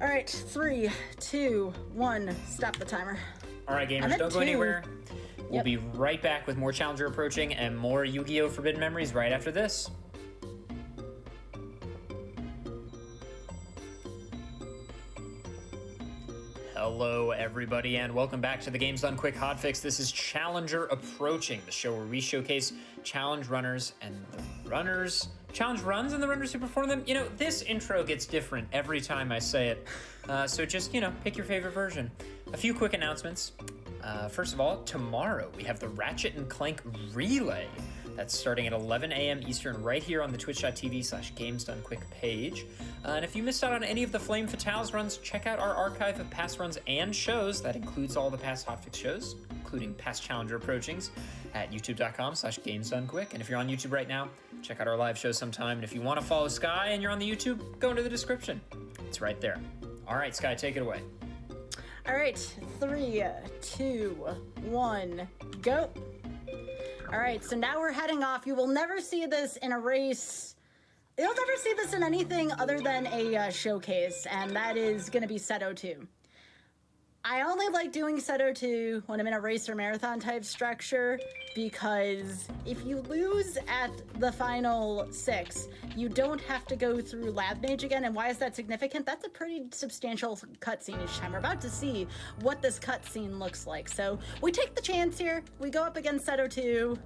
All right, 3, 2, 1, stop the timer. All right, I'm gamers, at don't go 2. anywhere. We'll Yep. be right back with more Challenger approaching and more Yu-Gi-Oh! Forbidden Memories right after this. Hello, everybody, and welcome back to the Games Done Quick Hotfix. This is Challenger Approaching, the show where we showcase challenge runners and the runners... Challenge runs and the runners who perform them. You know, this intro gets different every time I say it, so just, you know, pick your favorite version. A few quick announcements. First of all, tomorrow we have the Ratchet and Clank Relay. That's starting at 11 a.m. Eastern right here on the twitch.tv/GamesDoneQuick page. And if you missed out on any of the Flame Fatales runs, check out our archive of past runs and shows. That includes all the past Hotfix shows, including past Challenger approachings at youtube.com/GamesDoneQuick. And if you're on YouTube right now, check out our live show sometime. And if you want to follow Sky and you're on the YouTube, go into the description. It's right there. All right, Sky, take it away. All right, 3, 2, 1, go. All right, so now we're heading off. You will never see this in a race. You'll never see this in anything other than a showcase, and that is going to be Seto 2. I only like doing Seto 2 when I'm in a race or marathon type structure, because if you lose at the final 6, you don't have to go through Lab Mage again. And why is that significant? That's a pretty substantial cutscene each time. We're about to see what this cutscene looks like. So we take the chance here. We go up against Seto 2.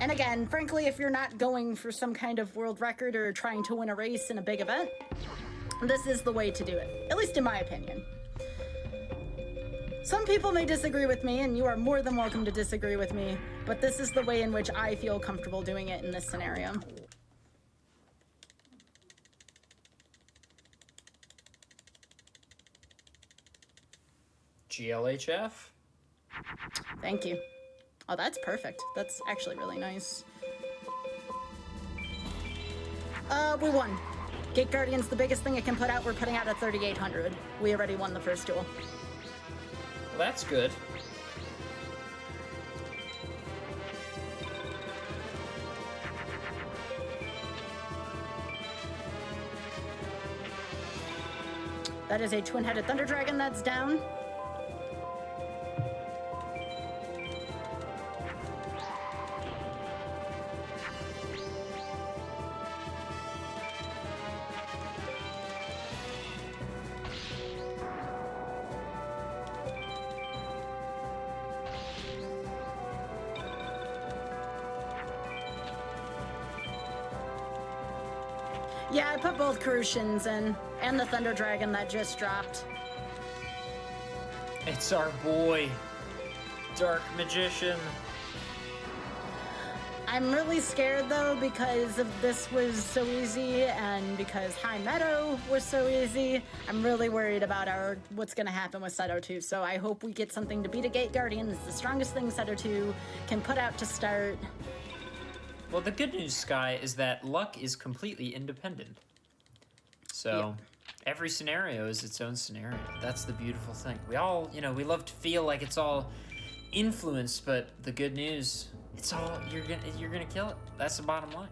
And again, frankly, if you're not going for some kind of world record or trying to win a race in a big event, this is the way to do it, at least in my opinion. Some people may disagree with me, and you are more than welcome to disagree with me, but this is the way in which I feel comfortable doing it in this scenario. GLHF? Thank you. Oh, that's perfect. That's actually really nice. We won. Gate Guardian's the biggest thing it can put out. We're putting out at 3,800. We already won the first duel. Well, that's good. That is a twin-headed Thunder Dragon that's down. Yeah, I put both Crucians in, and the Thunder Dragon that just dropped. It's our boy, Dark Magician. I'm really scared though because of this was so easy and because High Meadow was so easy. I'm really worried about what's gonna happen with Seto 2, so I hope we get something to beat a Gate Guardian. It's the strongest thing Seto 2 can put out to start. Well, the good news, Sky, is that luck is completely independent. So every scenario is its own scenario. That's the beautiful thing. We all, you know, we love to feel like it's all influenced, but the good news, it's all, you're gonna kill it. That's the bottom line.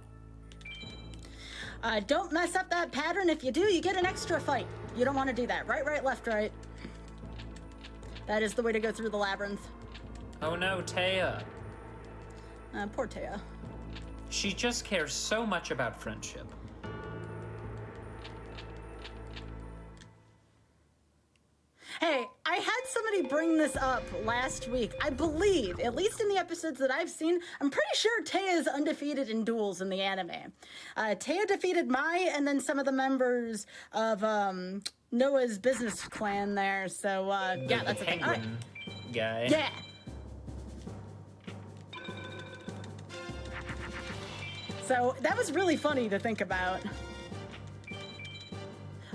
Don't mess up that pattern. If you do, you get an extra fight. You don't want to do that. Right, right, left, right. That is the way to go through the labyrinth. Oh no, Taya. Poor Taya. She just cares so much about friendship. Hey, I had somebody bring this up last week. I believe, at least in the episodes that I've seen, I'm pretty sure Taya is undefeated in duels in the anime. Taya defeated Mai and then some of the members of Noah's business clan there. So, yeah, that's a thing. Penguin guy. Yeah. So that was really funny to think about.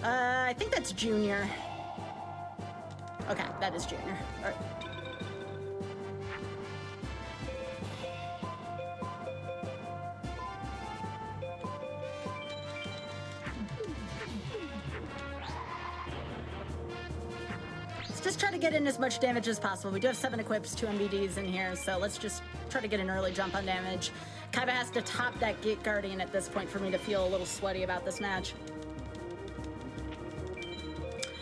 I think that's Junior. Okay, that is Junior. All right. Let's just try to get in as much damage as possible. We do have 7 equips, 2 MVDs in here, so let's just try to get an early jump on damage. Kaiba has to top that Gate Guardian at this point for me to feel a little sweaty about this match.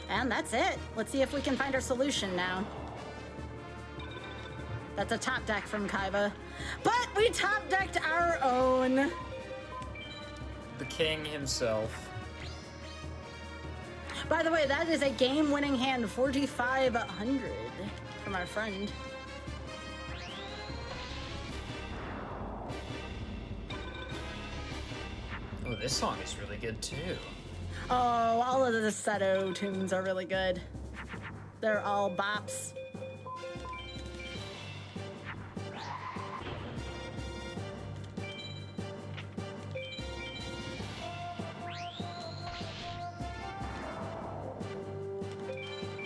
And that's it. Let's see if we can find our solution now. That's a top deck from Kaiba. But we top decked our own. The king himself. By the way, that is a game-winning hand, 4,500 from our friend. Oh, this song is really good too. Oh, all of the Seto tunes are really good. They're all bops.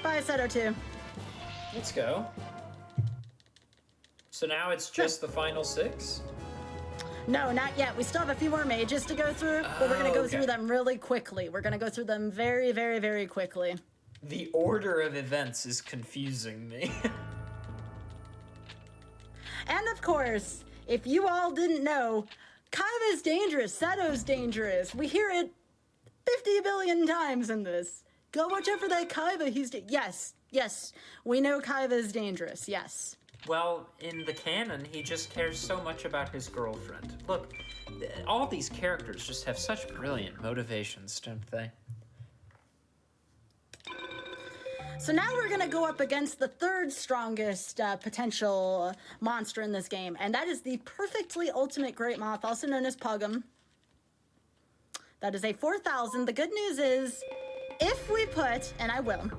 Bye, Seto 2. Let's go. So now it's just the final 6? No, not yet. We still have a few more mages to go through, but we're going to go through them really quickly. We're going to go through them very, very, very quickly. The order of events is confusing me. And of course, if you all didn't know, Kaiba's dangerous, Seto's dangerous. We hear it 50 billion times in this. Go watch out for that Kaiba, yes, we know Kaiba is dangerous, yes. Well, in the canon, he just cares so much about his girlfriend. Look, all these characters just have such brilliant motivations, don't they? So now we're gonna go up against the third strongest potential monster in this game, and that is the perfectly ultimate Great Moth, also known as Pugum. That is a 4,000. The good news is, if we put, and I will,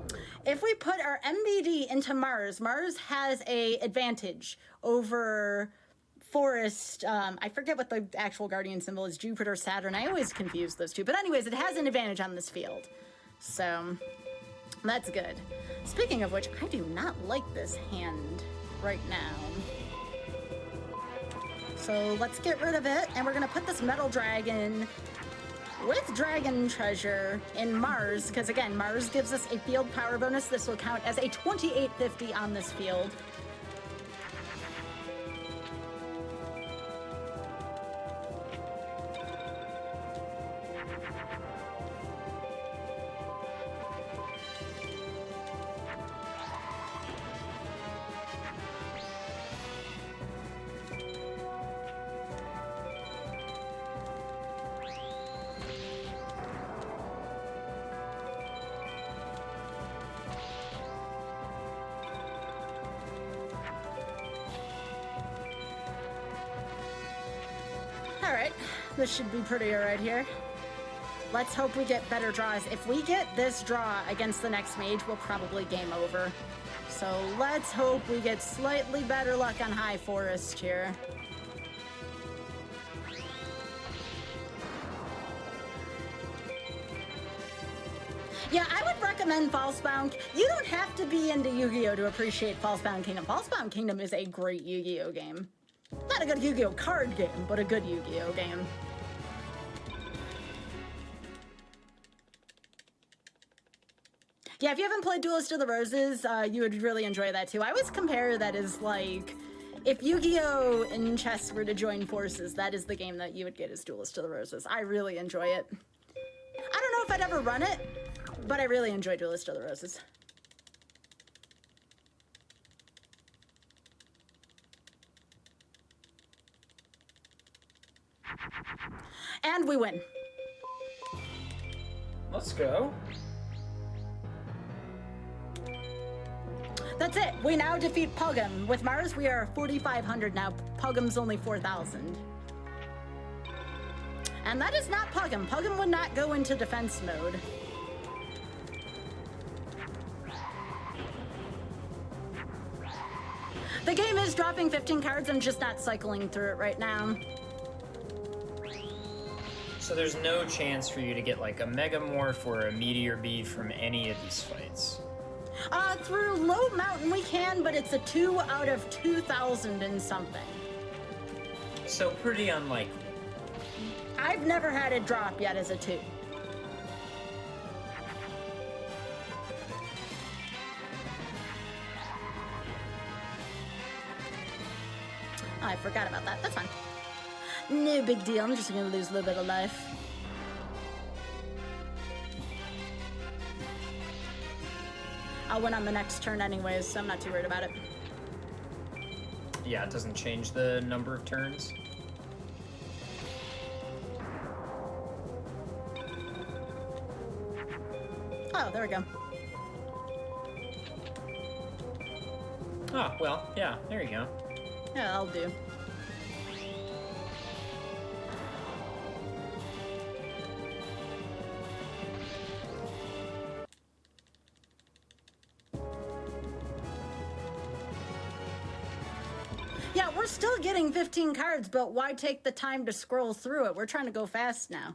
if we put our MBD into Mars, Mars has a advantage over Forest. I forget what the actual Guardian symbol is, Jupiter, Saturn. I always confuse those two. But anyways, it has an advantage on this field. So that's good. Speaking of which, I do not like this hand right now. So let's get rid of it, and we're gonna put this Metal Dragon with Dragon Treasure in Mars, because again, Mars gives us a field power bonus. This will count as a 2850 on this field. Alright, this should be pretty alright here. Let's hope we get better draws. If we get this draw against the next mage, we'll probably game over. So let's hope we get slightly better luck on High Forest here. Yeah, I would recommend Falsebound. You don't have to be into Yu-Gi-Oh! To appreciate Falsebound Kingdom. Falsebound Kingdom is a great Yu-Gi-Oh! Game. Not a good Yu-Gi-Oh! Card game, but a good Yu-Gi-Oh! Game. Yeah, if you haven't played Duelist of the Roses, you would really enjoy that too. I always compare that as like, if Yu-Gi-Oh! And chess were to join forces, that is the game that you would get as Duelist of the Roses. I really enjoy it. I don't know if I'd ever run it, but I really enjoy Duelist of the Roses. And we win. Let's go. That's it. We now defeat Pugum. With Mars, we are 4,500 now. Pugum's only 4,000. And that is not Pugum. Pugum would not go into defense mode. The game is dropping 15 cards. I'm just not cycling through it right now. So there's no chance for you to get like a Megamorph or a Meteor Bead from any of these fights? Through Low Mountain we can, but it's a 2 out of 2,000 and something. So pretty unlikely. I've never had it drop yet as a 2. Oh, I forgot about that. That's fine. No big deal. I'm just gonna lose a little bit of life. I'll win on the next turn anyways, so I'm not too worried about it. Yeah, it doesn't change the number of turns. Oh, there we go. Oh, well, yeah, there you go. Yeah, that'll do. Yeah, we're still getting 15 cards, but why take the time to scroll through it? We're trying to go fast now.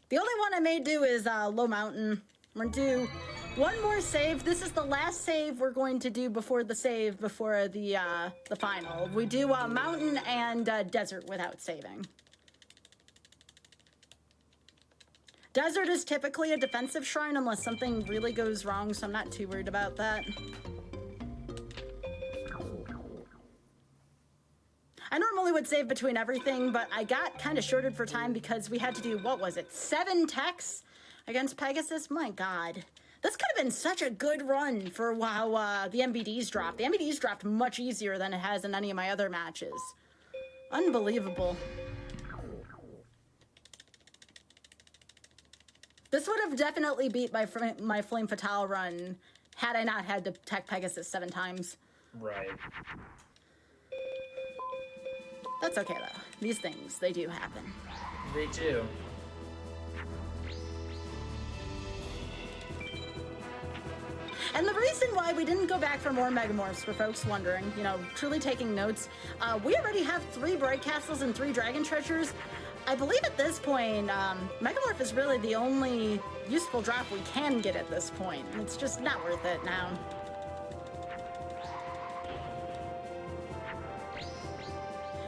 The only one I may do is Low Mountain. We're gonna do one more save. This is the last save we're going to do before the save, before the final. We do Mountain and Desert without saving. Desert is typically a defensive shrine unless something really goes wrong, so I'm not too worried about that. I normally would save between everything, but I got kind of shorted for time because we had to do, what was it, 7 techs against Pegasus? My God. This could have been such a good run for how the MBDs dropped. The MBDs dropped much easier than it has in any of my other matches. Unbelievable. This would have definitely beat my Flame Fatale run had I not had to tech Pegasus 7 times. Right. That's okay, though. These things, they do happen. They do. And the reason why we didn't go back for more Megamorphs, for folks wondering, you know, truly taking notes, we already have 3 Bright Castles and 3 Dragon Treasures. I believe at this point, Megamorph is really the only useful drop we can get at this point. It's just not worth it now.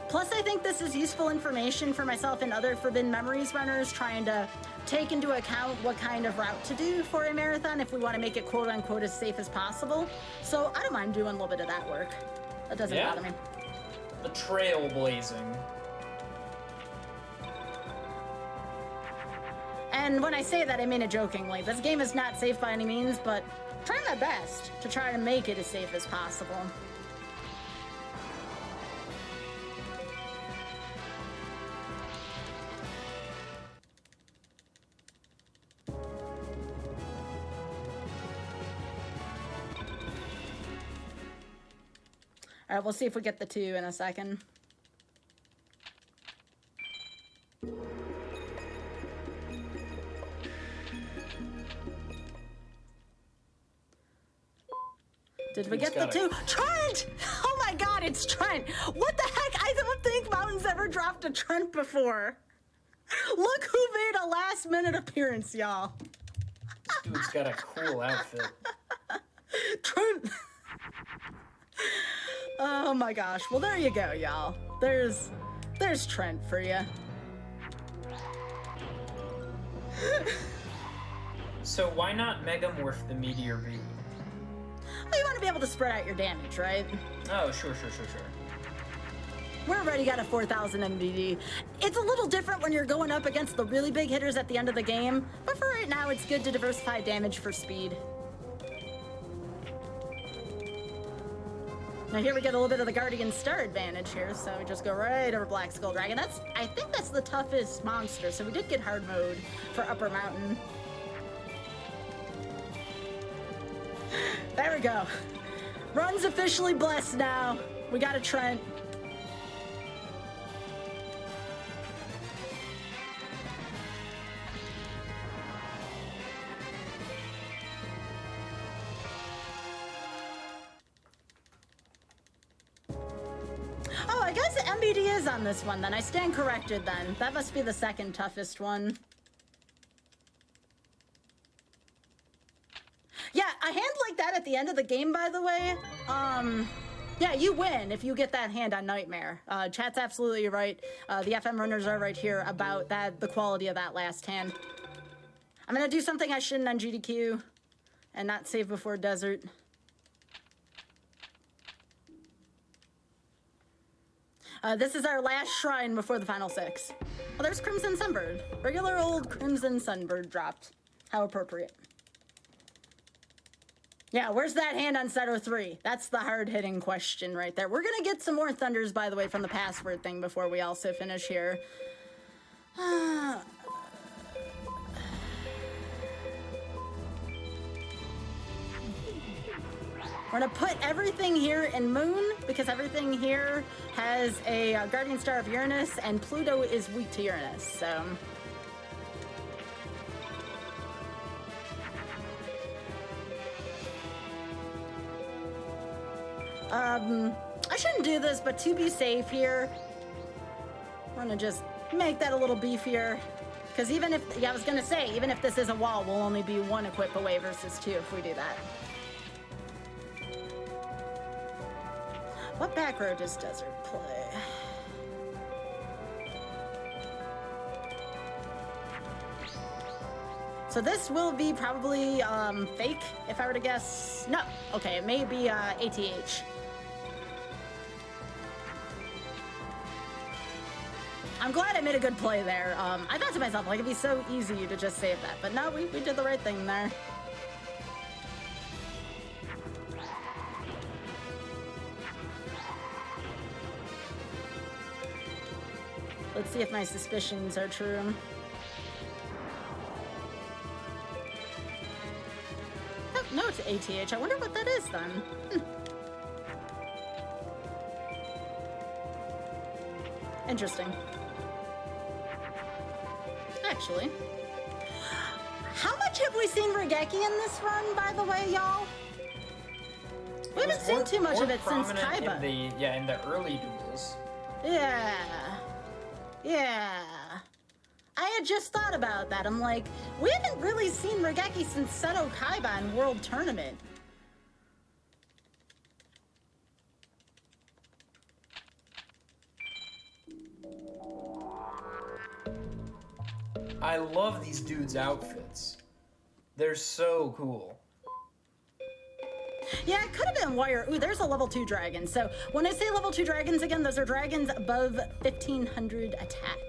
Plus, I think this is useful information for myself and other Forbidden Memories runners trying to take into account what kind of route to do for a marathon if we want to make it quote-unquote as safe as possible. So I don't mind doing a little bit of that work. That doesn't bother me. The trailblazing. And when I say that, I mean it jokingly. This game is not safe by any means, but trying my best to try to make it as safe as possible. All right, we'll see if we get the 2 in a second. Did we get the 2? Trent! Oh my God, it's Trent! What the heck? I don't think Mountain's ever dropped a Trent before. Look who made a last-minute appearance, y'all. This dude's got a cool outfit. Trent! Oh my gosh. Well, there you go, y'all. There's Trent for you. So why not Megamorph the Meteor Bead? Well, you want to be able to spread out your damage, right? Oh, sure. We're already got a 4,000 MBD. It's a little different when you're going up against the really big hitters at the end of the game, but for right now, it's good to diversify damage for speed. Now here we get a little bit of the Guardian Star advantage here, so we just go right over Black Skull Dragon. I think that's the toughest monster, so we did get hard mode for Upper Mountain. There we go. Run's officially blessed now. We got a Trent. Oh, I guess MBD is on this one, then. I stand corrected, then. That must be the second toughest one. Yeah, a hand like that at the end of the game, by the way, yeah, you win if you get that hand on Nightmare. Chat's absolutely right. The FM runners are right here about that, the quality of that last hand. I'm gonna do something I shouldn't on GDQ and not save before Desert. This is our last shrine before the final 6. Oh, there's Crimson Sunbird. Regular old Crimson Sunbird dropped. How appropriate. Yeah, where's that hand on Seto 3? That's the hard-hitting question right there. We're gonna get some more Thunders, by the way, from the password thing before we also finish here. We're gonna put everything here in Moon, because everything here has a Guardian Star of Uranus, and Pluto is weak to Uranus, so... I shouldn't do this, but to be safe here, we're gonna just make that a little beefier. Because even if, yeah, I was gonna say, even if this is a wall, we'll only be 1 equip away versus 2 if we do that. What back row does Desert play? So this will be probably fake, if I were to guess. No, okay, it may be ATH. I'm glad I made a good play there. I thought to myself, like, it'd be so easy to just save that. But no, we did the right thing there. Let's see if my suspicions are true. Oh, no, it's ATH. I wonder what that is then. Interesting. Actually. How much have we seen Regeki in this run, by the way, y'all? We haven't seen too much of it since Kaiba. In the early duels. Yeah. Yeah. I had just thought about that. I'm like, we haven't really seen Regeki since Seto Kaiba in World Tournament. I love these dudes' outfits. They're so cool. Yeah, it could have been Wire. Ooh, there's a level 2 dragon. So when I say level 2 dragons again, those are dragons above 1500 attack.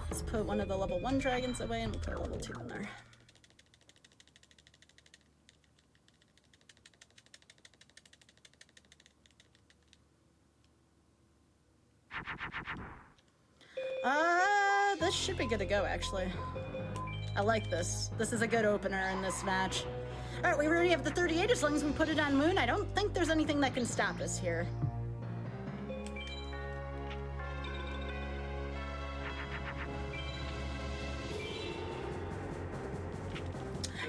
Let's put one of the level 1 dragons away and we'll put a level 2 in there. This should be good to go, actually. I like this. This is a good opener in this match. All right, we already have the 38. As long as we put it on Moon, I don't think there's anything that can stop us here.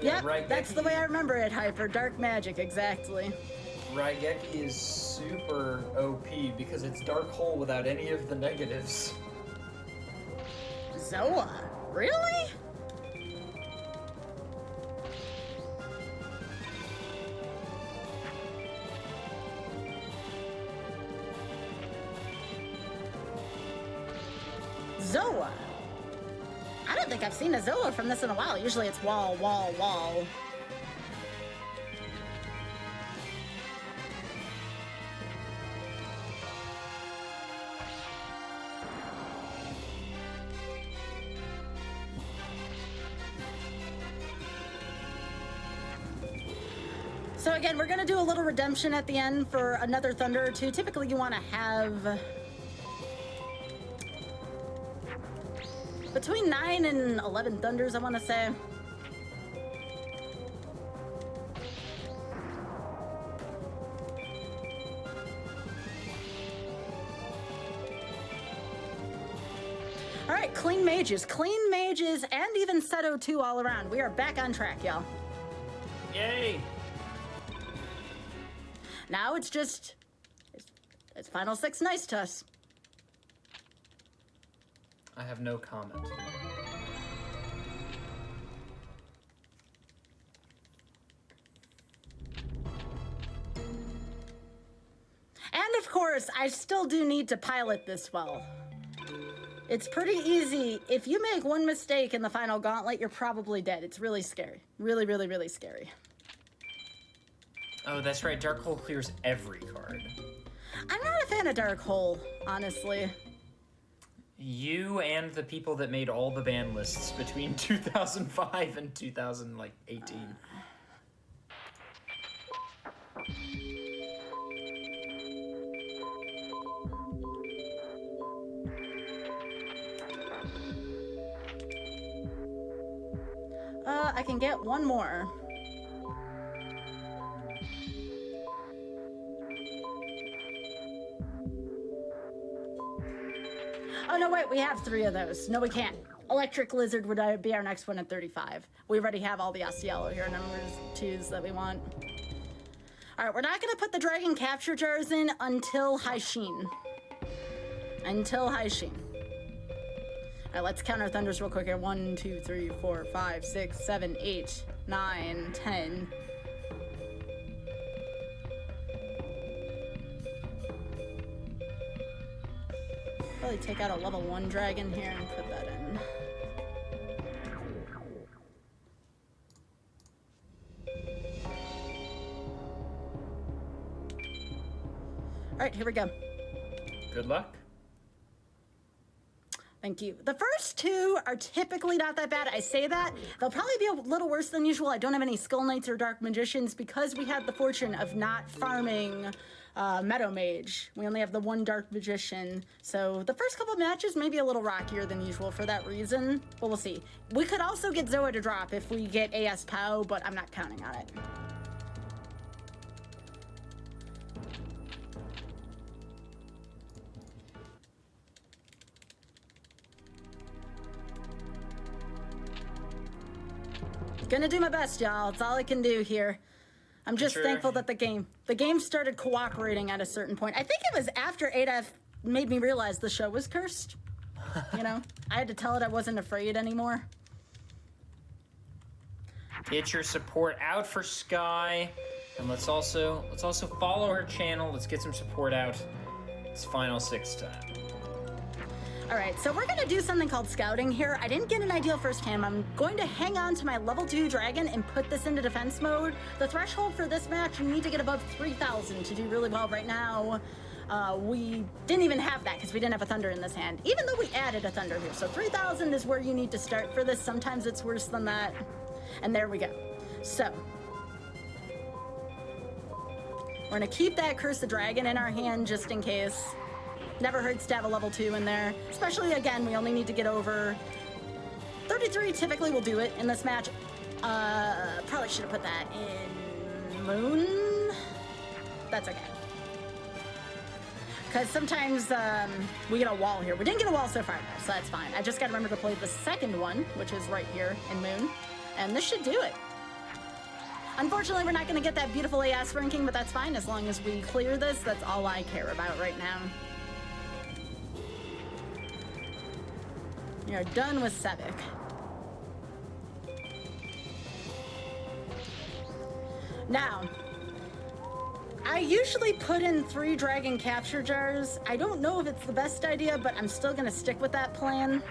Yeah, Raigeki, that's the way I remember it, Hyper. Dark magic, exactly. Raigeki is super OP because it's Dark Hole without any of the negatives. Zoa? Really? Zoa? I don't think I've seen a Zoa from this in a while. Usually it's wall, wall, wall. So again, we're gonna do a little redemption at the end for another Thunder or 2. Typically you wanna have between 9 and 11 Thunders, I wanna say. All right, clean mages, and even Seto 2 all around. We are back on track, y'all. Yay! Now it's just Is Final Six nice to us? I have no comment. And of course, I still do need to pilot this well. It's pretty easy. If you make one mistake in the final gauntlet, you're probably dead. It's really scary. Really, really, really scary. Oh, that's right. Dark Hole clears every card. I'm not a fan of Dark Hole, honestly. You and the people that made all the ban lists between 2005 and 2018. I can get one more. Oh, no, wait, we have 3 of those. No, we can't. Electric Lizard would be our next one at 35. We already have all the Osceola here, numbers 2s that we want. All right, we're not going to put the Dragon Capture Jars in until High Sheen. Until High Sheen. All right, let's count our thunders real quick here. 1, 2, 3, 4, 5, 6, 7, 8, 9, 10. Probably take out a level 1 dragon here and put that in. All right, here we go. Good luck. Thank you. The first 2 are typically not that bad. I say that. They'll probably be a little worse than usual. I don't have any Skull Knights or Dark Magicians because we had the fortune of not farming Meadow Mage. We only have the 1 Dark Magician. So the first couple matches may be a little rockier than usual for that reason, but we'll see. We could also get Zoa to drop if we get AS POW, but I'm not counting on it. Gonna do my best, y'all. It's all I can do here. I'm just thankful that the game started cooperating at a certain point. I think it was after ADF made me realize the show was cursed. You know, I had to tell it I wasn't afraid anymore. Get your support out for Sky, and let's also follow her channel. Let's get some support out. It's Final Six time. All right, so we're gonna do something called scouting here. I didn't get an ideal first hand. I'm going to hang on to my level 2 dragon and put this into defense mode. The threshold for this match, you need to get above 3,000 to do really well. Right now, we didn't even have that because we didn't have a thunder in this hand, even though we added a thunder here. So 3,000 is where you need to start for this. Sometimes it's worse than that. And there we go. So we're gonna keep that Curse the Dragon in our hand just in case. Never hurts to have a level 2 in there. Especially, again, we only need to get over 33 typically will do it in this match. Probably should have put that in Moon. That's okay. Because sometimes we get a wall here. We didn't get a wall so far, though, so that's fine. I just got to remember to play the second one, which is right here in Moon. And this should do it. Unfortunately, we're not going to get that beautiful AS ranking, but that's fine. As long as we clear this, that's all I care about right now. We are done with Sevik. Now, I usually put in 3 Dragon Capture Jars. I don't know if it's the best idea, but I'm still gonna stick with that plan.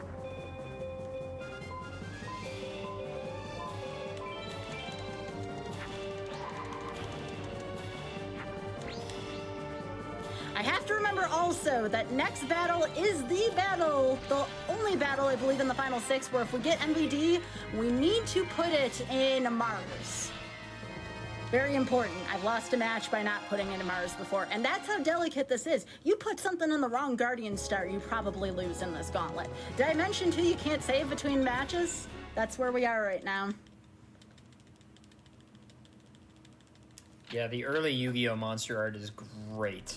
I have to remember also that next battle is the battle, the only battle I believe in the Final Six, where if we get MVD, we need to put it in Mars. Very important. I've lost a match by not putting it in Mars before, and that's how delicate this is. You put something in the wrong Guardian Star, you probably lose in this gauntlet. Did I mention too you can't save between matches? That's where we are right now. Yeah, the early Yu-Gi-Oh! Monster art is great.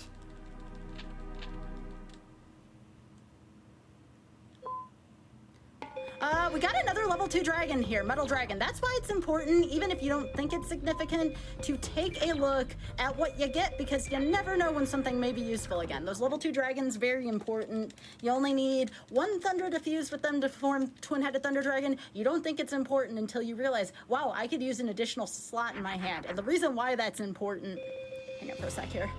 We got another level 2 dragon here, Metal Dragon. That's why it's important, even if you don't think it's significant, to take a look at what you get, because you never know when something may be useful again. Those level 2 dragons, very important. You only need 1 thunder to fuse with them to form twin-headed thunder dragon. You don't think it's important until you realize, wow, I could use an additional slot in my hand. And the reason why that's important, hang on for a sec here.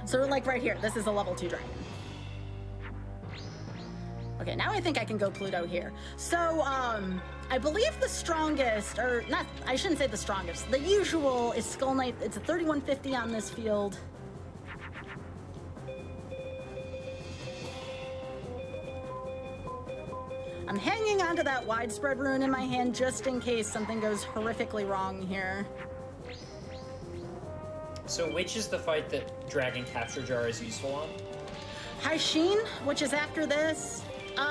So like right here, this is a level 2 dragon. Okay, now I think I can go Pluto here. So, I believe the strongest, or not, I shouldn't say the strongest, the usual is Skull Knight. It's a 3150 on this field. I'm hanging onto that widespread rune in my hand just in case something goes horrifically wrong here. So which is the fight that Dragon Capture Jar is useful on? Haishin, which is after this.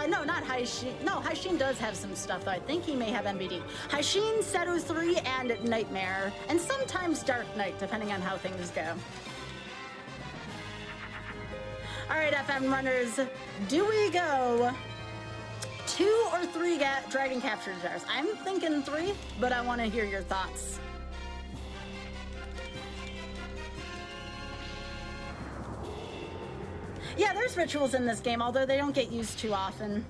No, not Haishin. No, Haishin does have some stuff, though. I think he may have MBD. Haishin, Seto 3, and Nightmare. And sometimes Dark Knight, depending on how things go. All right, FM runners. Do we go 2 or 3 Dragon Capture Jars? I'm thinking 3, but I want to hear your thoughts. Yeah, there's rituals in this game, although they don't get used too often.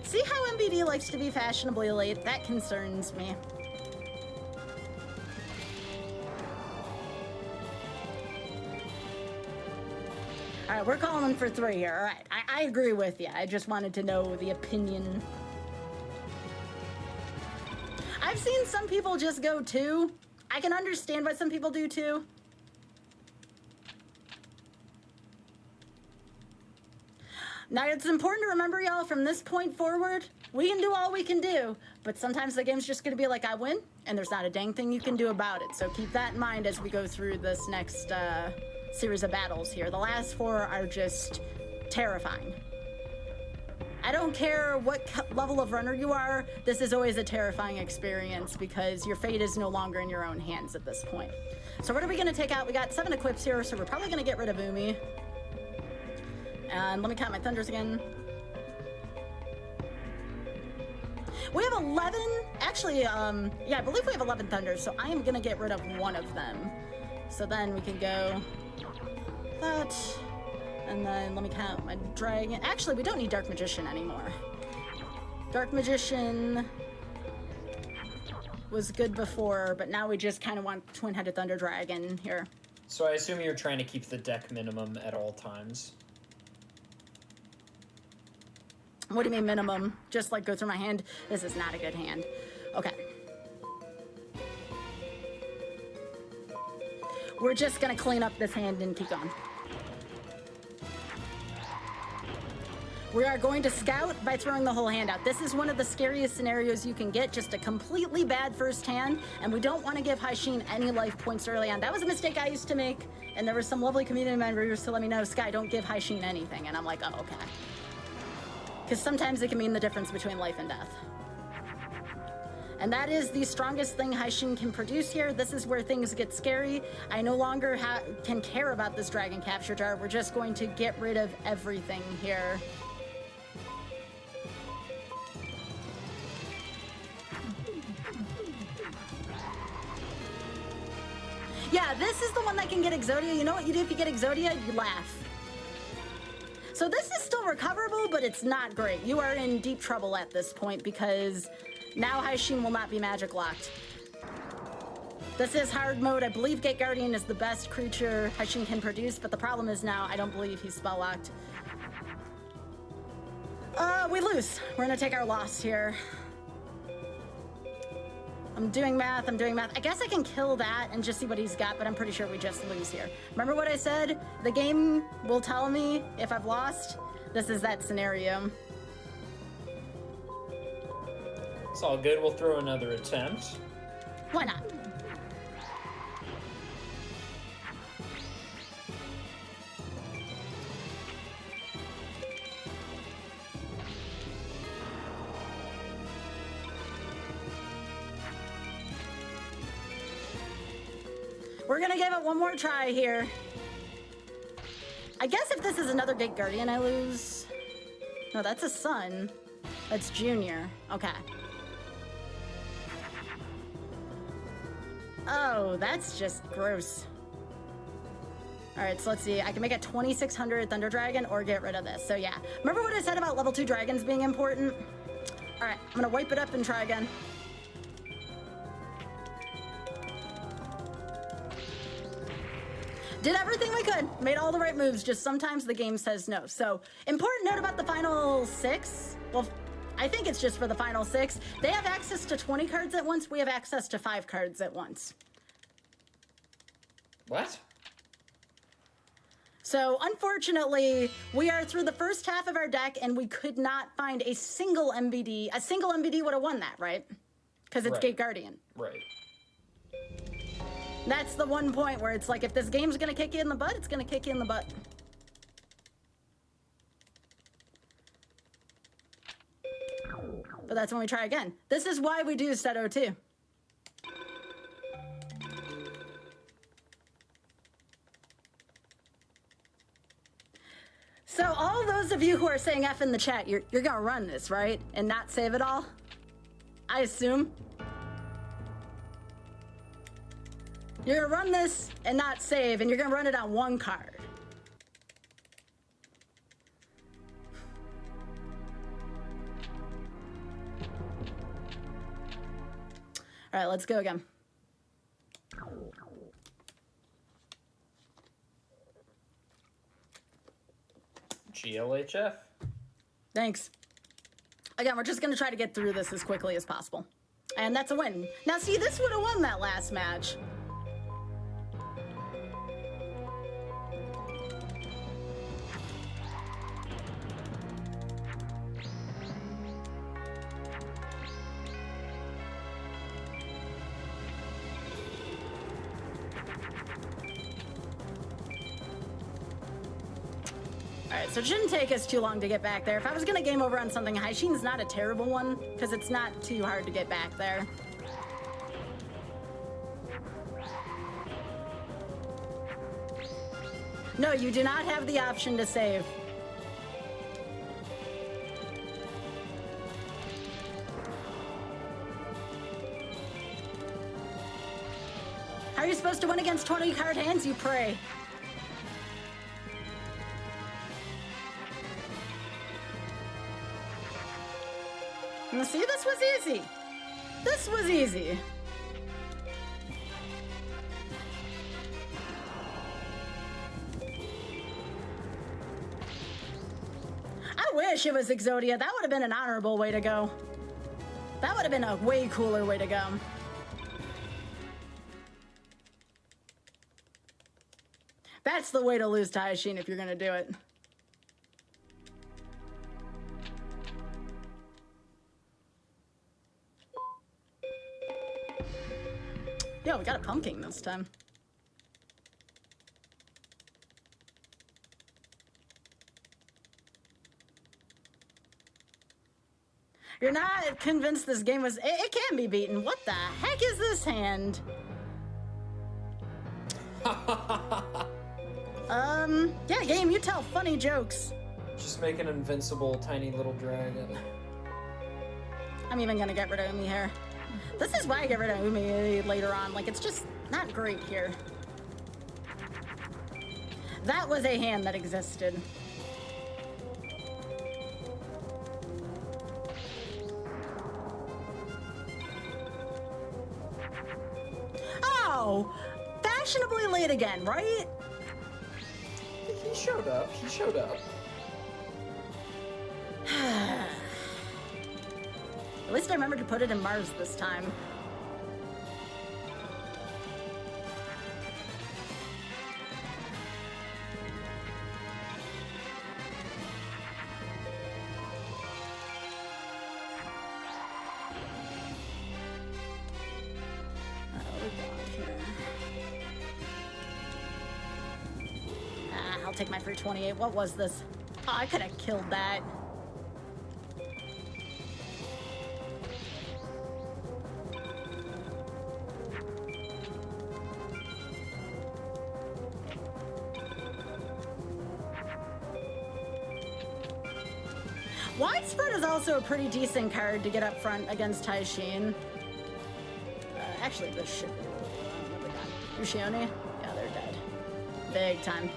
See how MBD likes to be fashionably late? That concerns me. All right, we're calling for 3 here. All right, I agree with you. I just wanted to know the opinion. I've seen some people just go 2. I can understand why some people do 2. Now, it's important to remember, y'all, from this point forward, we can do all we can do, but sometimes the game's just going to be like, I win, and there's not a dang thing you can do about it. So keep that in mind as we go through this next series of battles here. The last 4 are just terrifying. I don't care what level of runner you are, this is always a terrifying experience because your fate is no longer in your own hands at this point. So what are we going to take out? We got 7 equips here, so we're probably going to get rid of Umi. And let me count my thunders again. We have 11, actually, yeah, I believe we have 11 thunders, so I am going to get rid of 1 of them. So then we can go that. And then let me count my dragon. Actually, we don't need Dark Magician anymore. Dark Magician was good before, but now we just kind of want Twin-Headed Thunder Dragon here. So I assume you're trying to keep the deck minimum at all times. What do you mean minimum? Just like go through my hand? This is not a good hand. Okay. We're just gonna clean up this hand and keep going. We are going to scout by throwing the whole hand out. This is one of the scariest scenarios you can get, just a completely bad first hand, and we don't want to give Haishin any life points early on. That was a mistake I used to make, and there were some lovely community members to let me know, Sky, don't give Haishin anything, and I'm like, oh, okay. Because sometimes it can mean the difference between life and death. And that is the strongest thing Haishin can produce here. This is where things get scary. I no longer can care about this Dragon Capture Jar. We're just going to get rid of everything here. Yeah, this is the one that can get Exodia. You know what you do if you get Exodia? You laugh. So this is still recoverable, but it's not great. You are in deep trouble at this point because now Haishin will not be magic locked. This is hard mode. I believe Gate Guardian is the best creature Haishin can produce, but the problem is now I don't believe he's spell locked. We lose. We're gonna take our loss here. I'm doing math. I guess I can kill that and just see what he's got, but I'm pretty sure we just lose here. Remember what I said? The game will tell me if I've lost. This is that scenario. It's all good. We'll throw another attempt. Why not? We're gonna give it one more try here. I guess if this is another Gate Guardian, I lose. No, that's a Sun. That's Junior. Okay. Oh, that's just gross. All right, so let's see. I can make it 2600 Thunder Dragon or get rid of this. So yeah, remember what I said about level 2 dragons being important? All right, I'm gonna wipe it up and try again. Did everything we could, made all the right moves, just sometimes the game says no. So, important note about the final 6. Well, I think it's just for the final 6. They have access to 20 cards at once, we have access to 5 cards at once. What? So, unfortunately, we are through the first half of our deck and we could not find a single MVD. A single MVD would have won that, right? Because it's Right. Gate Guardian. Right. That's the one point where it's like, if this game's gonna kick you in the butt, it's gonna kick you in the butt. But that's when we try again. This is why we do set 02. So all those of you who are saying F in the chat, you're gonna run this, right? And not save it all? I assume. You're gonna run this and not save, and you're gonna run it on 1 card. All right, let's go again. GLHF. Thanks. Again, we're just gonna try to get through this as quickly as possible. And that's a win. Now see, this would have won that last match. Alright, so it shouldn't take us too long to get back there. If I was gonna game over on something, Haishin's not a terrible one, because it's not too hard to get back there. No, you do not have the option to save. How are you supposed to win against 20 card hands, you pray? Now see, this was easy. This was easy. I wish it was Exodia. That would have been an honorable way to go. That would have been a way cooler way to go. That's the way to lose to Haishin if you're gonna do it. Yeah, we got a pumpkin this time. You're not convinced this game was... It can be beaten. What the heck is this hand? Yeah, game, you tell funny jokes. Just make an invincible tiny little dragon. I'm even gonna get rid of Umi here. This is why I get rid of Umi later on. Like, it's just not great here. That was a hand that existed. Oh! Fashionably late again, right? He showed up. He showed up. At least I remembered to put it in Mars this time. I'll take my free 28. What was this? Oh, I could have killed that. Widespread is also a pretty decent card to get up front against Taishin. Actually, this should be... What we got? Ushioni? Yeah, they're dead. Big time.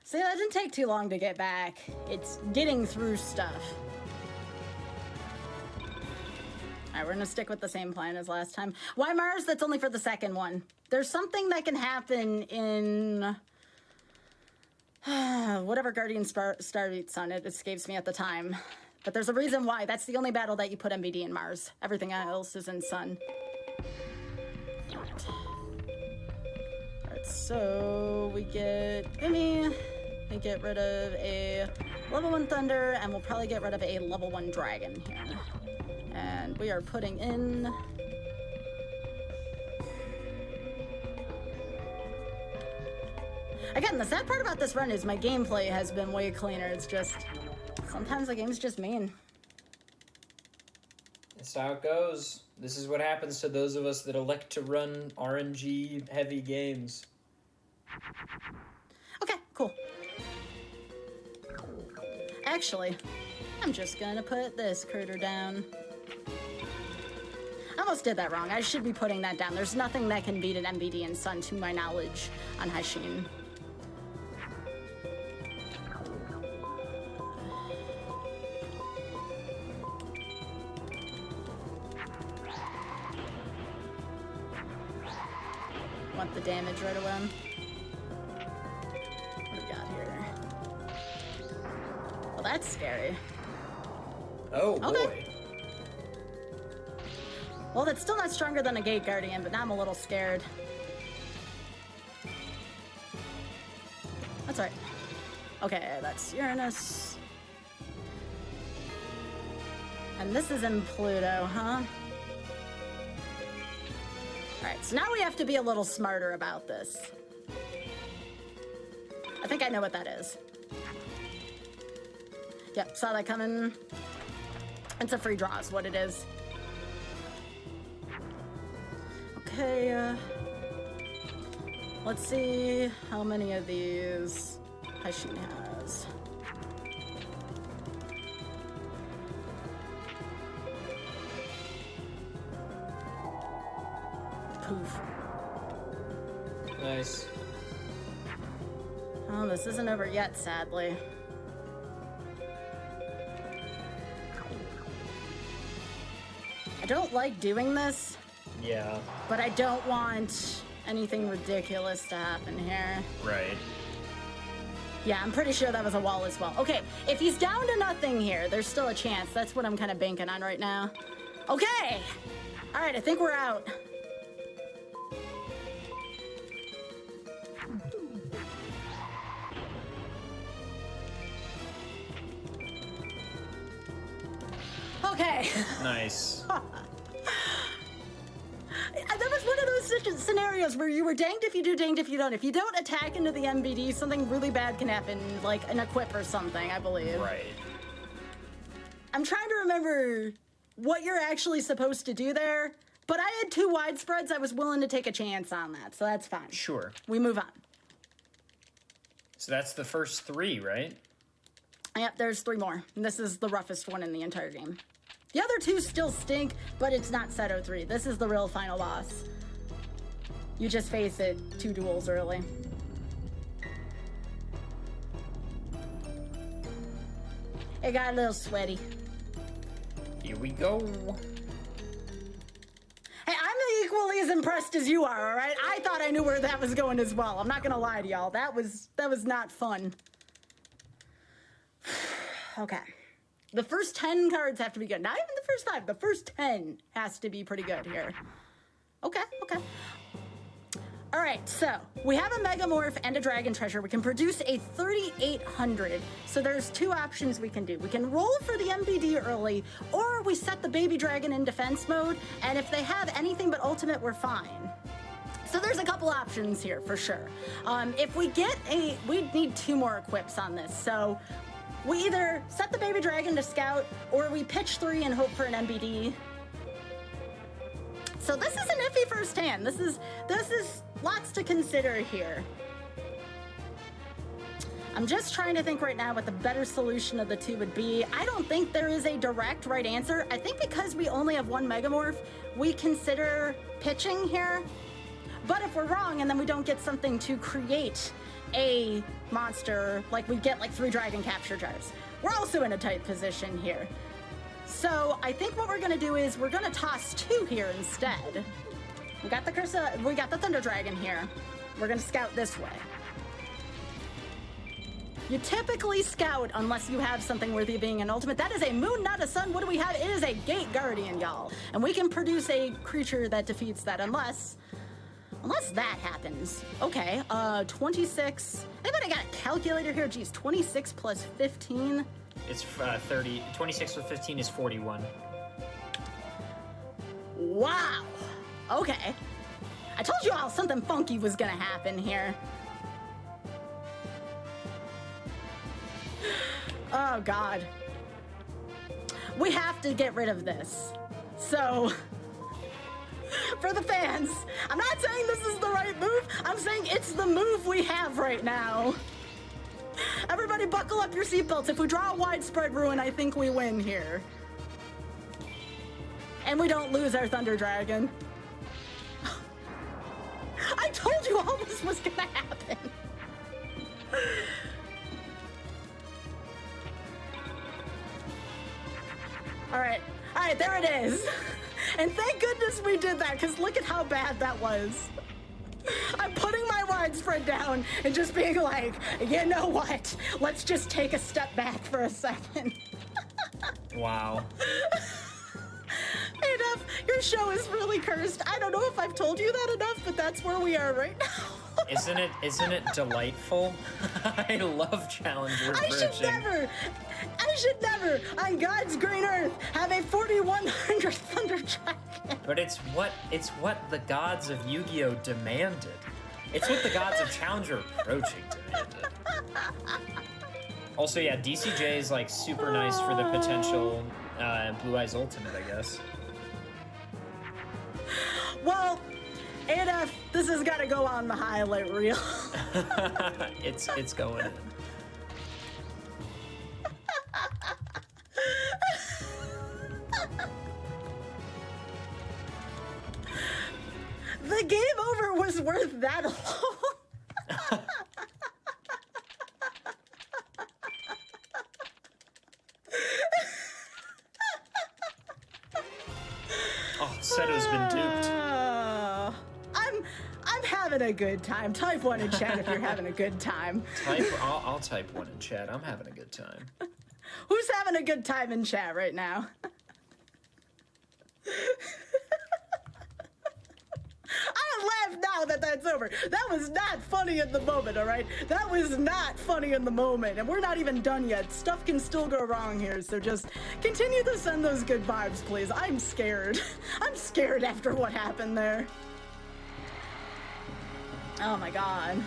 See, that didn't take too long to get back. It's getting through stuff. Alright, we're gonna stick with the same plan as last time. Why Mars? That's only for the second one. There's something that can happen in... whatever Guardian Star beats on it escapes me at the time. But there's a reason why. That's the only battle that you put MBD in Mars. Everything else is in Sun. Alright, so we get Umi. We get rid of a level 1 Thunder, and we'll probably get rid of a level 1 Dragon here. And we are putting in... Again, the sad part about this run is my gameplay has been way cleaner. It's just... Sometimes the game's just mean. That's how it goes. This is what happens to those of us that elect to run RNG-heavy games. Okay, cool. Actually, I'm just gonna put this critter down. I almost did that wrong. I should be putting that down. There's nothing that can beat an MBD in Sun, to my knowledge, on Haishin. Want the damage right away. What do we got here? Well, that's scary. Oh, boy. Okay. Well, that's still not stronger than a Gate Guardian, but now I'm a little scared. That's right. Okay, that's Uranus. And this is in Pluto, huh? Alright, so now we have to be a little smarter about this. I think I know what that is. Yep, saw that coming. It's a free draw is what it is. Okay, let's see how many of these Haishin has. Poof. Nice. Oh, this isn't over yet, sadly. I don't like doing this. Yeah. But I don't want anything ridiculous to happen here. Right. Yeah, I'm pretty sure that was a wall as well. Okay, if he's down to nothing here, there's still a chance. That's what I'm kind of banking on right now. Okay! Alright, I think we're out. Okay. Nice. That was one of those scenarios where you were danged if you do, danged if you don't. If you don't attack into the MBD, something really bad can happen, like an equip or something, I believe. Right. I'm trying to remember what you're actually supposed to do there, but I had 2 widespreads. I was willing to take a chance on that, so that's fine. Sure. We move on. So that's the first 3, right? Yep, there's 3 more. And this is the roughest one in the entire game. The other 2 still stink, but it's not Seto 3. This is the real final boss. You just face it 2 duels early. It got a little sweaty. Here we go. Hey, I'm equally as impressed as you are, all right? I thought I knew where that was going as well. I'm not gonna lie to y'all. That was not fun. Okay. The first 10 cards have to be good. Not even the first 5. The first 10 has to be pretty good here. Okay, okay. All right, so we have a Megamorph and a Dragon Treasure. We can produce a 3800. So there's 2 options we can do. We can roll for the MBD early, or we set the baby dragon in defense mode, and if they have anything but ultimate, we're fine. So there's a couple options here for sure. If we get we need 2 more equips on this. So we either set the baby dragon to scout, or we pitch 3 and hope for an MBD. So this is an iffy first hand. This is lots to consider here. I'm just trying to think right now what the better solution of the two would be. I don't think there is a direct right answer. I think because we only have one Megamorph, we consider pitching here. But if we're wrong and then we don't get something to create a monster, like we get like 3 Dragon Capture Jars, we're also in a tight position here. So I think what we're gonna do is we're gonna toss 2 here instead. We got the we got the Thunder Dragon here. We're gonna scout this way. You typically scout unless you have something worthy of being an ultimate. That is a moon, not a sun. What do we have? It is a Gate Guardian, y'all. And we can produce a creature that defeats that unless that happens. Okay, 26. Anybody got a calculator here? Geez, 26 plus 15. It's 30. 26 with 15 is 41. Wow. Okay. I told you all something funky was gonna happen here. Oh, God. We have to get rid of this. So, for the fans, I'm not saying this is the right move. I'm saying it's the move we have right now. Everybody buckle up your seatbelts. If we draw a widespread ruin, I think we win here. And we don't lose our Thunder Dragon. I told you all this was gonna happen. All right, there it is. And thank goodness we did that, because look at how bad that was. I'm putting my widespread down and just being like, you know what? Let's just take a step back for a second. Wow. Hey, Duff, your show is really cursed. I don't know if I've told you that enough, but that's where we are right now. Isn't it delightful? I love Challenger approaching. I should never, on God's green earth, have a 4100 Thunder Dragon. But it's what the gods of Yu-Gi-Oh! Demanded. It's what the gods of Challenger approaching demanded. Also, yeah, DCJ is like super nice for the potential Blue Eyes Ultimate, I guess. Well, AF, this has got to go on the highlight reel. It's going in. The game over was worth that alone. Oh, Seto's been duped. I'm having a good time. Type 1 in chat if you're having a good time. I'll type 1 in chat. I'm having a good time. Who's having a good time in chat right now? I laugh now that that's over. That was not funny in the moment, all right? That was not funny in the moment, and we're not even done yet. Stuff can still go wrong here, so just continue to send those good vibes, please. I'm scared. I'm scared after what happened there. Oh my God.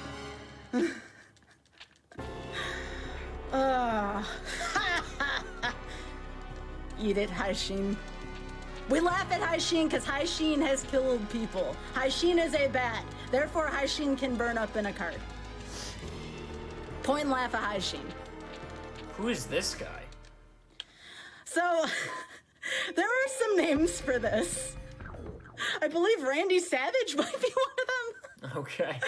Eat it, Haishin. We laugh at Haishin because Haishin has killed people. Haishin is a bat. Therefore, Haishin can burn up in a cart. Point and laugh at Haishin. Who is this guy? So, there are some names for this. I believe Randy Savage might be one of them. Okay.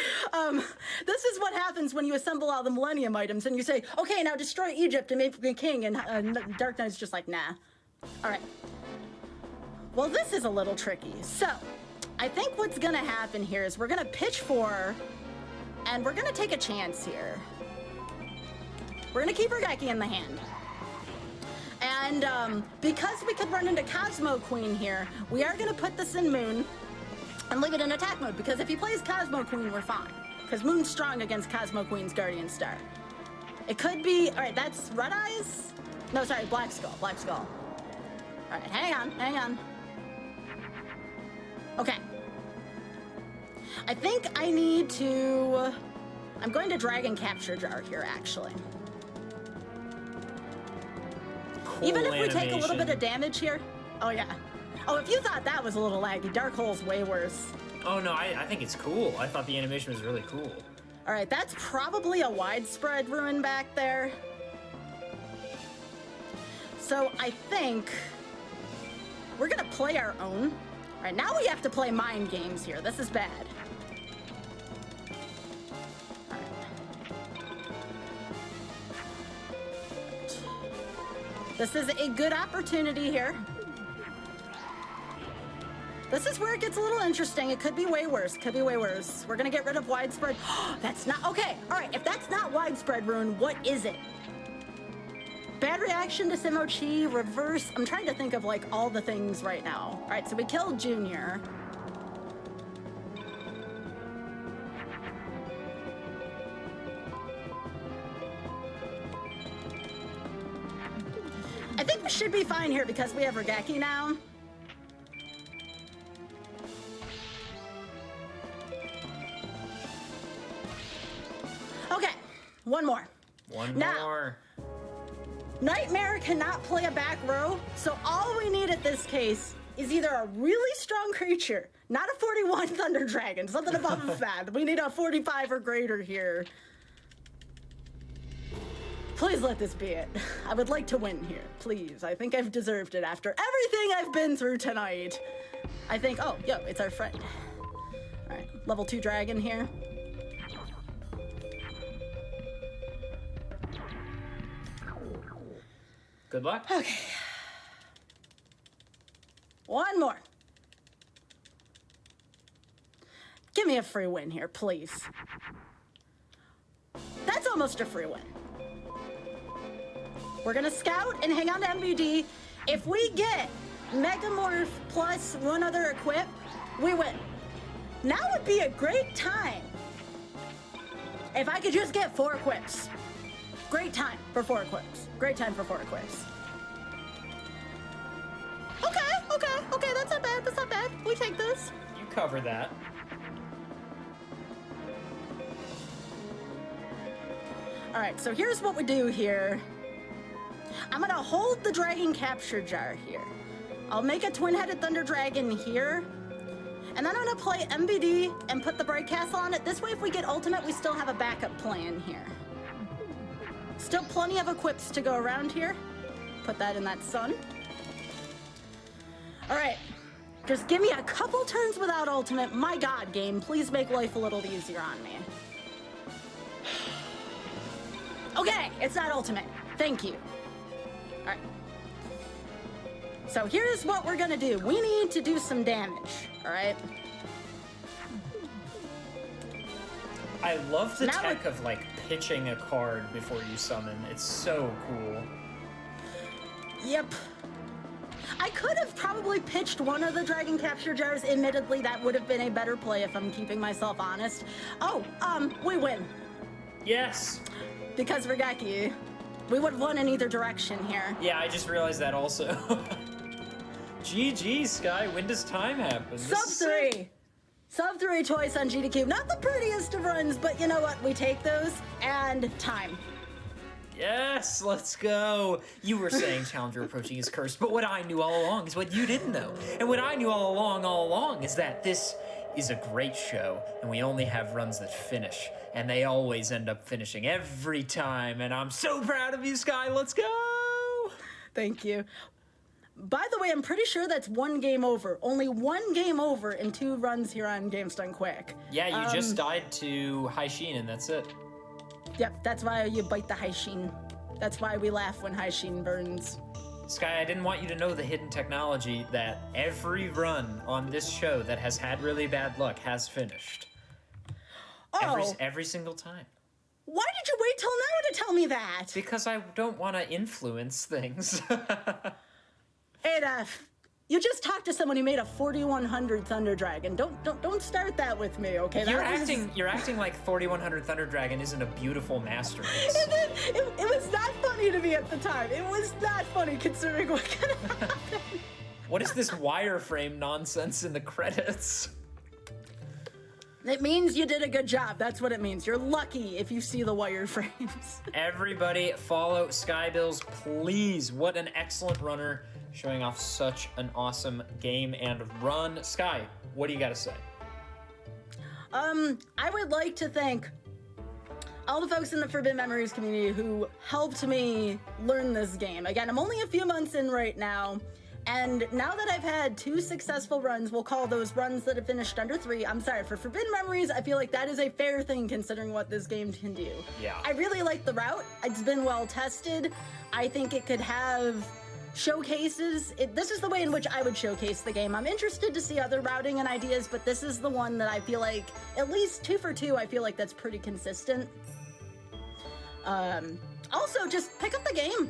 This is what happens when you assemble all the Millennium items and you say, okay, now destroy Egypt and make me king, and Dark Knight's just like, nah. All right. Well, this is a little tricky. So, I think what's gonna happen here is we're gonna pitch 4, and we're gonna take a chance here. We're gonna keep Regeki in the hand. And because we could run into Cosmo Queen here, we are gonna put this in Moon and leave it in attack mode, because if he plays Cosmo Queen, we're fine. Because Moon's strong against Cosmo Queen's Guardian Star. It could be, all right, that's Red Eyes? No, sorry, Black Skull, Black Skull. All right, hang on. Okay. I think I need to, I'm going to Dragon Capture Jar here, actually. Cool Even if we animation. take a little bit of damage here. Oh, yeah. Oh, if you thought that was a little laggy, Dark Hole's way worse. Oh no, I think it's cool. I thought the animation was really cool. All right, that's probably a widespread ruin back there. So I think we're gonna play our own. All right, now we have to play mind games here. This is bad. All right. This is a good opportunity here. This is where it gets a little interesting. It could be way worse. Could be way worse. We're gonna get rid of widespread. That's not okay. All right, if that's not widespread ruin, what is it? Bad reaction to Simochi, reverse. I'm trying to think of like all the things right now. All right, so we killed Junior. I think we should be fine here because we have Regeki now. Okay, one more. One now, more. Nightmare cannot play a back row, so all we need at this case is either a really strong creature, not a 41 Thunder Dragon, something above that. We need a 45 or greater here. Please let this be it. I would like to win here, please. I think I've deserved it after everything I've been through tonight. I think, oh, yo, it's our friend. All right, level 2 dragon here. Good luck. Okay. One more. Give me a free win here, please. That's almost a free win. We're gonna scout and hang on to MBD. If we get Megamorph plus one other equip, we win. Now would be a great time if I could just get 4 equips. Great time for 4 equips. Great time for 4 equips. Okay, that's not bad, that's not bad. We take this. You cover that. All right, so here's what we do here. I'm gonna hold the Dragon Capture Jar here. I'll make a twin-headed Thunder Dragon here. And then I'm gonna play MBD and put the Bright Castle on it. This way, if we get ultimate, we still have a backup plan here. Still plenty of equips to go around here. Put that in that sun. All right, just give me a couple turns without ultimate. My God, game, please make life a little easier on me. Okay, it's not ultimate. Thank you. All right. So here's what we're gonna do. We need to do some damage, all right? I love the tech of like pitching a card before you summon. It's so cool. Yep. I could have probably pitched one of the Dragon Capture Jars. Admittedly, that would have been a better play if I'm keeping myself honest. Oh, we win. Yes. Because Regeki, we would have won in either direction here. Yeah, I just realized that also. GG, Sky. When does time happen? Sub 3. Sub 3 twice on GD Cube. Not the prettiest of runs, but you know what? We take those and time. Yes, let's go. You were saying Challenger Approaching is cursed, but what I knew all along is what you didn't know. And what I knew all along is that this is a great show, and we only have runs that finish, and they always end up finishing every time, and I'm so proud of you, Sky. Let's go. Thank you. By the way, I'm pretty sure that's 1 game over. Only 1 game over in 2 runs here on Games Done Quick. Yeah, you just died to Haishin, and that's it. Yep, that's why you bite the Haishin. That's why we laugh when Haishin burns. Sky, I didn't want you to know the hidden technology that every run on this show that has had really bad luck has finished. Oh. Every single time. Why did you wait till now to tell me that? Because I don't want to influence things. Ada, you just talked to someone who made a 4100 Thunder Dragon. Don't start that with me, okay? You're acting like 4100 Thunder Dragon isn't a beautiful masterpiece. It was not funny to me at the time. It was not funny considering what could have happened. What is this wireframe nonsense in the credits? It means you did a good job. That's what it means. You're lucky if you see the wireframes. Everybody follow Skybills, please. What an excellent runner, showing off such an awesome game and run. Sky, what do you got to say? I would like to thank all the folks in the Forbidden Memories community who helped me learn this game. Again, I'm only a few months in right now, and now that I've had 2 successful runs, we'll call those runs that have finished under 3. I'm sorry, for Forbidden Memories, I feel like that is a fair thing considering what this game can do. Yeah. I really like the route. It's been well tested. I think it could have showcases. This is the way in which I would showcase the game. I'm interested to see other routing and ideas, but this is the one that I feel like, at least 2 for 2, I feel like that's pretty consistent. Also, just pick up the game.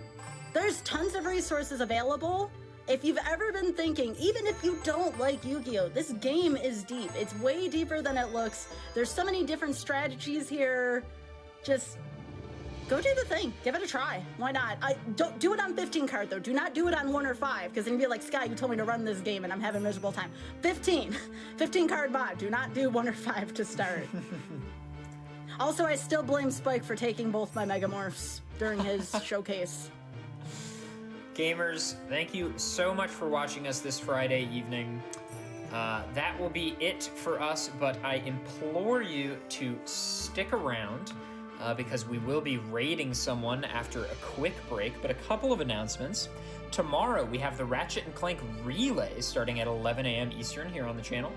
There's tons of resources available. If you've ever been thinking, even if you don't like Yu-Gi-Oh!, this game is deep. It's way deeper than it looks. There's so many different strategies here. Just go do the thing. Give it a try. Why not? Don't do it on 15 card, though. Do not do it on 1 or 5, because then you'd be like, Sky, you told me to run this game, and I'm having a miserable time. 15 card mod. Do not do 1 or 5 to start. Also, I still blame Spike for taking both my Megamorphs during his showcase. Gamers, thank you so much for watching us this Friday evening. That will be it for us, but I implore you to stick around because we will be raiding someone after a quick break, but a couple of announcements. Tomorrow, we have the Ratchet & Clank Relay starting at 11 a.m. Eastern here on the channel.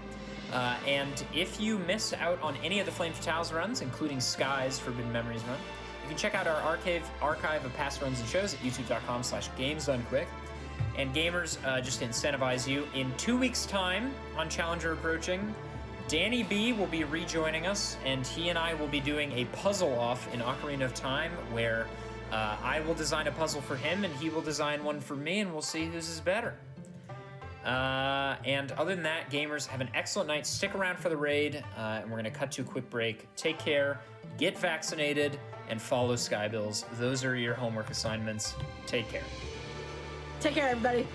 And if you miss out on any of the Flame Fatales runs, including Sky's Forbidden Memories run, you can check out our archive of past runs and shows at youtube.com/gamesdonequick. And gamers, just to incentivize you, in 2 weeks' time on Challenger Approaching, Danny B will be rejoining us, and he and I will be doing a puzzle-off in Ocarina of Time, where I will design a puzzle for him, and he will design one for me, and we'll see whose is better. And other than that, gamers, have an excellent night. Stick around for the raid, and we're going to cut to a quick break. Take care, get vaccinated, and follow Skybills. Those are your homework assignments. Take care. Take care, everybody.